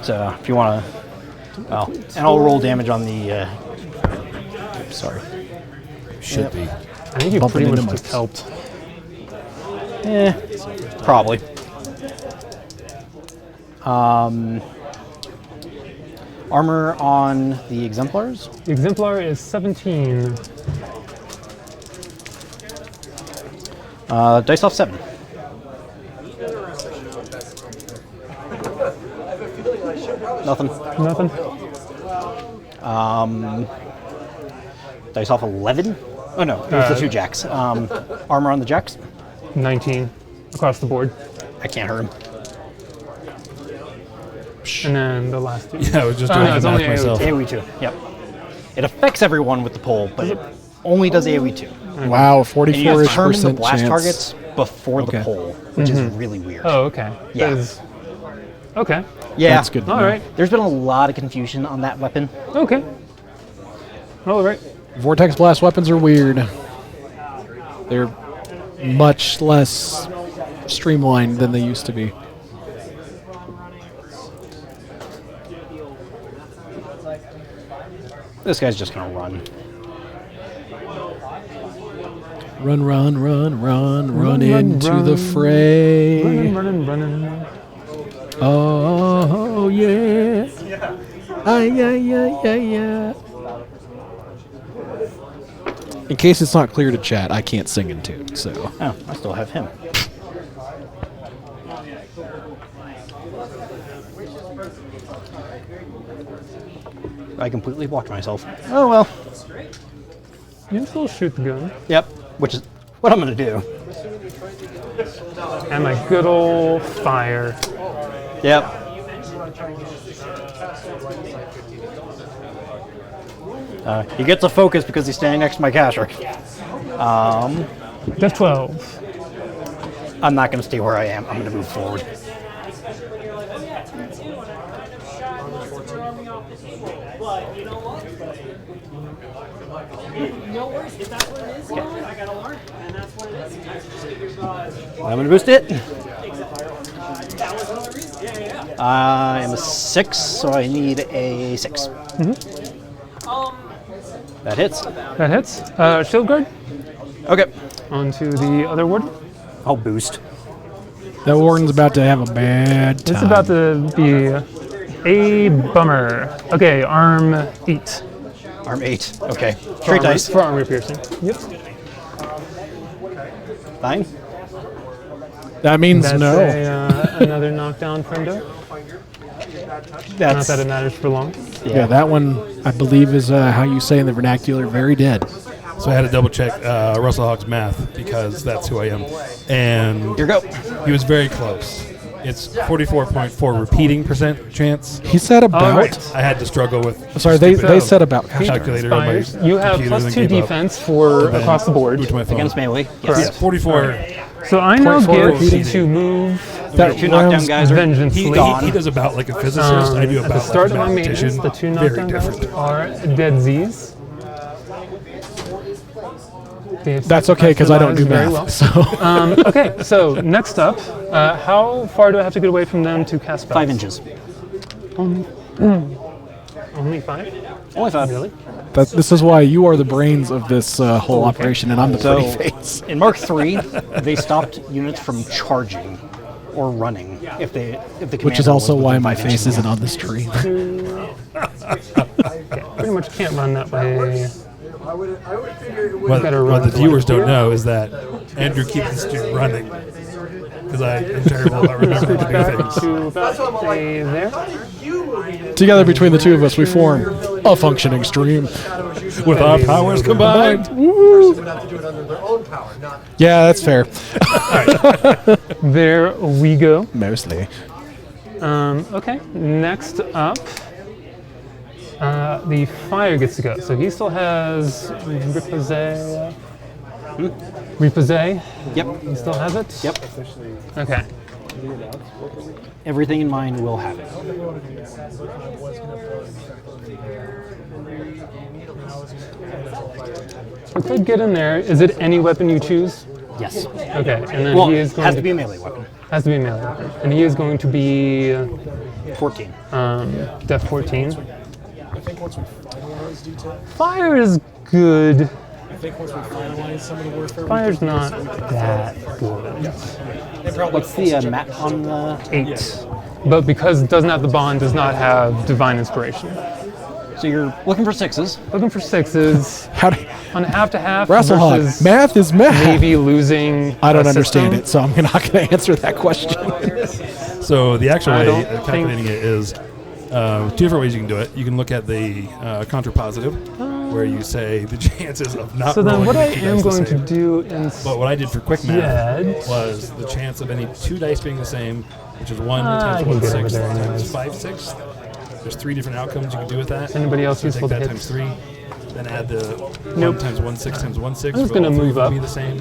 So if you want to, well, and I'll roll damage on the. Sorry. Should be. I think you Bumping pretty much into just mics. helped. Probably. Armor on the exemplars. The exemplar is 17. Dice off 7. Nothing. Nothing. Dice off 11. Oh no, it was the 2 jacks. Armor on the jacks. 19 across the board. I can't hurt him. And then the last two. Yeah, I was just Oh, doing no, the it's math only myself. AoE 2. Yep. It affects everyone with the pull, but it only does AoE 2. Wow, And you 44-ish determine the percent blast chance. targets before Okay. the pull, which is really weird. Oh, okay. Yeah. That is- Okay. Yeah. That's good to All know. right. There's been a lot of confusion on that weapon. Okay. All right. Vortex blast weapons are weird. They're much less streamlined than they used to be. This guy's just gonna run. Run, run, run, run, run into the fray. Running. Oh, yeah. Yeah. In case it's not clear to chat, I can't sing in tune, so. Oh, I still have him. I completely blocked myself. Oh well. You can still shoot the gun. Yep. Which is what I'm gonna do. And my good old fire. Yep. He gets a focus because he's standing next to my caster. Def 12. I'm not gonna stay where I am. I'm gonna move forward. I'm gonna boost it. I am a 6, so I need a 6. That hits. That hits. Shield guard. Okay. On to the other warden. I'll boost. That warden's about to have a bad time. It's about to be a bummer. Okay, arm 8. Arm 8. Okay. Straight dice. For armor piercing. Yep. Fine. That means That's no. another knockdown, friendo. Not that it matters for long. Yeah, that one, I believe, is how you say in the vernacular, very dead. So I had to double check Russell Hawk's math because that's who I am. And here go. He was very close. It's 44.4 repeating percent chance. He said about. I had to struggle with. Sorry, they said about. Calculator on my You have computer, +2 then gave up. defense for And then across the board. moved to my phone. Against melee. Yeah, Yes. 44. So I now 0.4 get repeating. to move That Two knockdown rounds- guys are vengeance. He does about like a physicist. I do about At the start of like my a maintenance, mathematician. the 2 Very knockdown guys different. are dead Z's. That's okay because I don't do Very math. well. So Okay, so next up, how far do I have to get away from them to cast spells? 5 inches. Only 5? Only 5. Really? this is why you are the brains of this whole operation, and I'm the So, pretty face. in Mark III, they stopped units from charging or running if the Which commander is also was why within my 5 face inches. isn't on this tree. Pretty much can't run that way. What the viewers don't know is that Andrew keeps the stream running because I am terrible about remembering to do Back things. to about there. Together between the two of us, we form a functioning stream. With our powers combined. Yeah, that's fair. There we go. Mostly. Okay, next up, the fire gets to go. So he still has Repose. Repose? Yep. He still has it? Yep. Okay. Everything in mine will have it. We could get in there. Is it any weapon you choose? Yes. Okay, and then Well, he is it going has to be a melee weapon. Has to be a melee weapon. And he is going to be 14. Def 14. I think once we finalize detail, Fire is good. I think once we finalize some of the warfare, Fire's not that good. What's the map on the 8. But because it doesn't have the bond, does not have divine inspiration. So you're looking for 6s. Looking for 6s on half to half. Russell Hawk, versus math is math. Maybe losing. I don't a understand system. it, so I'm not going to answer that question. So the actual I way don't of calculating it is 2 different ways you can do it. You can look at the contrapositive, where you say the chances of not So then rolling what I two am dice the going to same. do But what I did for quick math instead was the chance of any 2 dice being the same, which is 1 I times can 1 get over 6 there times anyways. 5 6. There's 3 different outcomes you can do with that. Anybody else so useful take to that hit? times 3, then add the Nope. 1 times 1 6 times 1 6. I'm just where gonna all three move would up. be the same,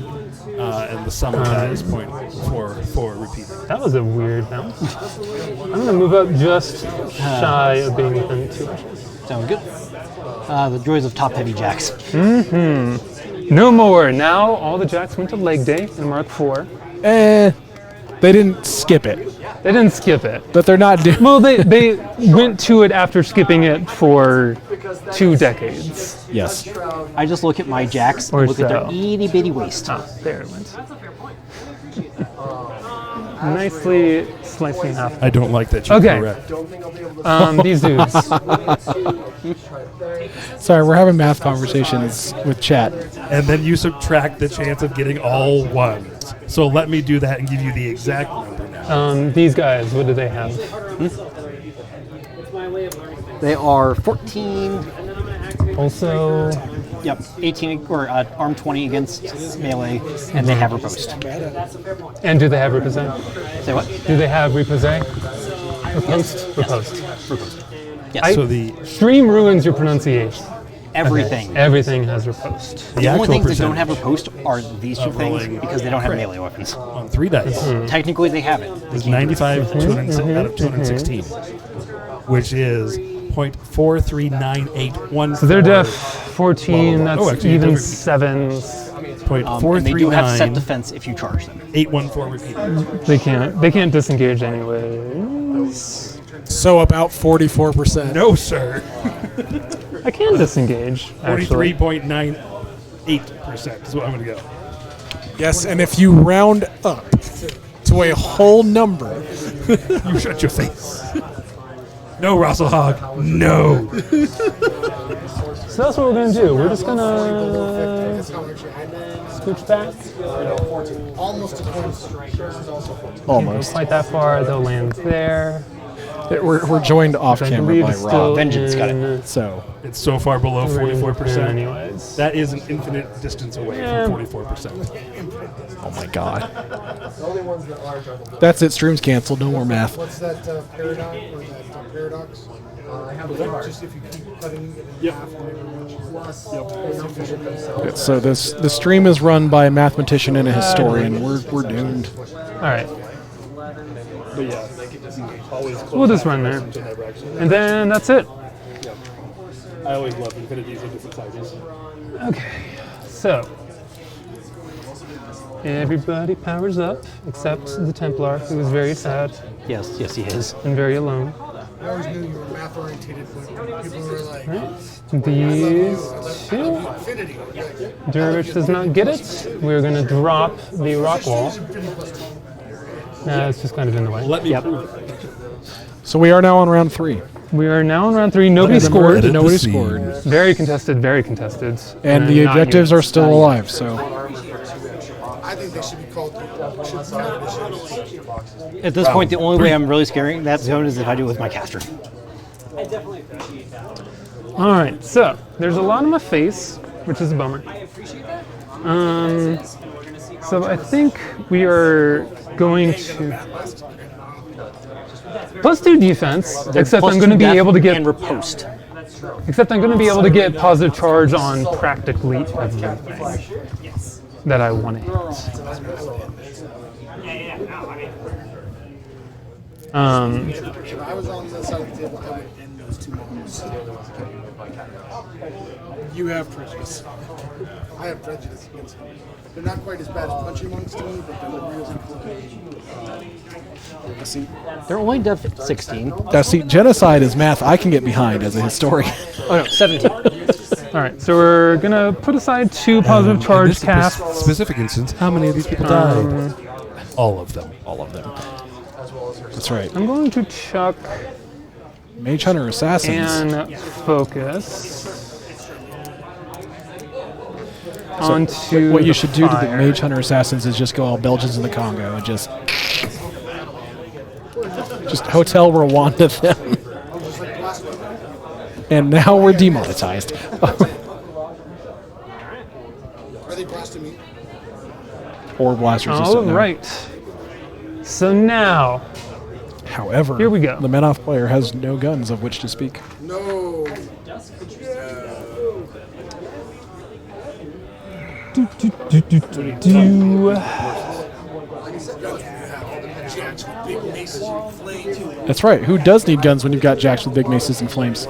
and the sum of that is 0.44 repeating. That was a weird bounce. I'm going to move up just shy of being within 2 inches. Sounds good. The joys of top-heavy jacks. No more. Now all the jacks went to leg day in Mark IV. They didn't skip it, They didn't skip it. but they're not doing. Well, they went to it after skipping it for 2 decades. Yes. I just look at my jacks Or and look at so. their itty-bitty waist. Ah, there it went. Nicely sliced in half. I don't like that you're Okay. correct. These dudes. Sorry, we're having math conversations with chat. And then you subtract the chance of getting all 1s. So let me do that and give you the exact number now. These guys, what do they have? They are 14, Also, yep, 18, or arm 20 against melee, and they have riposte. and do they have repossess? Say what? Do they have repossess? Riposte? Riposte. Yes. So the Stream ruins your pronunciation. Everything. Okay. Everything has riposte. The only actual things that don't have percentage riposte are these 2 of things rolling because they don't have melee weapons. on 3 dice Technically, they have it. They is can't do it. 95 out of 216, which is 0.439814. So they're def 14, that's Oh, actually, even they're- 7s. And they do have set 0.439 defense if you charge them. 814 repeating. They can't disengage anyways. So about 44%. No, sir. I can disengage, actually. 43.98% is what I'm going to go. Yes, and if you round up to a whole number, You shut your face. No, Rosselhog. No. So that's what we're gonna do. We're just gonna scooch back. Almost a point. almost. Quite that far, they'll land there. We're joined off I camera believe by it's Rob. still Vengeance got it. in So It's so far below range 44%. anyways. That is an infinite distance away Yeah. from 44%. oh my god. That's it, stream's canceled, no more math. What's that paradigm or that paradox? Just if you keep cutting it in half, So the stream is run by a mathematician and a historian. We're doomed. Alright, But yeah, always close we'll just run there. And then that's it. I always love infinities of different sizes. Okay, so everybody powers up except the Templar, who is very sad Yes, yes, he is. and very alone. I always knew you were math oriented when people were like, These two. infinity. Durovich does not get it. We're going to drop the rock wall. Nah, it's just kind of in the way. Let me Yep. prove it. So we are now on round 3. We are now on round 3. Nobody Let me scored. edit Nobody the scene. scored. Very contested, very contested. And the not objectives yet. are still alive, so I think they should be called At this point, the only way I'm really scaring that zone is if I do it with my caster. All right, so there's a lot on my face, which is a bummer. So I think we are going to +2 defense, except I'm going to be able to get and riposte. Except I'm going to be able to get positive charge on practically everything that I want to hit. If I was on the side of the table, I would end those 2 moments. You have prejudice. I have prejudice against them. They're not quite as bad as punchy monks to me, but they're really cool. see, They're only def 16. see, genocide is math I can get behind as a historian. Oh no, 17. All right, so we're going to put aside 2 positive In charge this casts. specific instance, how many of these people died? All of them. All of them. That's right. I'm going to chuck Mage Hunter Assassins. and focus onto What you the should do to the fire. Mage Hunter Assassins is just go all Belgians in the Congo and just Hotel Rwanda them. And now we're demonetized. blasting me. Or blast All resistant now. right. So now, However, here we go. The Menoth player has no guns of which to speak. No. That's right. Who does need guns when you've got jacks with big maces and flames?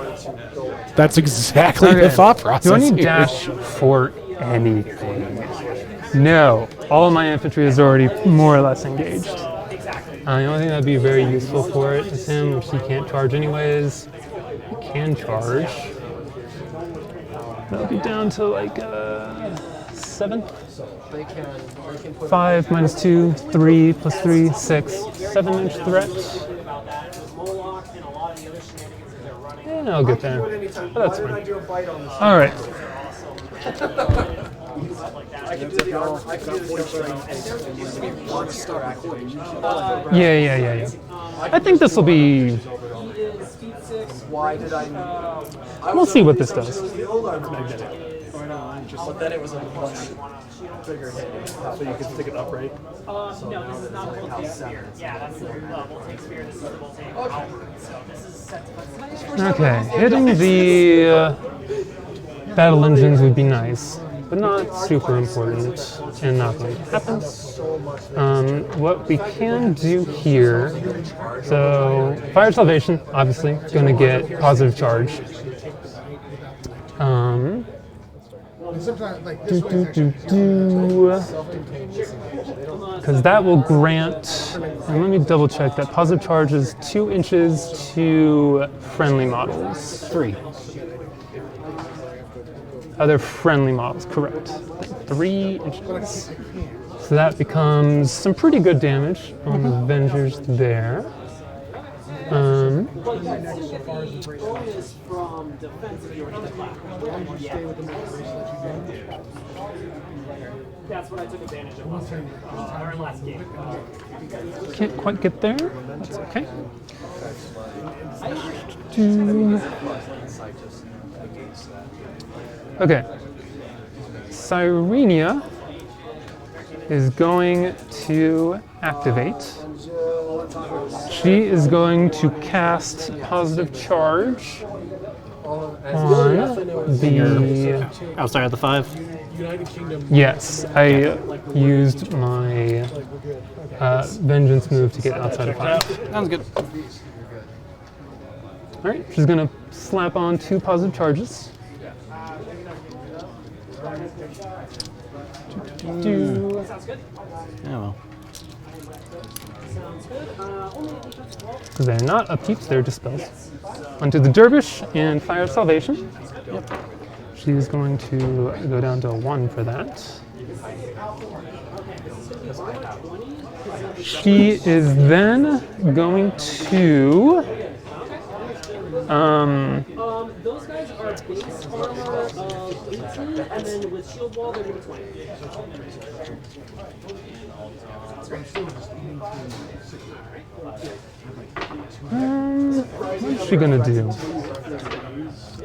That's exactly the thought process. Do I need here. dash for anything? No. All of my infantry is already more or less engaged. The only thing that would be very useful for it is him, which he can't charge anyways. He can charge. That'll be down to like 7. 5 minus 2, 3 plus 3, 6, 7-inch threat. Yeah, I'll get there. But that's fine. All right. Yeah. I think this will be. We'll see what this does. But then it was a much bigger hit, so you could stick it upright. No, this is not the Voltaic Spear. Yeah, that's the Voltaic Spear. This is the Voltaic Halberd. So this is set to... Okay, hitting the battle engines would be nice, but not super important and not going to happen. What we can do here, so Fire Salvation, obviously, going to get positive charge. Because that will grant, and let me double check that positive charge is 2 inches to friendly models. 3. Other friendly models, correct. 3 inches. So that becomes some pretty good damage on the Avengers there. That's what I took advantage of our last game. Can't quite get there. That's okay. Okay. Cyrenia is going to activate. She is going to cast positive charge on the... Outside of the 5? Yes, I used my vengeance move to get outside of 5. Sounds good. Alright, she's going to slap on 2 positive charges. Sounds good. Yeah, well. Because they're not upkeeps, they're dispels. Onto the Dervish and Fire Salvation. Yep. She's going to go down to 1 for that. She is then going to... those guys are base armor of 18, and then with shield wall, they're going to be 20. What's she gonna do?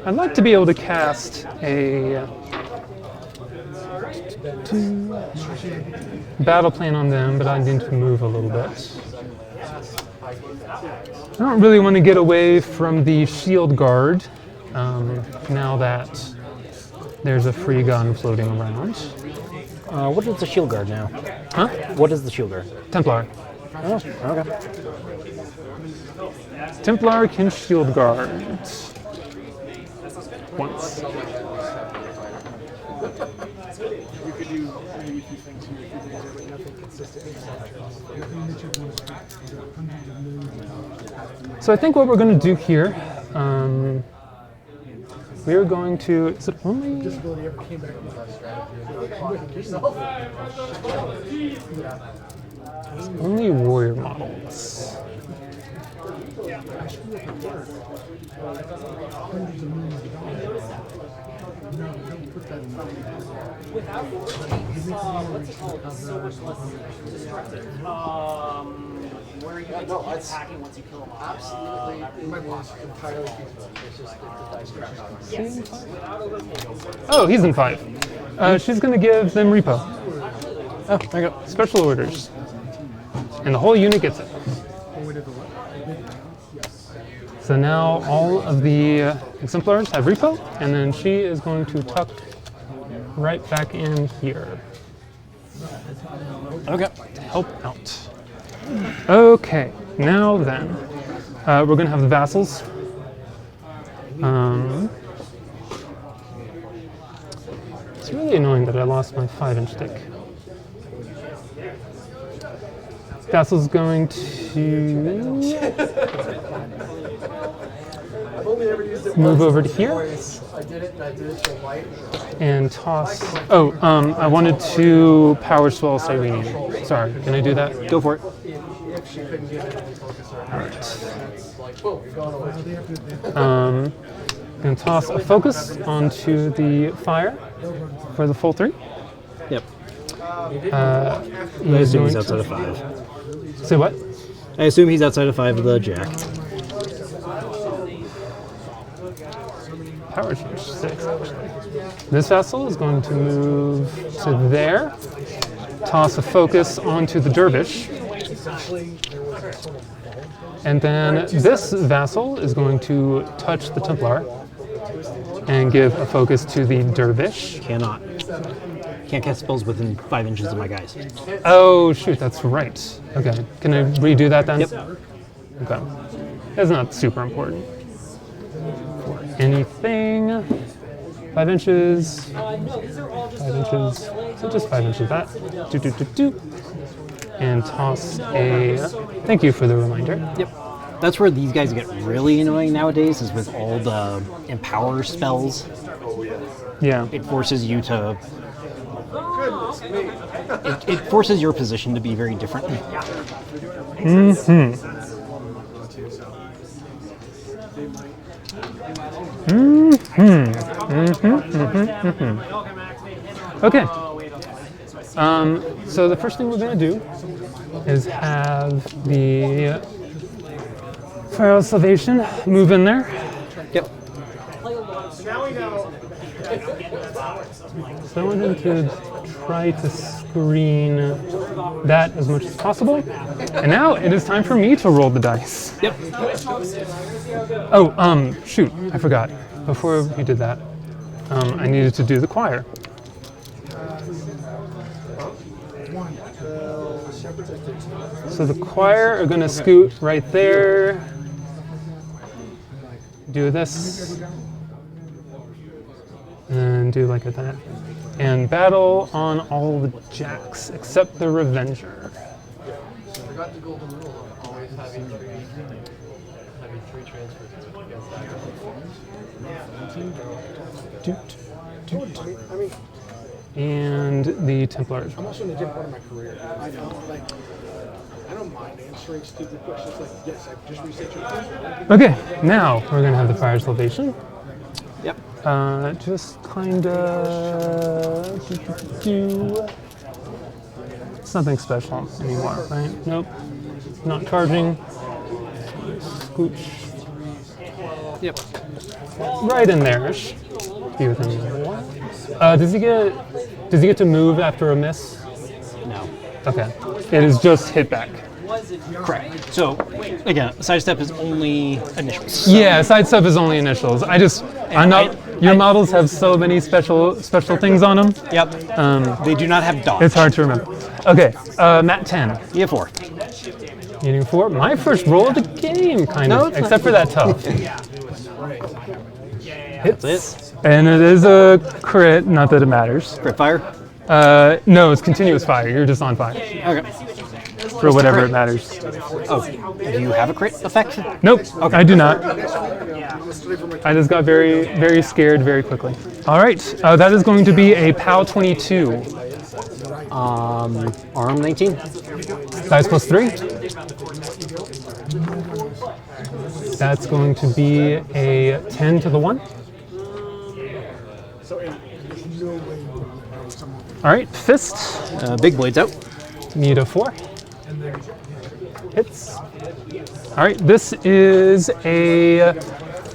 I'd like to be able to cast a battle plan on them, but I need to move a little bit. I don't really want to get away from the shield guard now that there's a free gun floating around. What is the shield guard now? Huh? What is the shield guard? Templar. Oh, okay. Templar can shield guard once. So I think what we're going to do here, we are going to, is it only? Only warrior models. Without what's it called? It's so much less destructive. Where you get to keep attacking once you kill them off. Absolutely, entirely feasible. It's just the dice track. Yes. Without a Oh, he's in 5. She's going to give them repo. Oh, there you go. Special orders. And the whole unit gets it. So now all of the exemplars have repo, and then she is going to tuck right back in here. Okay. To help out. Okay, now then, we're going to have the vassals. It's really annoying that I lost my 5-inch stick. Vassal's going to move over to here and toss. Oh, I wanted to power swell Cyrenia. Sorry, can I do that? Go for it. Gonna toss a focus onto the fire for the full 3. Yep. I assume he's outside of 5. Say what? I assume he's outside of 5 of the jack. Power change 6, actually. This vassal is going to move to there, toss a focus onto the dervish, and then this vassal is going to touch the Templar and give a focus to the dervish. Cannot. Can't cast spells within 5 inches of my guys. Oh, shoot, that's right. Okay, can I redo that then? Yep. Okay. That's not super important. For anything, 5 inches, 5 inches, so just 5 inches of that. And toss a, thank you for the reminder. Yep. That's where these guys get really annoying nowadays, is with all the empower spells. Yeah. It forces you to... It forces your position to be very different. Okay. So the first thing we're going to do is have the Fire of Salvation move in there. Yep. So I want him to try to screen that as much as possible. And now it is time for me to roll the dice. Yep. Oh, shoot, I forgot. Before we did that, I needed to do the choir. So the choir are going to scoot right there. Do this. And do like that. And battle on all the jacks except the Revenger. Forgot the golden rule of always having 3 transfers against that. And the Templars. I'm also in a different part of my career. I know, like, I don't mind answering stupid questions like, yes, I just reset your question. Okay, now we're going to have the Fire Salvation. Yep. Just kind of it's nothing special anymore, right? Nope. Not charging. Scooch. Yep. Right in there-ish. Be within one. Does he get to move after a miss? No. Okay. It is just hit back. Correct. So, again, sidestep is only initials. Yeah, sidestep is only initials. Your models have so many special things on them. Yep. They do not have dodge. It's hard to remember. Okay, Matt 10. You have 4. Eating 4. My first roll of the game, kind of. Except for that tough. Hits. That's it. And it is a crit, not that it matters. Crit fire? No, it's continuous fire. You're just on fire. Okay. For whatever it matters. Oh, do you have a crit effect? Nope, Okay. I do not. I just got very, very scared very quickly. All right, that is going to be a POW 22. Arm 19. Dice plus 3. That's going to be a 10 to the 1. All right, fist. Big blade's out. Need a 4. Hits. All right, this is a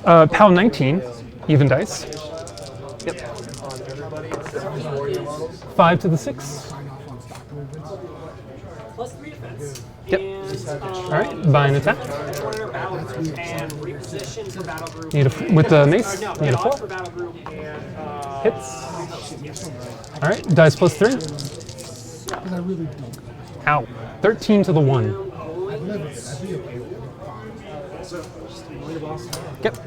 POW 19, even dice. Yep. 5 to the 6. Plus 3 defense. Yep. All right, buy an attack. And reposition for battle group. Need a, with the mace, No, need a 4. for battle group and Hits. All right, dice plus 3. Ow. 13 to the 1. Yep.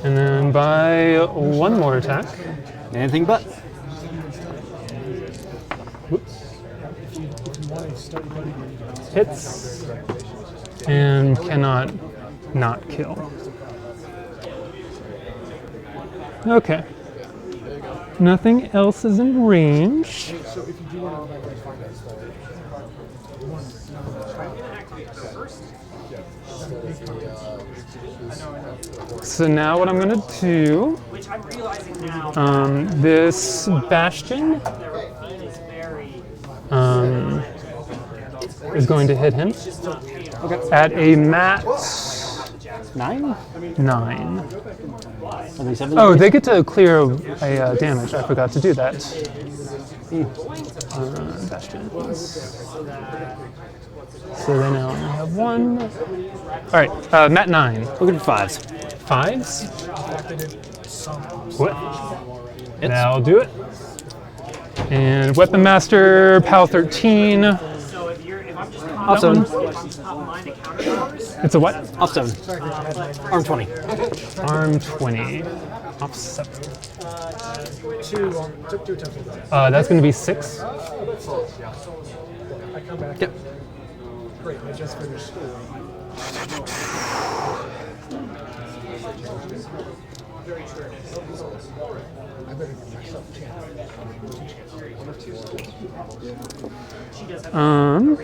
And then buy 1 more attack. Anything but. Whoops. Hits. And cannot not kill. Okay. Nothing else is in range. So now what I'm gonna do, which I'm realizing now. This Bastion is going to hit him at a mat 9? 9. Only 7? Oh, they get to clear a damage. I forgot to do that. Bastion. So they now only have 1. All right, mat 9. Looking for 5s. 5s. What? That'll do it. And Weapon Master, PAL 13. So if I'm just Off 7. It's a what? Off 7. Arm 20. Arm 20. Off 7. Took 2 attempts. That's going to be 6. I come back. Yep. Great, I just finished school.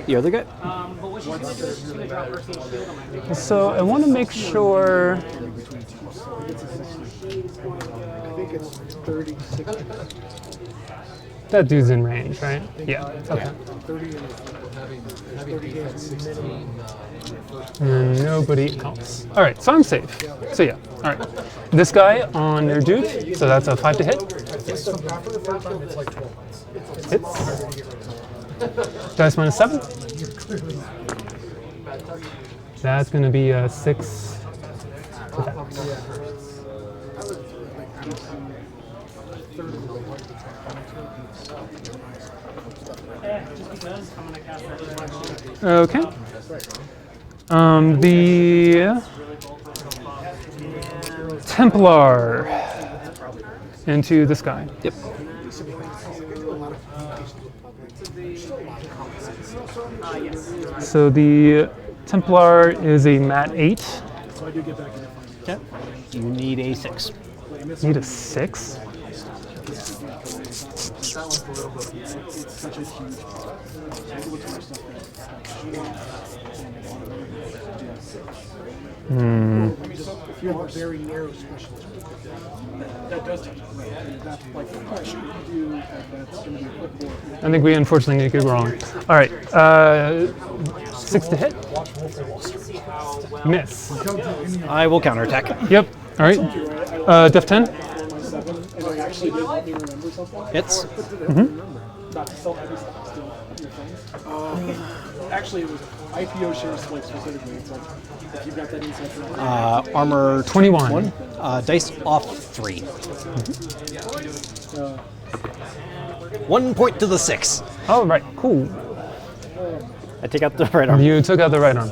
The other guy? So I want to make sure. I think it's 36. That dude's in range, right? Yeah. Okay. 30 and having defense 16. And nobody else. All right, so I'm safe. So yeah. All right. This guy on their dude. So that's a 5 to hit. Yes. After the third time, it's like 12 months. Hits. Dice minus 7. That's going to be a 6 to that. Okay. The Templar into this guy. Yep. So the Templar is a mat 8. So I do get back in the final. Okay. You need a 6. Need a 6? It's such a huge. Hmm. I mean, if you have a very narrow specialist, that does touch it. That's like the question you do, that's going to be applicable. I think we unfortunately need to get wrong. All right. 6 to hit. Miss. I will counterattack. Yep. All right. Def 10. Hits. Not to sell every stock, still your things. Actually, it was IPO shares like specifically. It's like if you've got that insight for Armor 21. Dice off 3. 1 point to the 6. Oh, right. Cool. I take out the right arm. You took out the right arm.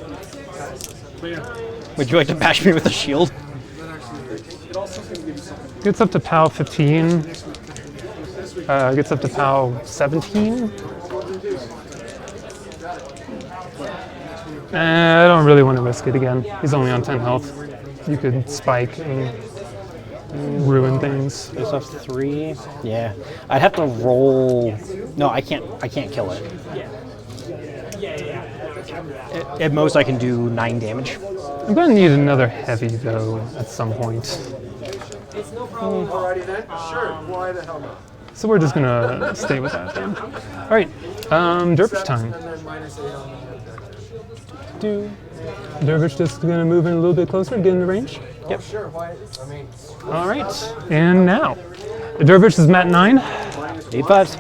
Would you like to bash me with a shield? Gets up to PAL 15. Gets up to PAL 17. I don't really want to risk it again. He's only on 10 health. You could spike and ruin things. Dice off 3. Yeah. I'd have to roll. No, I can't kill it. At most, I can do 9 damage. I'm going to need another heavy, though, at some point. Alrighty then. Sure. Why the hell not? So we're just going to stay with that then. All right. Derp's time. And then minus 8 on the Do. Dervish just going to move in a little bit closer, get in the range. Yep. All right, and now the Dervish is Mat 9. Need 5s.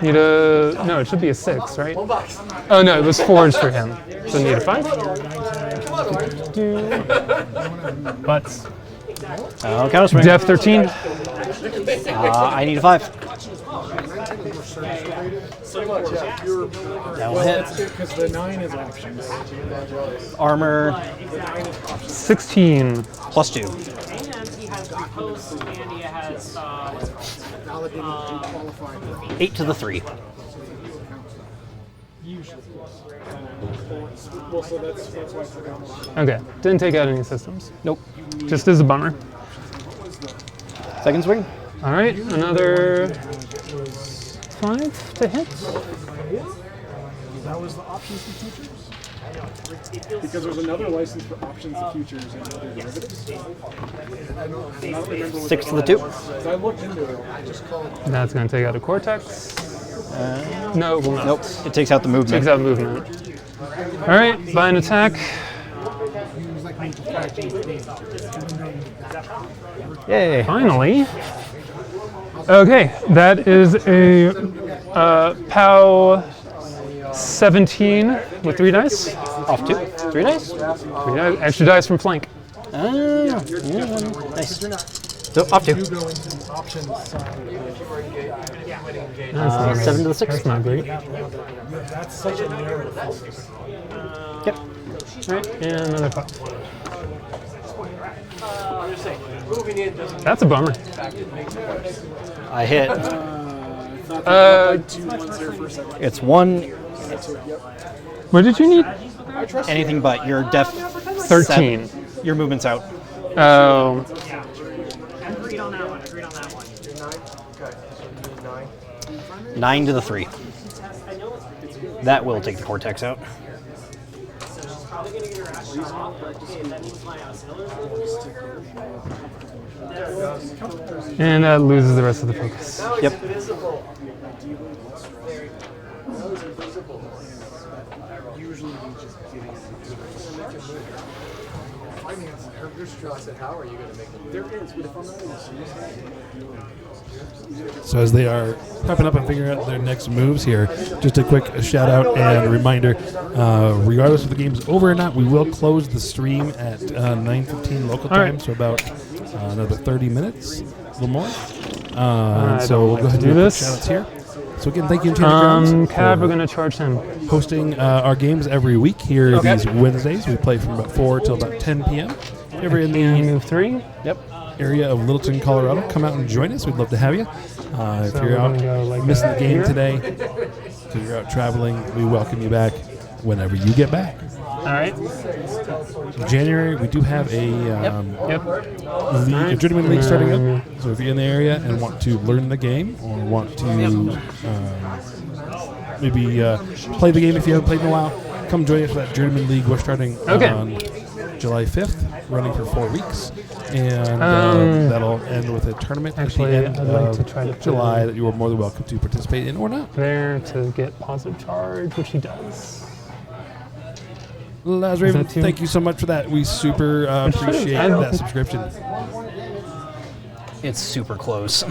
Need a no, it should be a 6, right? Oh no, it was 4s for him. So need a 5. Butts. Counter swing. Depth 13. I need a 5. That will hit. Because the 9 is options. Armor 16. plus 2. And he has post, and he has 8 to the 3. Okay, didn't take out any systems. Nope. Just is a bummer. Second swing. All right, another 5 to hit. That was the options and futures? Because there's another license for options and futures and other derivatives. I don't remember what 6 to the 2. I looked into it. I just called it. That's going to take out a Cortex. No, it will not. Nope. It takes out the movement. Takes out movement. All right, buy an attack. Yay. Finally. Okay, that is a POW 17 with 3 dice. Off 2. 3 dice. 3 dice. Extra dice from flank. Nice. So, off 2. 7 to the 6. That's not great. That's such a narrow focus. Yep. All right, and another 5. That's a bummer. I hit. It's 1. What did you need? Anything but your def 13. 7. Your movement's out. Oh. agreed on that one. 9 to the 3. That will take the Cortex out. And that loses the rest of the focus. Yep. So as they are prepping up and figuring out their next moves here, just a quick shout out and reminder, regardless if the game's over or not, we will close the stream at 9:15 local time, so about another 30 minutes, a little more. So we'll go ahead and do this. Shout outs here. So again, thank you, Cav, we're going to charge him. Hosting our games every week here these Wednesdays. We play from about 4 till about 10 p.m. If you're in the move 3. Yep. area of Littleton, Colorado, come out and join us. We'd love to have you. If you're out missing the game today, if you're out traveling, we welcome you back whenever you get back. All right. In January, we do have a league, a Journeyman League starting up. So if you're in the area and want to learn the game or want to maybe play the game if you haven't played in a while, come join us for that Journeyman League. We're starting on July 5th, running for 4 weeks. And that'll end with a tournament at the end of July that you are more than welcome to participate in or not. There to get positive charge, which he does. Laz Raven, thank you so much for that. We super appreciate that subscription. It's super close.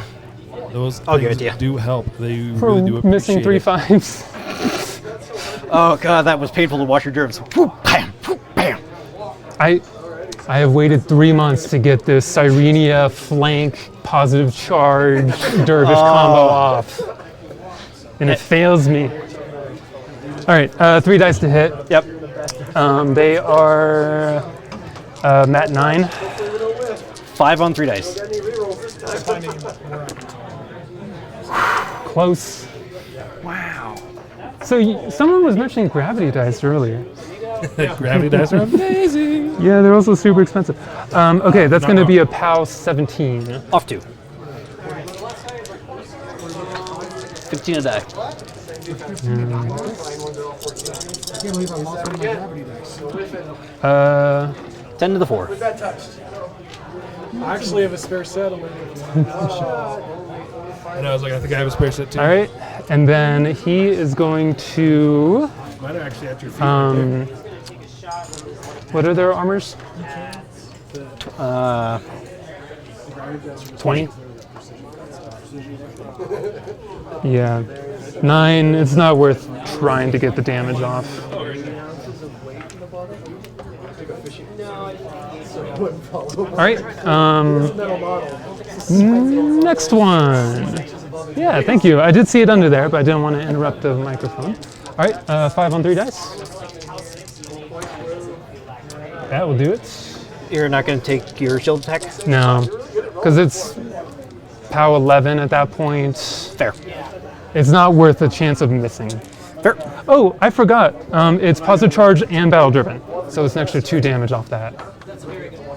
Those I'll give it to you. Do help. They For really do appreciate missing 3 5s. Oh god, that was painful to watch your derms. Whoop, bam, whoop, bam. I have waited 3 months to get this Cyrenia flank positive charge dervish combo off. And it fails me. All right, 3 dice to hit. Yep. They are Mat 9. 5 on 3 dice. Close. Wow. So someone was mentioning gravity dice earlier. Gravity dice are amazing. Yeah, they're also super expensive. Okay, that's going to be a POW 17. Off 2. 15 a die. I can't believe I lost one of my gravity dice. 10 to the 4. I actually have a spare set. And I was like, I think I have a spare set too. All right, and then he is going to Mine are actually at your feet. What are their armors? 20. Yeah. 9, it's not worth trying to get the damage off. Alright, next one. Yeah, thank you. I did see it under there, but I didn't want to interrupt the microphone. Alright, 5 on 3 dice. That will do it. You're not going to take your shield attack? No, because it's POW 11 at that point. Fair. It's not worth the chance of missing. Fair. Oh, I forgot. It's positive charge and battle driven, so it's an extra 2 damage off that.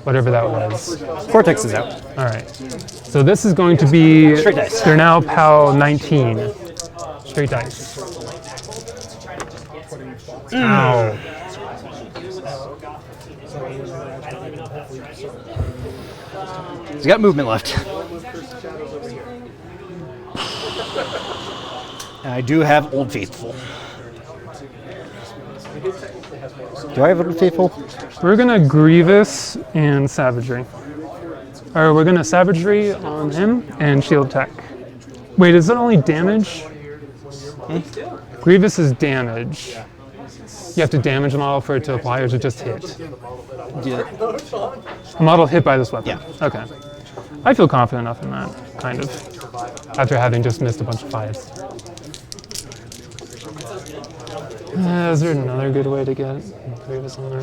Whatever that was. Cortex is out. All right. So this is going to be. Straight dice. They're now POW 19. Straight dice. Ow. He's got movement left. And I do have Old Faithful. Do I have Old Faithful? We're gonna Grievous and Savagery. Or we're gonna Savagery on him and Shield Tech. Wait, is it only damage? Grievous is damage. You have to damage a model for it to apply, or is it just hit? Yeah. A model hit by this weapon? Yeah. Okay. I feel confident enough in that, kind of. After having just missed a bunch of 5s. Is there another good way to get Grievous on there?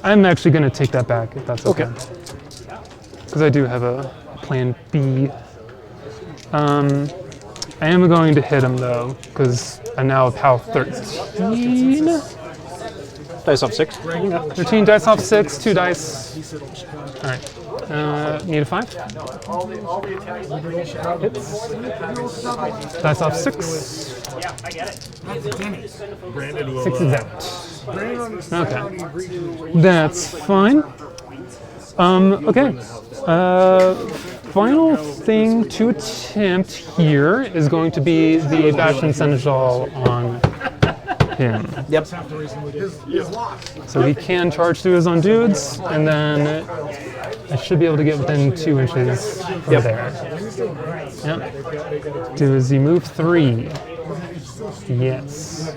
I'm actually going to take that back, if that's okay. Because I do have a plan B. I am going to hit him, though, because I'm now a POW 13. Dice off 6. 13 dice off 6, 2 dice. All right. Need a 5? Hits. Dice off 6. Yeah, I get it. 6 is out. Okay. That's fine. Okay. Final thing to attempt here is going to be the Bastion Seneschal on him. Yep. So he can charge through his own dudes, and then I should be able to get within 2 inches from there. Yep. Does he move 3? Yes.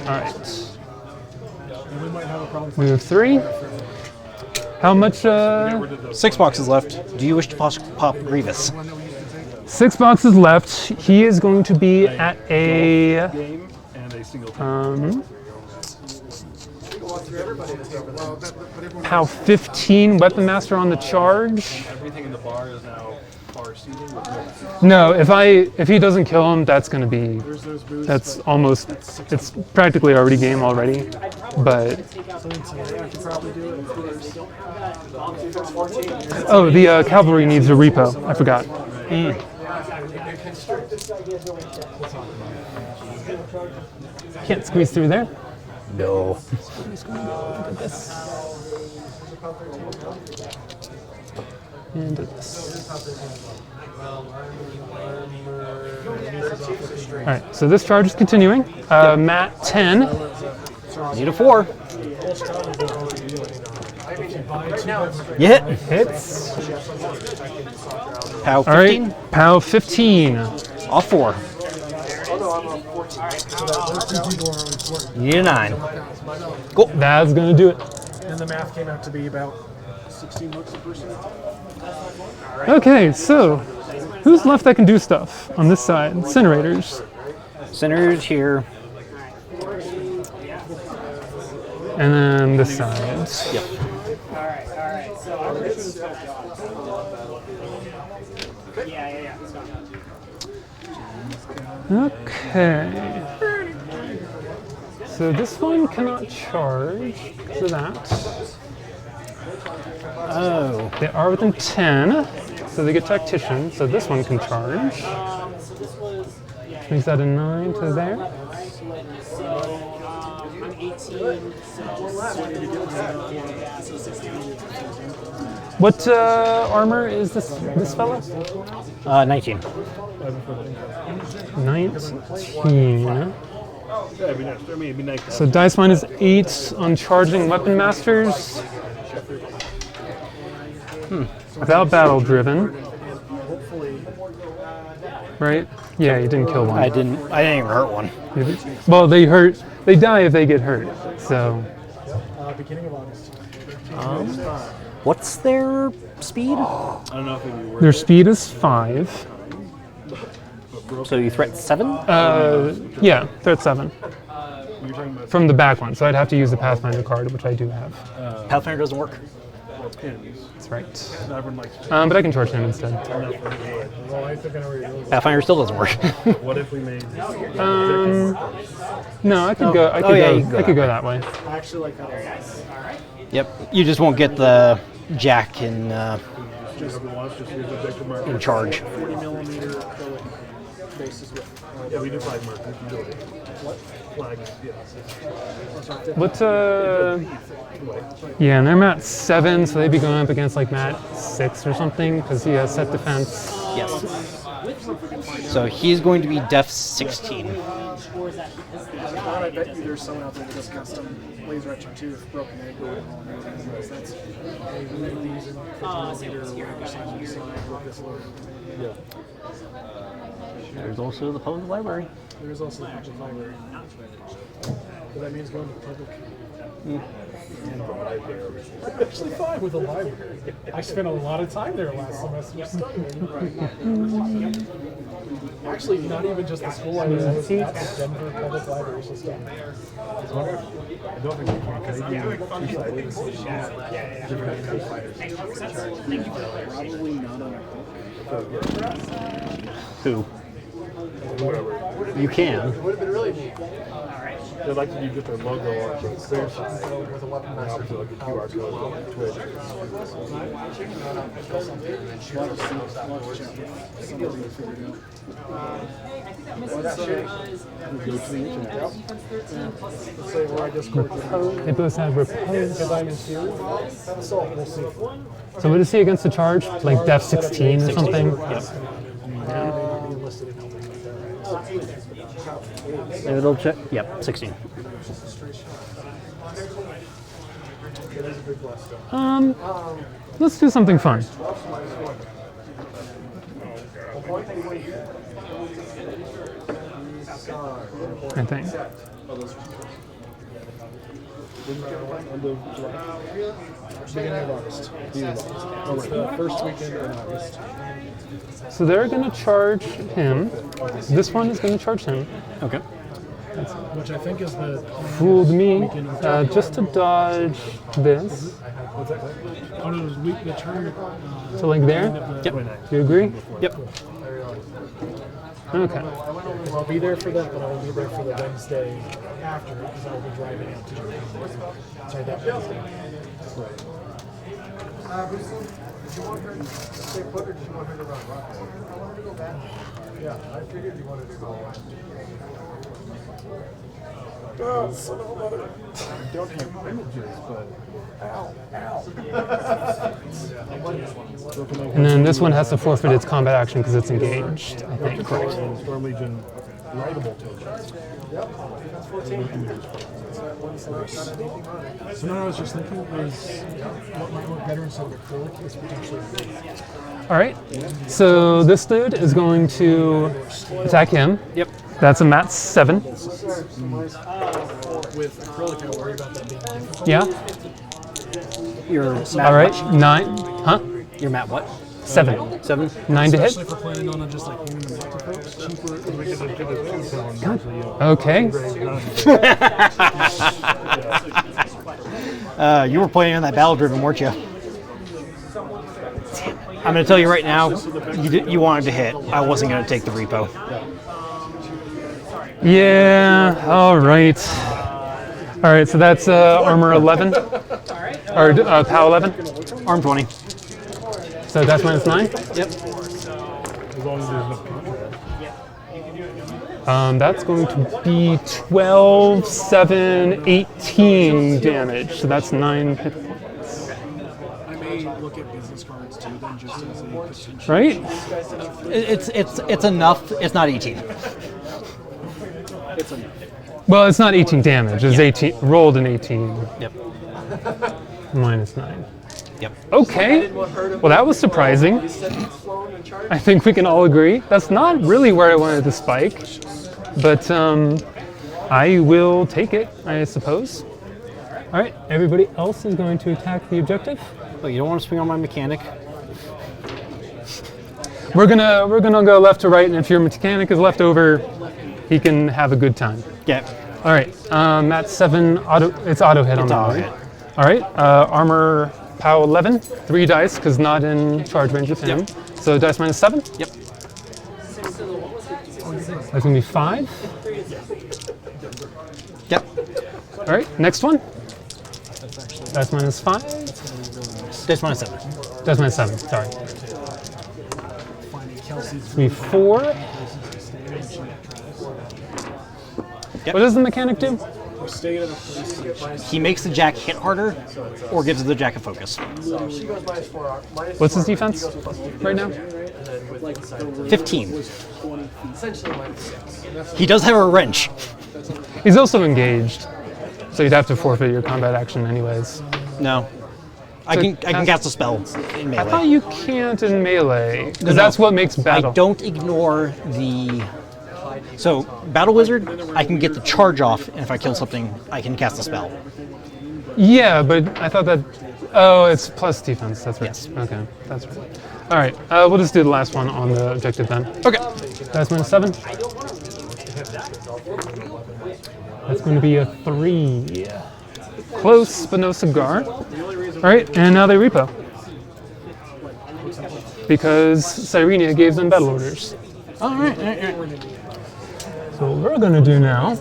All right. Move 3. How much? 6 boxes left. Do you wish to pop Grievous? 6 boxes left. He is going to be at a POW 15 Weapon Master on the charge. Everything in the bar is now bar seating. No, if he doesn't kill him, that's going to be, that's almost, it's practically already game already, but. Oh, the cavalry needs a repo. I forgot. Can't squeeze through there. No. And this. All right, so this charge is continuing. Matt 10. Need a 4. You hit. Hits. POW 15. All right, POW 15. Off 4. You need a 9. Cool. That's gonna do it. And the math came out to be about $16 a person. Okay, so who's left that can do stuff on this side? Incinerators. Incinerators here. And then this side. Yep. Alright, so Okay. So this one cannot charge because of that. Oh. They are within 10, so they get Tactician, so this one can charge. Makes that a 9 to there. I'm 18, What armor is this fella? 19. 19. So dice minus 8 on charging weapon masters. Without battle driven. Right? Yeah, you didn't kill one. I didn't even hurt one. Well, they die if they get hurt. So. Beginning of August. What's their speed? Their speed is 5. So you threat 7? Yeah, threat 7. From the back one, so I'd have to use the Pathfinder card, which I do have. Pathfinder doesn't work. That's right. But I can charge him instead. Pathfinder still doesn't work. What if we made? No, I could go. I could go that way. I actually like that. Yep. You just won't get the jack in charge. 40 millimeter acrylic bases with. Yeah, we do flag markers. We do it. What? Flags, yes. What? Yeah, and they're mat 7, so they'd be going up against like mat 6 or something because he has set defense. Yes. So he's going to be def 16. I bet you there's someone out there that does custom laser etching too with broken egg and all and everything. That's these in 50 millimeter or side by side with this load. Yeah. There's also the public library. There's also the public library. But that means going to the public. I'm actually fine with the library. I spent a lot of time there last semester studying. Actually, not even just the school library. I was at the Denver Public Library system. I don't think we can Probably not on a Who? You can. They'd like to get their logo on the clear side with a weapon master, like a QR code on Twitch. They both have repose. Because I'm in theory. So we'll see. So what is he against the charge? Like def 16 or something? Yep. It'll check. Yep, 16. Let's do something fun. I think. Beginning of August. It's the first weekend in August. So they're going to charge him. This one is going to charge him. Okay. Which I think is the Fooled me. Just to dodge this. Oh, no, it was the turn. So like there? Yep. Do you agree? Yep. Okay. I'll be there for that, but I will be there for the Wednesday after because I will be driving out to Japan. Sorry, that Wednesday. Did you want her to stay put or did you want her to run? Yeah, I figured you wanted to go. Oh, son of a mother. I don't have images, but And then this one has to forfeit its combat action because it's engaged, I think. correct. Storm Legion writable tokens. So now I was just thinking is what my own veteran side of acrylic is potentially. All right. So this dude is going to attack him. Yep. That's a mat 7. With acrylic, I worry about that being difficult. Yeah. You're Matt All right. what? 9. Huh? You're Matt what? 7. 7? 9 to hit. Especially if we're planning on just like handing them out to folks, cheaper. We could just do the 2 Okay. You were playing on that battle driven, weren't you? I'm going to tell you right now, you wanted to hit. I wasn't going to take the repo. Yeah. All right. All right. So that's armor 11. Or POW 11. Arm 20. So that's minus 9. Yep. As long as there's enough contrast. That's going to be 12, 7, 18 damage. So that's 9 hit points. I may look at business cards too, then just as a potential. Right? It's enough. It's not 18. It's enough. Well, it's not 18 damage. It's 18 rolled an 18 Yep. minus 9. Yep. Okay. Well, that was surprising. I think we can all agree. That's not really where I wanted to spike, but I will take it, I suppose. All right, everybody else is going to attack the objective. Oh, you don't want to swing on my mechanic? We're gonna go left to right, and if your mechanic is left over, he can have a good time. Yeah. All right, that's 7 auto. It's auto hit on It's that auto one. hit. All right, armor POW 11, 3 dice because not in charge range of him. Yep. So dice minus 7. Yep. That's gonna be 5. Yep. All right, next one. Dice minus 5. Dice minus 7. Dice minus 7. Sorry. It's gonna be 4. Yep. What does the mechanic do? He makes the jack hit harder, or gives the jack a focus. What's his defense right now? 15. He does have a wrench. He's also engaged, so you'd have to forfeit your combat action anyways. No. I can cast a spell in I thought melee. you can't in melee, because No. that's what makes battle. I don't ignore the... So, Battle Wizard, I can get the charge off, and if I kill something, I can cast a spell. Yeah, but I thought that... Oh, it's plus defense, that's right. Yes. Okay, that's right. All right, we'll just do the last one on the objective then. Okay, that's minus 7. That's going to be a 3. Close, but no cigar. All right, and now they repo. Because Cyrenia gave them battle orders. All right. So what we're going to do now is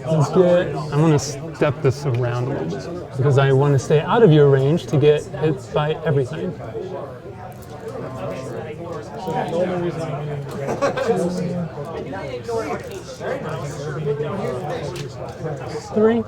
I'm going to step this around a little bit because I want to stay out of your range to get hit by everything. Three.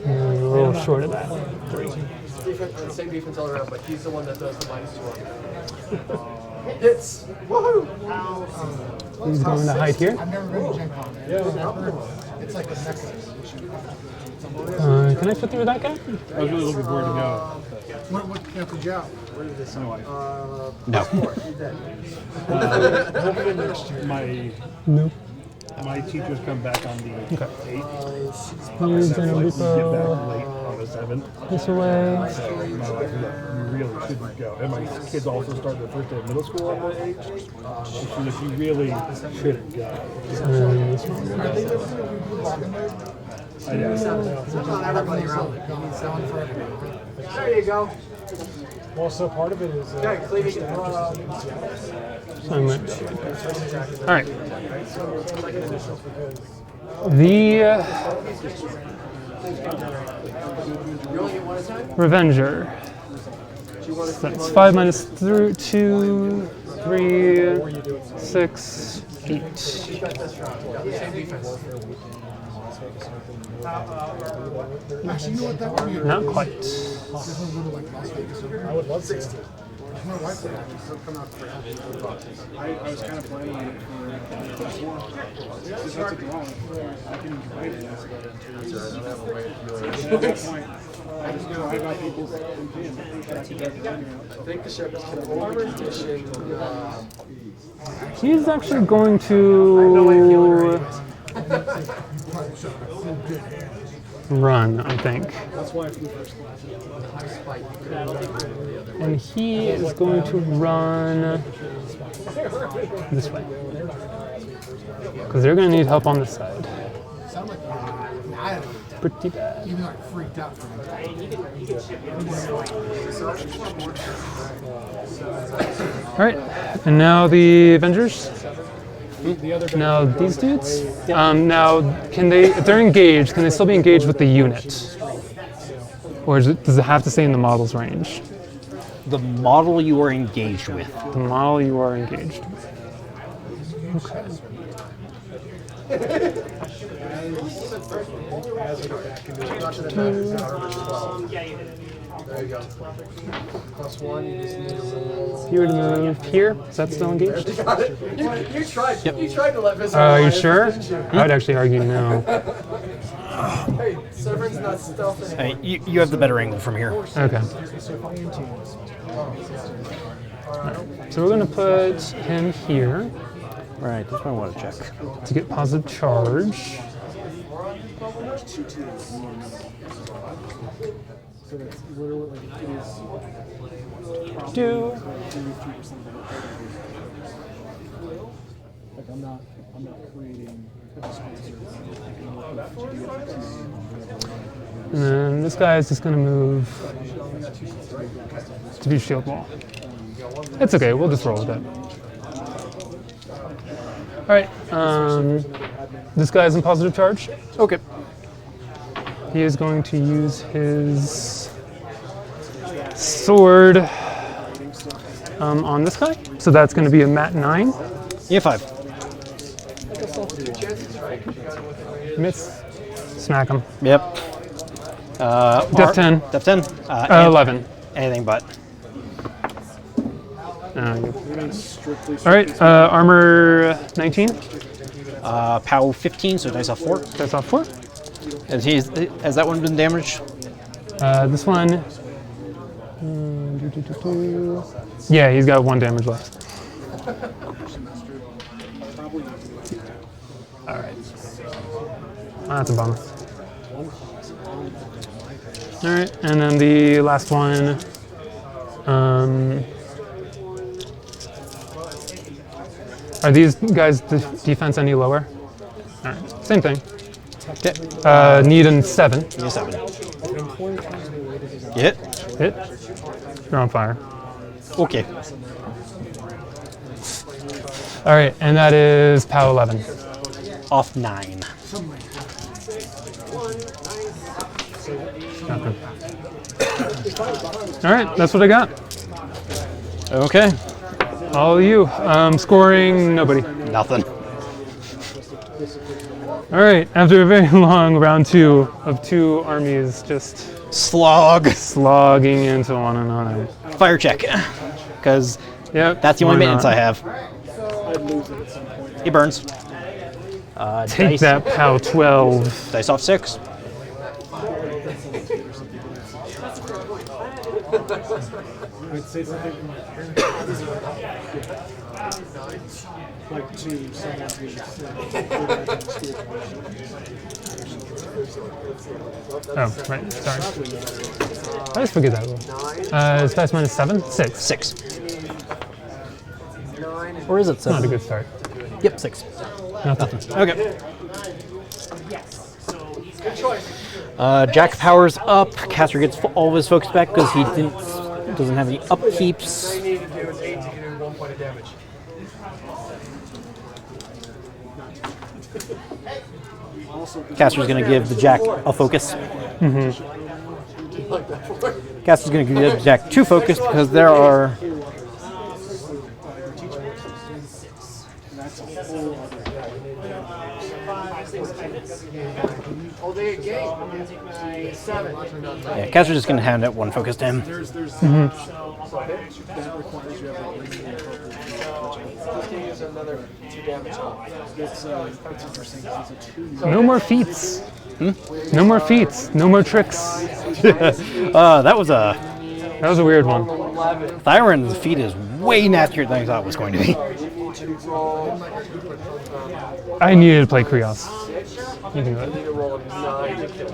A little short of that. Same defense all around, but he's the one that does the -2 on hits. Woohoo! He's going to hide here. I've never been to Gen Con. It's like a necklace. Can I fit through that guy? I was really looking forward to go. What canceled you out? No. My teachers come back on the 8th. He's So going to I get back repo late on the 7th. this away. So my wife was like, you really shouldn't go. And my kids also start their first day of middle school on the 8th. And she was like, you really shouldn't go. I know. There you go. Well, so part of it is cleaving. So I'm going to... All right. The Revenger. That's 5 minus 2, 3, 6, 8. Actually, you know what? That would be a Not quite. This one's a little like Las Vegas. I would love 60. My wife would actually still come out for I was kind of planning on it for +4. Since that's a draw, I can write it. At that point, I just go, I got people in PM. I think the ship is Armor Edition. He's actually going to run, I think. That's why I flew first class. And he is going to run this way. Because they're going to need help on this side. Sound like Pretty bad. even like freaked out for me. All right, and now the Avengers. Now these dudes. Now, can they? If they're engaged, can they still be engaged with the unit, or does it have to stay in the model's range? The model you are engaged with. The model you are engaged with. Okay. There you go. +1, you just need to roll. If you were to move here, is that still engaged? You got it. You tried. Yep. You tried to let Vincent. Are you sure? I would actually argue no. Hey, Severin's not stealthing. Hey, you have the better angle from here. Okay. So we're going to put him here. Right, that's what I want to check. To get positive charge. So that's literally like it is. Do. Like I'm not creating a dispenser. And then this guy is just going to move to be shield wall. It's okay, we'll just roll with it. Alright, this guy's in positive charge. Okay. He is going to use his sword on this guy. So that's going to be a mat 9. E5. Miss. Smack him. Yep. Def 10. Def 10. 11. Anything but. Alright, armor 19. POW 15, so dice off 4. Dice off 4. Has that one been damaged? This one. Yeah, he's got 1 damage left. Alright. That's a bummer. Alright, and then the last one. Are these guys' defense any lower? Alright, same thing. Okay. Need a 7. Need a 7. Hit. Hit. You're on fire. Okay. Alright, and that is POW 11. Off 9. Okay. Alright, that's what I got. Okay. All of you. Scoring, nobody. Nothing. Alright, after a very long round 2 of 2 armies just slogging into one another. Fire check. Because that's the only maintenance I have. He burns. Take Dice. that, POW 12. Dice off 6. I'd say something like to someone who's Oh, right, sorry. I always forget that rule. Is dice minus 7? 6. 6. Or is it 7? Not a good start. Yep, 6. Nothing. Okay. Jack powers up. Caster gets all of his focus back because he doesn't have any upkeeps. All you need to do is 8 to do 1 point of damage. Caster's going to give the Jack a focus. Caster's going to give Jack 2 focus because there are... Yeah, Caster's just going to hand out 1 focus to him. No more feats. No more feats. No more tricks. That was a weird one. Thyron's feat is way nastier than I thought it was going to be. I needed to play Krios. You can do it.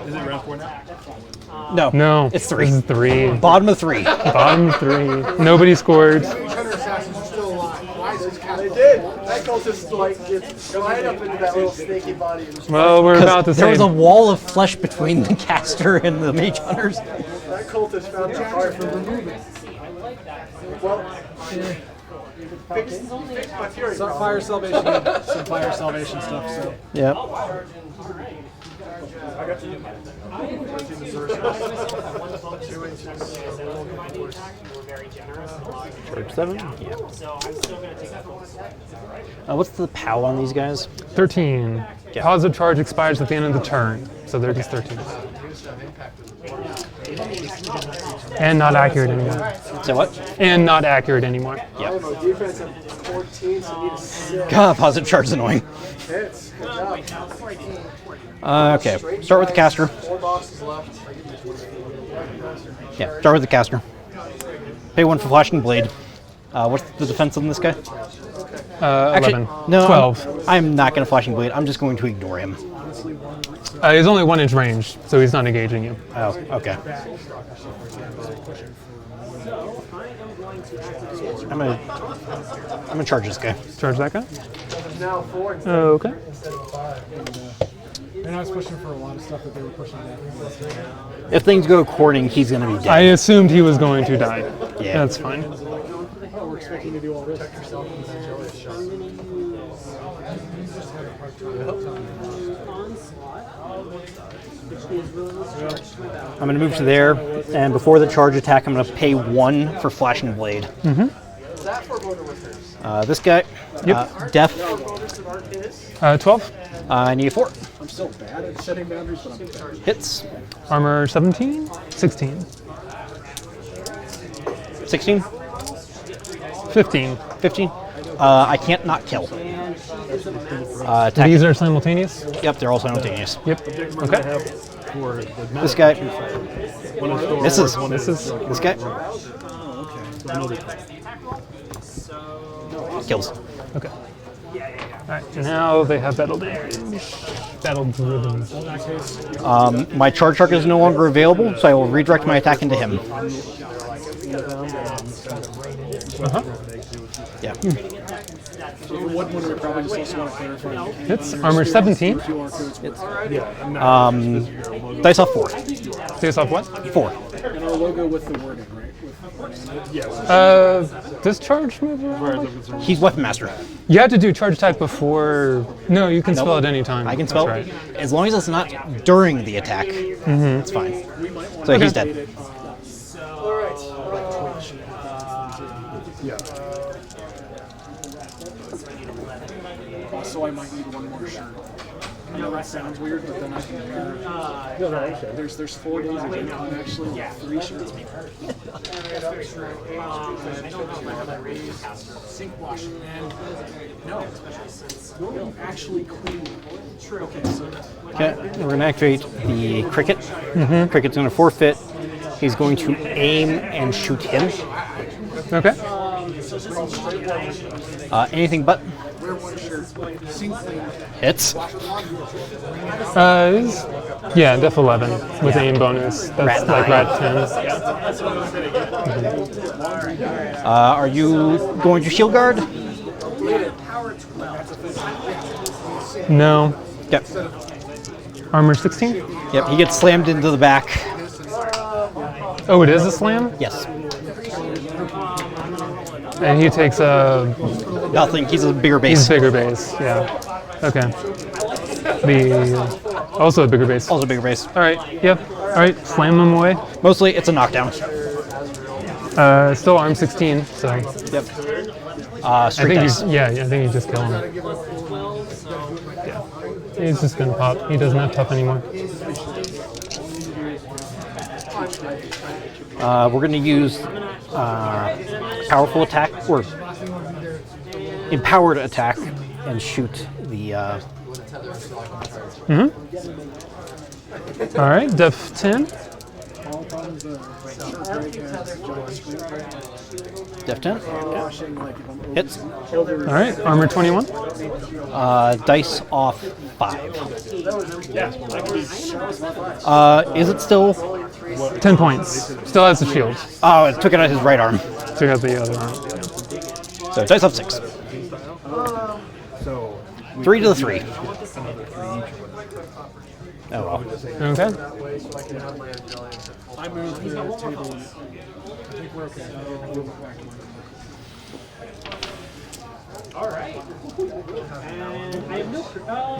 Is it round 4 now? No. No. It's 3. This is 3. Bottom of 3. Bottom 3. Nobody scored. They did. That cultist gets right up into that little snaky body. Well, we're about to say. There was a wall of flesh between the caster and the mage hunters. That cultist found it hard for removing. Well, Some fire salvation stuff. So. Yep. Charge 7. Yeah. What's the POW on these guys? 13. Yeah. Positive charge expires at the end of the turn, so they're just 13. And not accurate anymore. So what? And not accurate anymore. Yep. Defense at 14, so I need a 6. God, positive charge is annoying. Hits. Good job. Okay, start with the caster. 4 boxes left. Yeah, start with the caster. Pay 1 for flashing blade. What's the defense on this guy? 11. No, 12. I'm not going to flashing blade. I'm just going to ignore him. He's only 1 inch range, so he's not engaging you. Oh, okay. I'm gonna charge this guy. Charge that guy? Now 4 Okay. instead of 5. And I was pushing for a lot of stuff that they were pushing back. If things go according, he's gonna be dead. I assumed he was going to die. Yeah. That's fine. Oh, we're expecting to do all this. Protect yourself from I'm gonna move to there, and before the charge attack, I'm gonna pay 1 for flashing blade. This guy. Yep. Deaf. 12. I need a 4. I'm so bad at setting boundaries, but I'm better. Hits. Armor 17. 16. 16. 15. 15. I can't not kill. Attack. These are simultaneous? Yep, they're all simultaneous. Yep. Okay. This guy. Misses. Misses. This guy. Kills. Okay. Alright, now they have battle damage. Battle driven. My charge target is no longer available, so I will redirect my attack into him. Yeah. One we probably just also want to clarify. Hits. Armor 17. Dice off 4. Dice off what? 4. And our logo with the wording, right? Does charge move around? He's Weapon Master. You have to do charge attack before. No, you can spell it any time. I can spell That's it. right. As long as it's not during the attack, it's fine. So he's dead. Also, I might need one more shirt. I know that sounds weird, but then I can there's 4 days of income actually, 3 shirts. Sink wash and no, actually clean. Okay, so Okay, we're going to activate the cricket. Cricket's going to forfeit. He's going to aim and shoot him. Okay. Anything but. Hits. Yeah, def 11 with aim bonus. That's Rat like 9. Rat 10. Are you going to shield guard? No. Yep. Armor 16? Yep, he gets slammed into the back. Oh, it is a slam? Yes. And he takes a... Nothing, he's a bigger base. He's bigger base, yeah. Okay. Also a bigger base. Also a bigger base. Alright, yep. Alright, slam him away. Mostly it's a knockdown. Still arm 16, so... Yep. I Straight think dice. I think you just kill him. Yeah. He's just gonna pop. He doesn't have tough anymore. We're going to use powerful attack, or empowered attack, and shoot the... Alright, def 10. Def 10. Hits. Alright, armor 21. Dice off 5. Is it still... 10 points. Still has the shield. Oh, it took it out of his right arm. Took out the other arm. So dice off 6. 3 to the 3. Oh well. Okay. I moved the table. I think we're okay.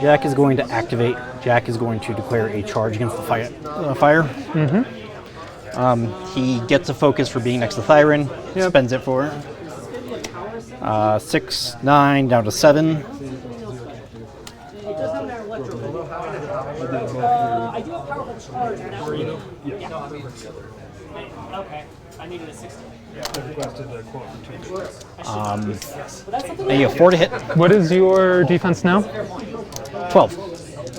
Jack is going to activate. Jack is going to declare a charge against the fire. He gets a focus for being next to Thyron. Spends it for 6, 9, down to 7. I do have powerful charge now. Okay. I needed a 60. And you have 4 to hit. What is your defense now? 12.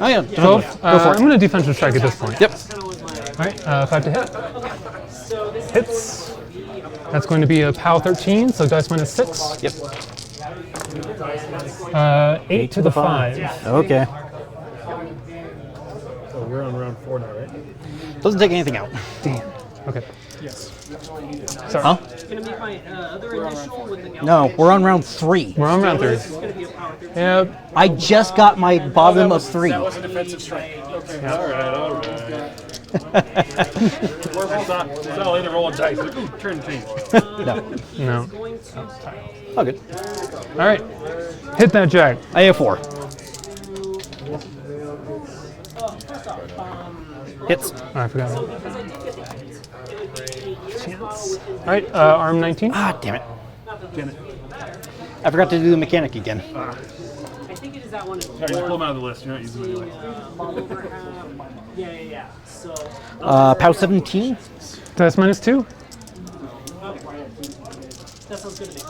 Oh yeah, 12? Go for I'm it. going to defensive strike at this point. Yep. All right, 5 to hit. Hits. That's going to be a POW 13, so dice minus 6. Yep. 8 to the 5. Okay. So we're on round 4 now, right? Doesn't take anything out. Damn. Okay. Yes. Sorry. Huh? Gonna make my other initial with the No, we're on round 3. We're on round 3. Yep. I just got my bottom of 3. That was a defensive strike. Okay. All right. So I'll either roll a dice. Like, ooh, turn change. No. Oh, good. All right. Hit that jack. I have 4. Hits. Oh, I forgot. Chance. All right, arm 19. Ah, damn it. I forgot to do the mechanic again. I think it is that one. Sorry, just pull them out of the list. You're not using them anyway. Yeah. So. POW 17. Dice minus 2. That sounds good to me.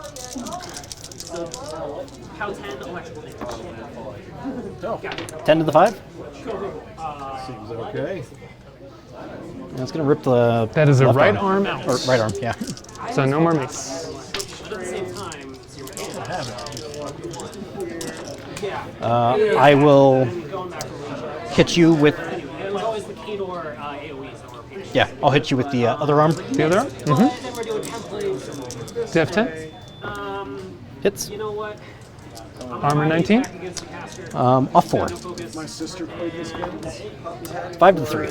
So, POW 10 electrical damage. 10 to the 5. Seems okay. And it's going to rip the. That is a left right arm out. Or right arm, yeah. So no more mace. But at the same time, it's your I will hit you with. It was always the key door AoEs that were paid. Yeah, I'll hit you with the other arm. The other arm? And then we're doing templates. Def 10. Hits. You know what? Armor 19. Off 4. My sister played this game. 5 to the 3.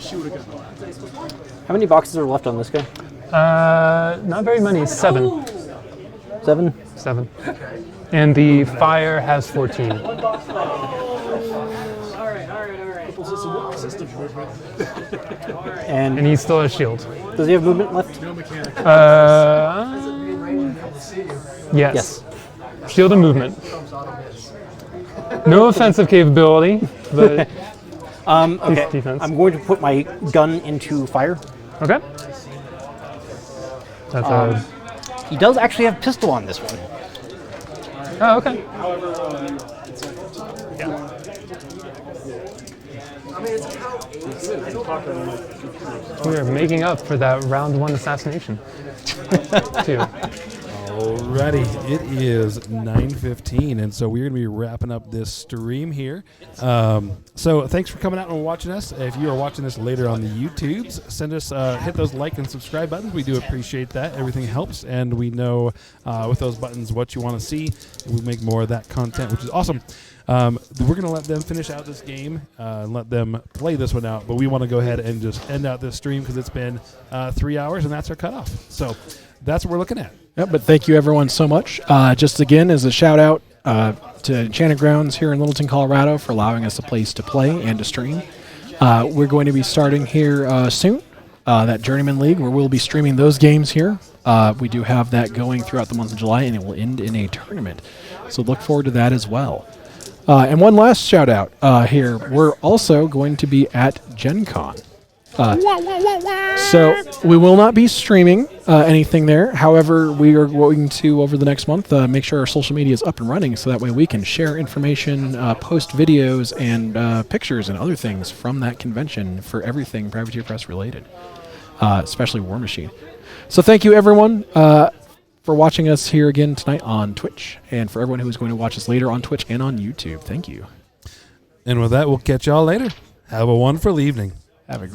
She would have got How many boxes are left on this guy? Not very many. 7. 7. 7. And the fire has 14. And he still has shield. Does he have movement left? Yes. Shield and movement. No offensive capability, but okay. defense. I'm going to put my gun into fire. Okay. That's he does actually have pistol on this one. Oh, okay. We are making up for that round 1 assassination. 2. Alrighty, it is 9:15, and so we're going to be wrapping up this stream here. So thanks for coming out and watching us. If you are watching this later on the YouTubes, send us, hit those like and subscribe buttons. We do appreciate that. Everything helps, and we know with those buttons what you want to see. We make more of that content, which is awesome. We're going to let them finish out this game and let them play this one out, but we want to go ahead and just end out this stream because it's been 3 hours, and that's our cutoff. So that's what we're looking at. Yep, but thank you everyone so much. Just again, as a shout out to Enchanted Grounds here in Littleton, Colorado for allowing us a place to play and to stream. We're going to be starting here soon, that Journeyman League, where we'll be streaming those games here. We do have that going throughout the month of July, and it will end in a tournament. So look forward to that as well. And one last shout out here. We're also going to be at Gen Con. So we will not be streaming anything there. However, we are going to, over the next month, make sure our social media is up and running so that way we can share information, post videos, and pictures and other things from that convention for everything Privateer Press related, especially Warmachine. So thank you, everyone, for watching us here again tonight on Twitch, and for everyone who is going to watch us later on Twitch and on YouTube. Thank you. And with that, we'll catch y'all later. Have a wonderful evening. Have a